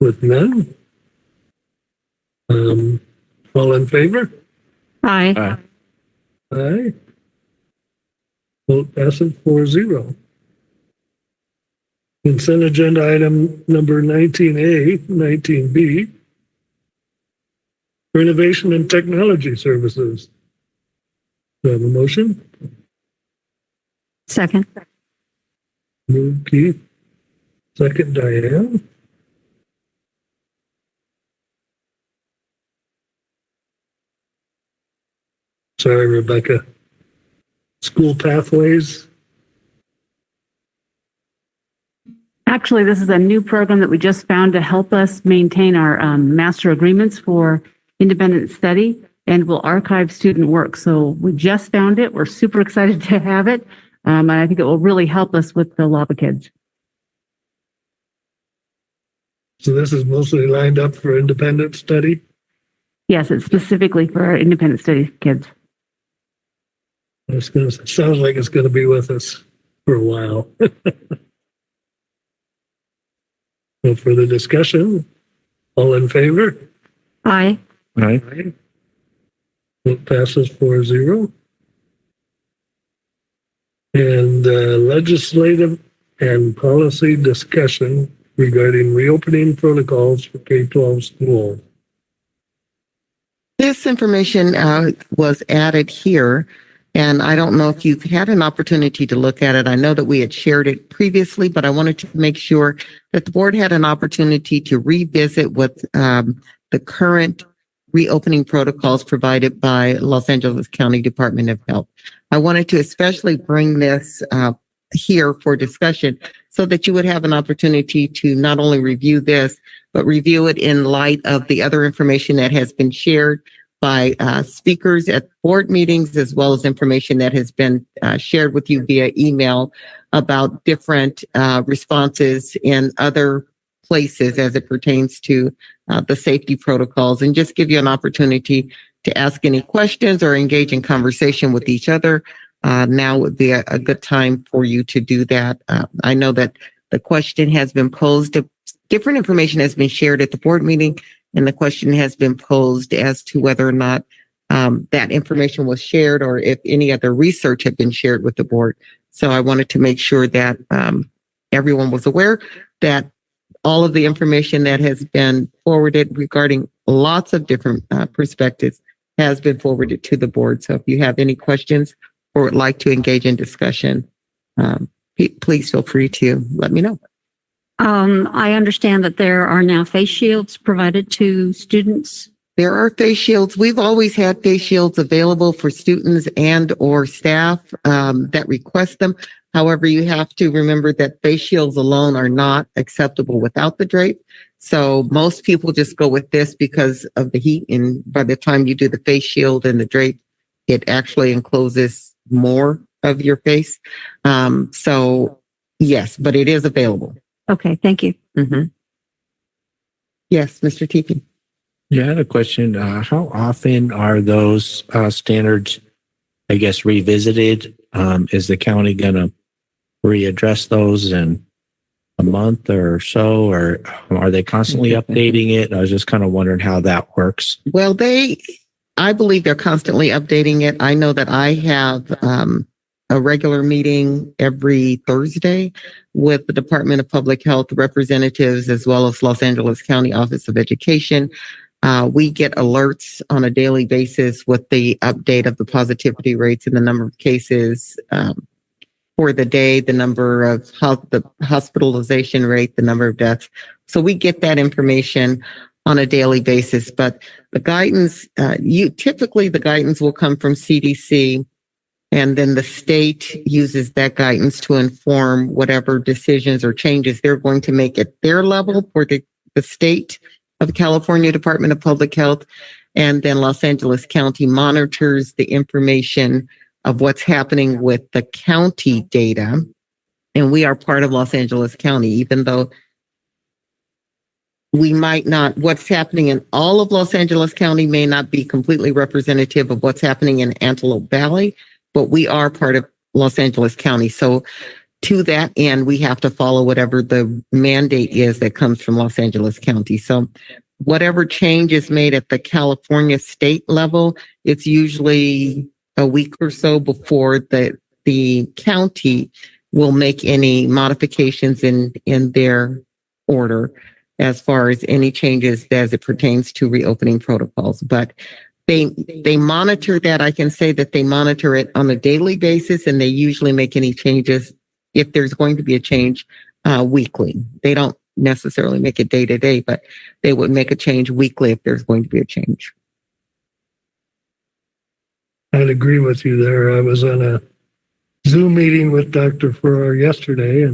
With none? All in favor? Aye. Aye. Aye. Vote passes 4-0. Consent agenda item number 19A, 19B. Renovation and technology services. Do I have a motion? Second. Move Keith. Second Diane. Sorry, Rebecca. School pathways. Actually, this is a new program that we just found to help us maintain our master agreements for independent study and will archive student work. So we just found it. We're super excited to have it. And I think it will really help us with the LAVA kids. So this is mostly lined up for independent study. Yes, it's specifically for our independent study kids. Sounds like it's gonna be with us for a while. No further discussion? All in favor? Aye. Right? It passes 4-0. And legislative and policy discussion regarding reopening protocols for K-12 schools. This information was added here, and I don't know if you've had an opportunity to look at it. I know that we had shared it previously, but I wanted to make sure that the board had an opportunity to revisit what the current reopening protocols provided by Los Angeles County Department of Health. I wanted to especially bring this here for discussion so that you would have an opportunity to not only review this, but review it in light of the other information that has been shared by speakers at board meetings, as well as information that has been shared with you via email about different responses in other places as it pertains to the safety protocols, and just give you an opportunity to ask any questions or engage in conversation with each other. Now would be a good time for you to do that. I know that the question has been posed. Different information has been shared at the board meeting, and the question has been posed as to whether or not that information was shared or if any other research had been shared with the board. So I wanted to make sure that everyone was aware that all of the information that has been forwarded regarding lots of different perspectives has been forwarded to the board. So if you have any questions or would like to engage in discussion, please feel free to let me know. I understand that there are now face shields provided to students. There are face shields. We've always had face shields available for students and or staff that request them. However, you have to remember that face shields alone are not acceptable without the drape. So most people just go with this because of the heat. And by the time you do the face shield and the drape, it actually encloses more of your face. So yes, but it is available. Okay, thank you. Mm-hmm. Yes, Mr. Teepee. Yeah, I had a question. How often are those standards, I guess, revisited? Is the county going to readdress those in a month or so, or are they constantly updating it? I was just kind of wondering how that works. Well, I believe they're constantly updating it. I know that I have a regular meeting every Thursday with the Department of Public Health representatives, as well as Los Angeles County Office of Education. We get alerts on a daily basis with the update of the positivity rates and the number of cases for the day, the number of the hospitalization rate, the number of deaths. So we get that information on a daily basis. But the guidance, typically the guidance will come from CDC, and then the state uses that guidance to inform whatever decisions or changes they're going to make at their level for the state of California Department of Public Health. And then Los Angeles County monitors the information of what's happening with the county data. And we are part of Los Angeles County, even though we might not, what's happening in all of Los Angeles County may not be completely representative of what's happening in Antelope Valley, but we are part of Los Angeles County. So to that end, we have to follow whatever the mandate is that comes from Los Angeles County. So whatever change is made at the California state level, it's usually a week or so before the county will make any modifications in their order as far as any changes as it pertains to reopening protocols. But they monitor that. I can say that they monitor it on a daily basis, and they usually make any changes, if there's going to be a change, weekly. They don't necessarily make it day to day, but they would make a change weekly if there's going to be a change. I'd agree with you there. I was on a Zoom meeting with Dr. Farrar yesterday,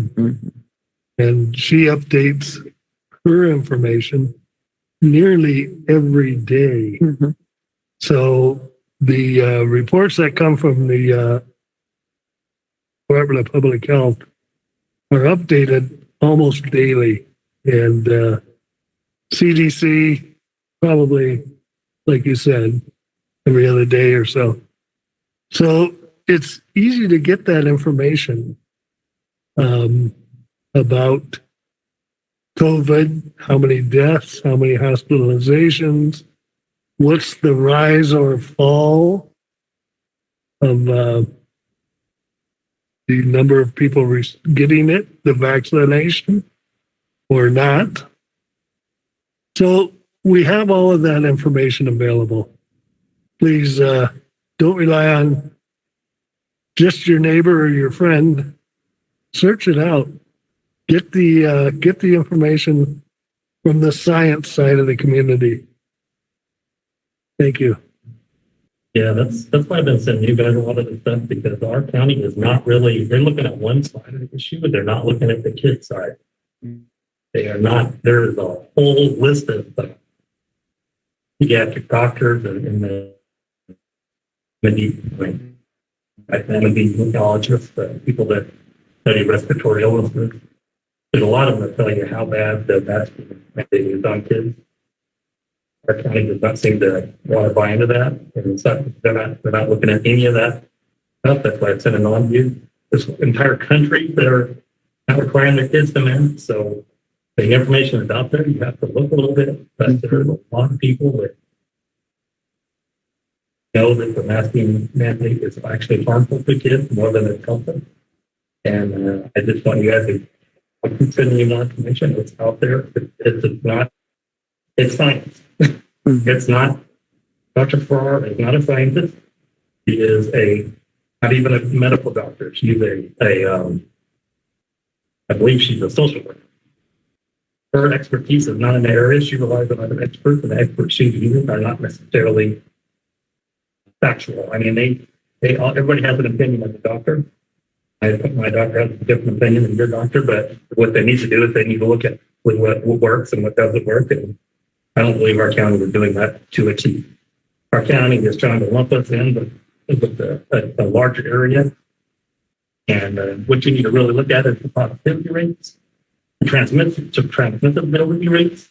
and she updates her information nearly every day. So the reports that come from the Department of Public Health are updated almost daily, and CDC probably like you said, every other day or so. So it's easy to get that information about COVID, how many deaths, how many hospitalizations, what's the rise or fall of the number of people getting it, the vaccination or not. So we have all of that information available. Please don't rely on just your neighbor or your friend. Search it out. Get the information from the science side of the community. Thank you. Yeah, that's why I've been sending you guys a lot of this stuff, because our county is not really, they're looking at one side of the issue, but they're not looking at the kid side. They are not, there is a whole list of pediatric doctors and the epidemiologists, people that study respiratory illnesses. There's a lot of them that tell you how bad the vaccine mandate is on kids. Our county does not seem to want to buy into that. And so they're not looking at any of that stuff. That's why I sent it on to you. This entire country, they're not requiring their kids to mask. So the information is out there. You have to look a little bit, but there's a lot of people that know that the masking mandate is actually harmful to kids more than it's helpful. And I just want you guys to keep sending you more information. It's out there. It's science. It's not. Dr. Farrar is not a scientist. He is not even a medical doctor. She's I believe she's a social worker. Her expertise is not in the area. She relies on other experts, and the experts she's using are not necessarily factual. I mean, everybody has an opinion of the doctor. My doctor has a different opinion than your doctor, but what they need to do is they need to look at what works and what doesn't work. And I don't believe our county is doing that to a T. Our county is trying to lump us in with a larger area. And what you need to really look at is the positivity rates, the transmissibility rates,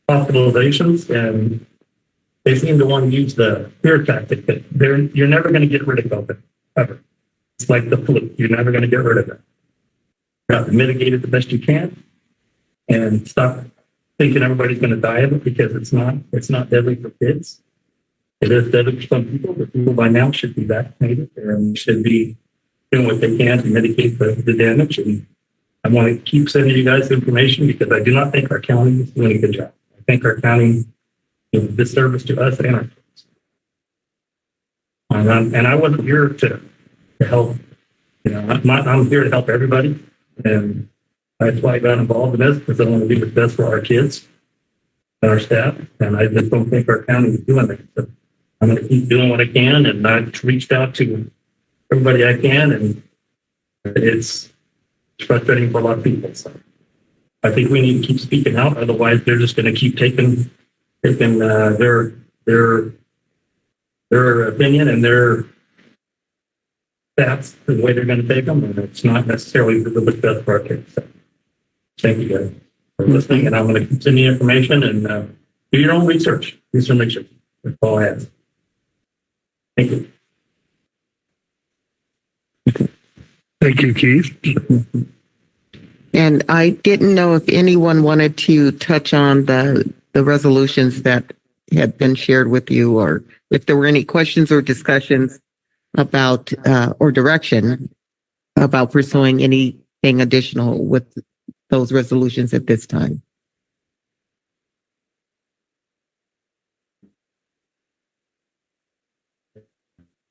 hospitalizations, and they seem to want to use the fear tactic that you're never going to get rid of COVID, ever. It's like the flu. You're never going to get rid of it. You have to mitigate it the best you can and stop thinking everybody's going to die of it, because it's not deadly for kids. It is deadly for some people, but people by now should be vaccinated and should be doing what they can to mitigate the damage. And I want to keep sending you guys information, because I do not think our county is doing a good job. I think our county is a disservice to us and our kids. And I wasn't here to help. I'm here to help everybody, and that's why I got involved in this, because I want to do what's best for our kids and our staff. And I just don't think our county is doing that. So I'm going to keep doing what I can, and I've reached out to everybody I can, and it's frustrating for a lot of people. So I think we need to keep speaking out. Otherwise, they're just going to keep taking their opinion and their stats the way they're going to take them, and it's not necessarily the best for our kids. So thank you guys for listening, and I'm going to continue information and do your own research. Do some research. That's all I ask. Thank you. Thank you, Keith. And I didn't know if anyone wanted to touch on the resolutions that had been shared with you, or if there were any questions or discussions about or direction about pursuing anything additional with those resolutions at this time.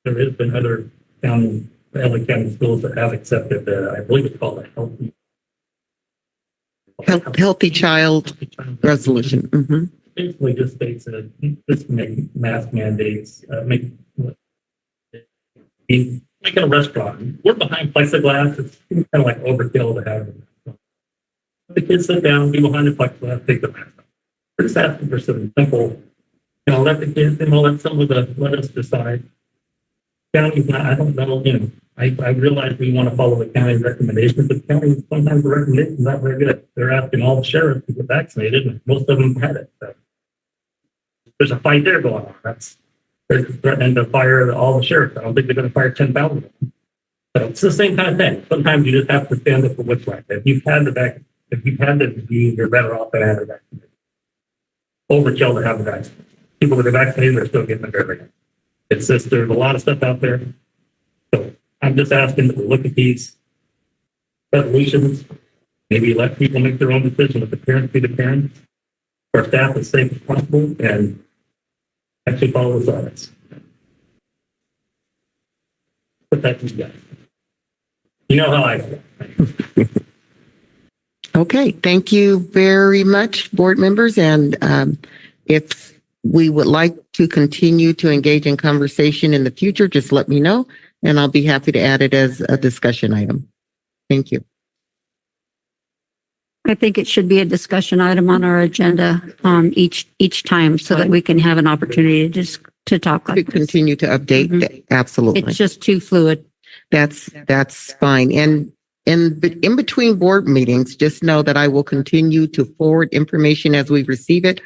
There has been other LA County schools that have accepted I believe it's called a healthy child resolution. Mm-hmm. Basically just states that just make mask mandates, make a restaurant. We're behind plexiglass. It's kind of like overkill to have the kids sit down, be behind the plexiglass, take the mask off. We're just asking for some simple, let the kids, let us decide. County's not, I don't know, I realize we want to follow the county's recommendations, but the county, sometimes the recommendations are not very good. They're asking all the sheriffs to get vaccinated, and most of them had it. So there's a fight there going on. They're threatening to fire all the sheriffs. I don't think they're going to fire 10,000. So it's the same kind of thing. Sometimes you just have to stand up for what's right. If you've had the disease, you're better off than having it vaccinated. Overkill to have the vaccine. People that are vaccinated are still getting it every day. It's just, there's a lot of stuff out there. So I'm just asking that we look at these resolutions, maybe let people make their own decision, let the parents be the parents, our staff as safe as possible, and actually follow the science. But that's you guys. You know how I feel. Okay, thank you very much, board members. And if we would like to continue to engage in conversation in the future, just let me know, and I'll be happy to add it as a discussion item. Thank you. I think it should be a discussion item on our agenda each time so that we can have an opportunity to talk To like this. continue to update, absolutely. It's just too fluid. That's fine. And in between board meetings, just know that I will continue to forward information as we receive it,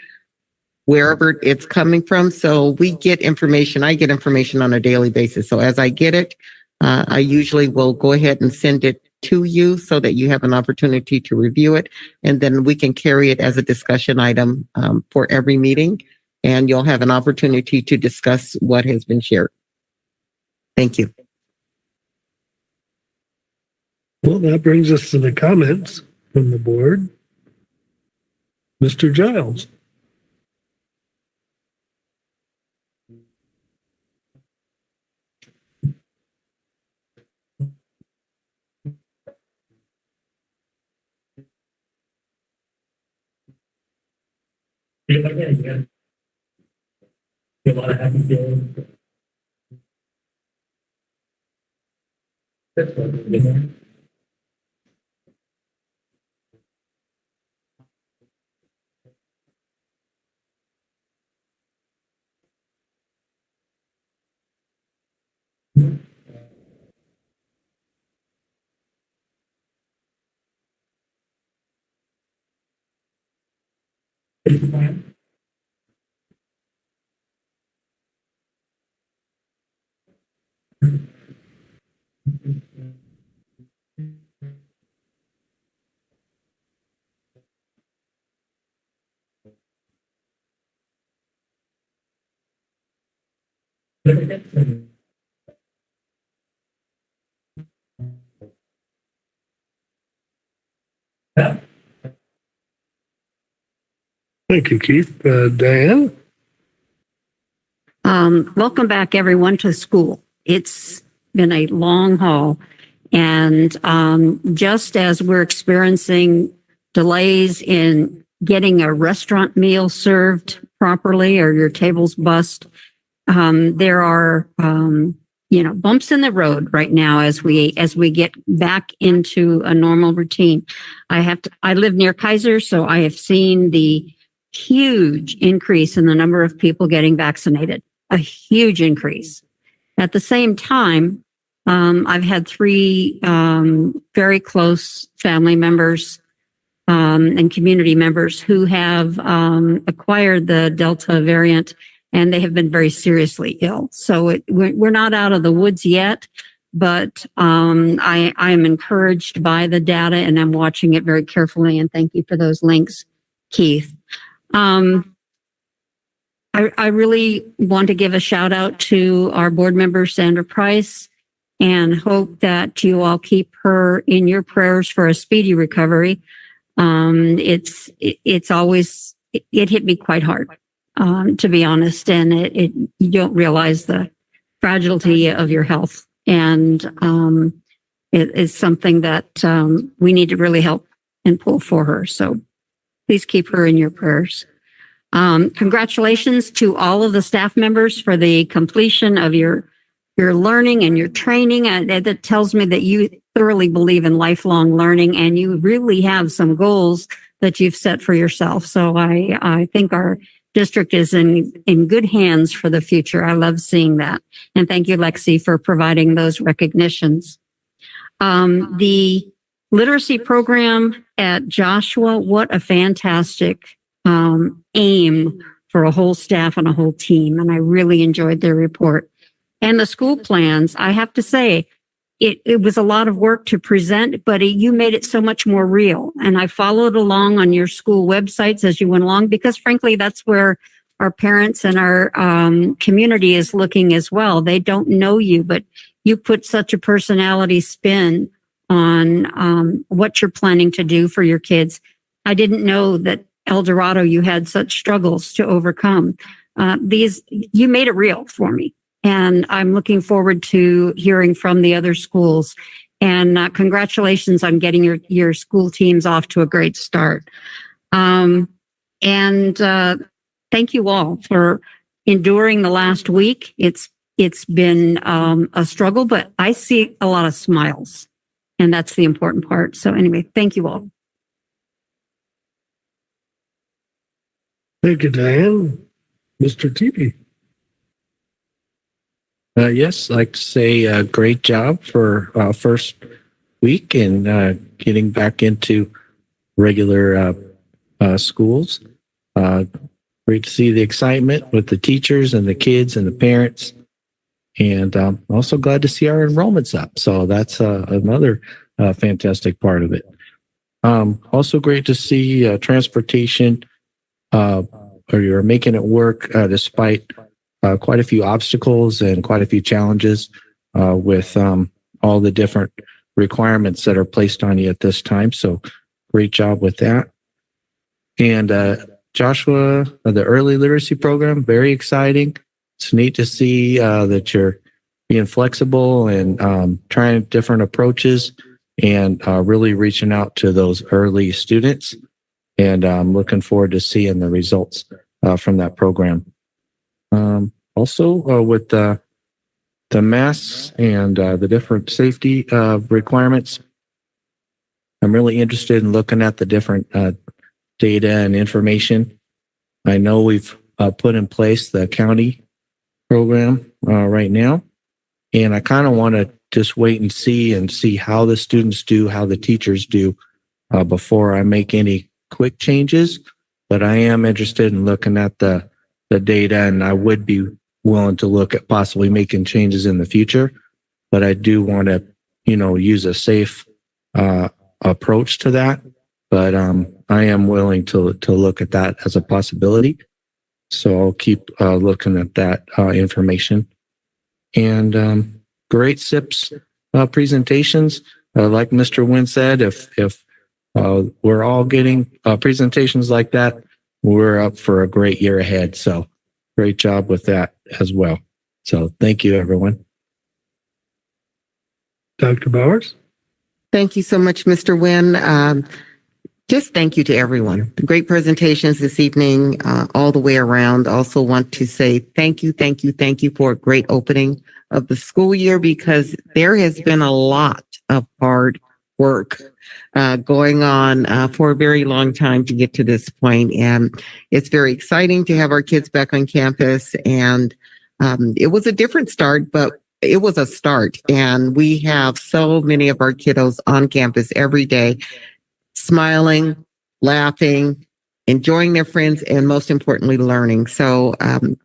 wherever it's coming from. So we get information. I get information on a daily basis. So as I get it, I usually will go ahead and send it to you so that you have an opportunity to review it. And then we can carry it as a discussion item for every meeting. And you'll have an opportunity to discuss what has been shared. Thank you. Well, that brings us to the comments from the board. Mr. Giles. A lot of happy feelings. That's what Thank you, Keith. Diane? Welcome back, everyone, to school. It's been a long haul. And just as we're experiencing delays in getting a restaurant meal served properly or your tables bussed, there are bumps in the road right now as we get back into a normal routine. I live near Kaiser, so I have seen the huge increase in the number of people getting vaccinated, a huge increase. At the same time, I've had 3 very close family members and community members who have acquired the Delta variant, and they have been very seriously ill. So we're not out of the woods yet, but I am encouraged by the data, and I'm watching it very carefully. And thank you for those links, Keith. I really want to give a shout out to our board member, Sandra Price, and hope that you all keep her in your prayers for a speedy recovery. It's always, it hit me quite hard, to be honest, and you don't realize the fragility of your health. And it is something that we need to really help and pull for her. So please keep her in your prayers. Congratulations to all of the staff members for the completion of your learning and your training. That tells me that you thoroughly believe in lifelong learning, and you really have some goals that you've set for yourself. So I think our district is in good hands for the future. I love seeing that. And thank you, Lexi, for providing those recognitions. The literacy program at Joshua, what a fantastic aim for a whole staff and a whole team. And I really enjoyed their report. And the school plans, I have to say, it was a lot of work to present, but you made it so much more real. And I followed along on your school websites as you went along, because frankly, that's where our parents and our community is looking as well. They don't know you, but you put such a personality spin on what you're planning to do for your kids. I didn't know that El Dorado, you had such struggles to overcome. You made it real for me. And I'm looking forward to hearing from the other schools. And congratulations on getting your school teams off to a great start. And thank you all for enduring the last week. It's been a struggle, but I see a lot of smiles, and that's the important part. So anyway, thank you all. Thank you, Diane. Mr. Teepee. Yes, I'd like to say great job for first week and getting back into regular schools. Great to see the excitement with the teachers and the kids and the parents. And also glad to see our enrollments up. So that's another fantastic part of it. Also great to see transportation, or you're making it work despite quite a few obstacles and quite a few challenges with all the different requirements that are placed on you at this time. So great job with that. And Joshua, the early literacy program, very exciting. It's neat to see that you're being flexible and trying different approaches and really reaching out to those early students. And I'm looking forward to seeing the results from that program. Also, with the masks and the different safety requirements, I'm really interested in looking at the different data and information. I know we've put in place the county program right now, and I kind of want to just wait and see how the students do, how the teachers do before I make any quick changes. But I am interested in looking at the data, and I would be willing to look at possibly making changes in the future. But I do want to, use a safe approach to that. But I am willing to look at that as a possibility. So I'll keep looking at that information. And great SIPS presentations. Like Mr. Wynn said, if we're all getting presentations like that, we're up for a great year ahead. So great job with that as well. So thank you, everyone. Dr. Bowers? Thank you so much, Mr. Wynn. Just thank you to everyone. Great presentations this evening, all the way around. Also want to say thank you for a great opening of the school year, because there has been a lot of hard work going on for a very long time to get to this point. And it's very exciting to have our kids back on campus. And it was a different start, but it was a start. And we have so many of our kiddos on campus every day, smiling, laughing, enjoying their friends, and most importantly, learning. So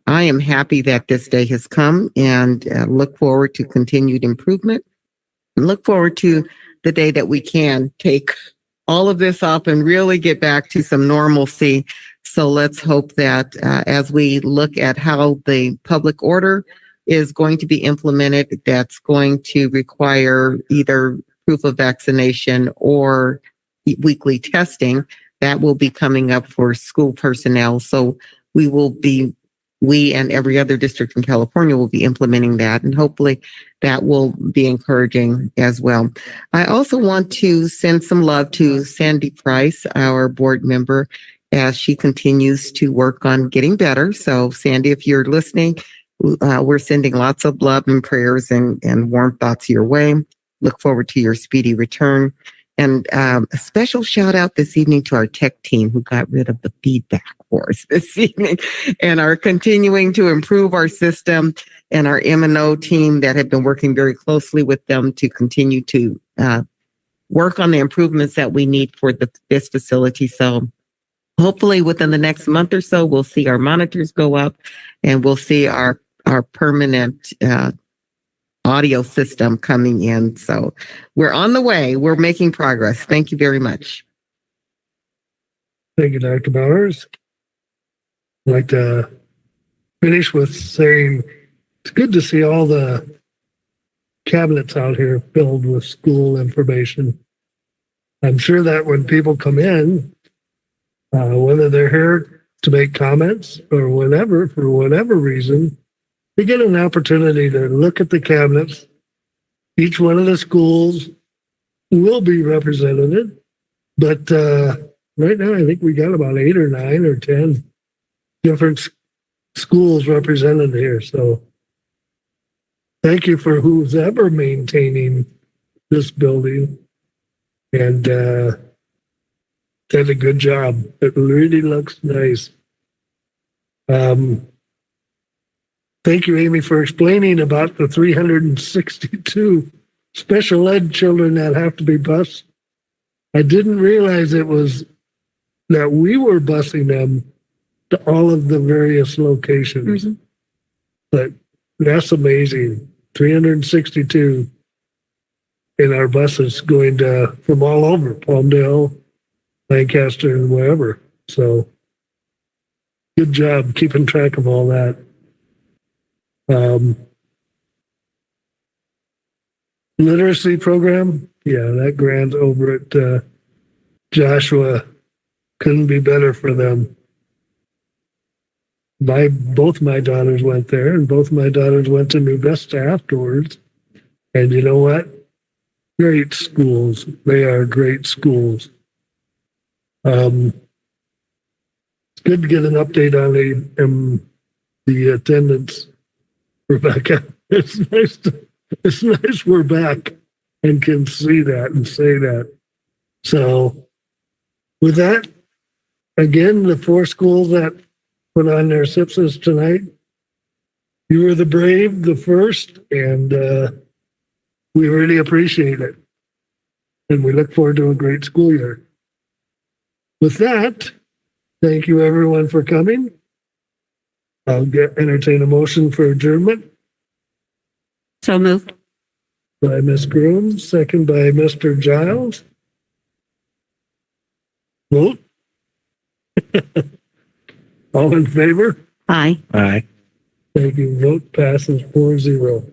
I am happy that this day has come, and look forward to continued improvement, and look forward to the day that we can take all of this up and really get back to some normalcy. So let's hope that as we look at how the public order is going to be implemented, that's going to require either proof of vaccination or weekly testing, that will be coming up for school personnel. So we and every other district in California will be implementing that, and hopefully that will be encouraging as well. I also want to send some love to Sandy Price, our board member, as she continues to work on getting better. So Sandy, if you're listening, we're sending lots of love and prayers and warm thoughts your way. Look forward to your speedy return. And a special shout out this evening to our tech team, who got rid of the feedback for us this evening and are continuing to improve our system, and our M&O team that have been working very closely with them to continue to work on the improvements that we need for this facility. So hopefully within the next month or so, we'll see our monitors go up and we'll see our permanent, audio system coming in. So we're on the way. We're making progress. Thank you very much. Thank you, Dr. Bowers. I'd like to finish with saying it's good to see all the cabinets out here filled with school information. I'm sure that when people come in, whether they're here to make comments or whatever, for whatever reason, they get an opportunity to look at the cabinets. Each one of the schools will be represented, but right now I think we got about 8 or 9 or 10 different schools represented here. So thank you for who's ever maintaining this building, and did a good job. It really looks nice. Thank you, Amy, for explaining about the 362 special ed children that have to be bused. I didn't realize it was that we were busing them to all of the various locations. But that's amazing. 362 in our buses going to from all over, Palmdale, Lancaster, and wherever. So good job keeping track of all that. Literacy program, yeah, that grant over at Joshua couldn't be better for them. Both my daughters went there, and both my daughters went to New Vista afterwards. And you know what? Great schools. They are great schools. It's good to get an update on the attendance, Rebecca. It's nice we're back and can see that and say that. So with that, again, the 4 schools that put on their SIPSs tonight, you were the brave, the first, and we really appreciate it. And we look forward to a great school year. With that, thank you everyone for coming. I'll entertain a motion for adjournment. So moved. By Ms. Groom, second by Mr. Giles. Vote. All in favor? Aye. Aye. Thank you. Vote passes 4-0.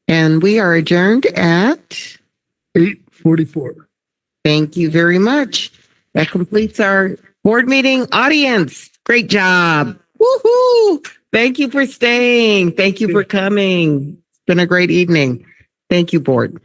And we are adjourned at 8:44. Thank you very much. That completes our board meeting. Audience, great job. Woohoo! Thank you for staying. Thank you for coming. It's been a great evening. Thank you, board.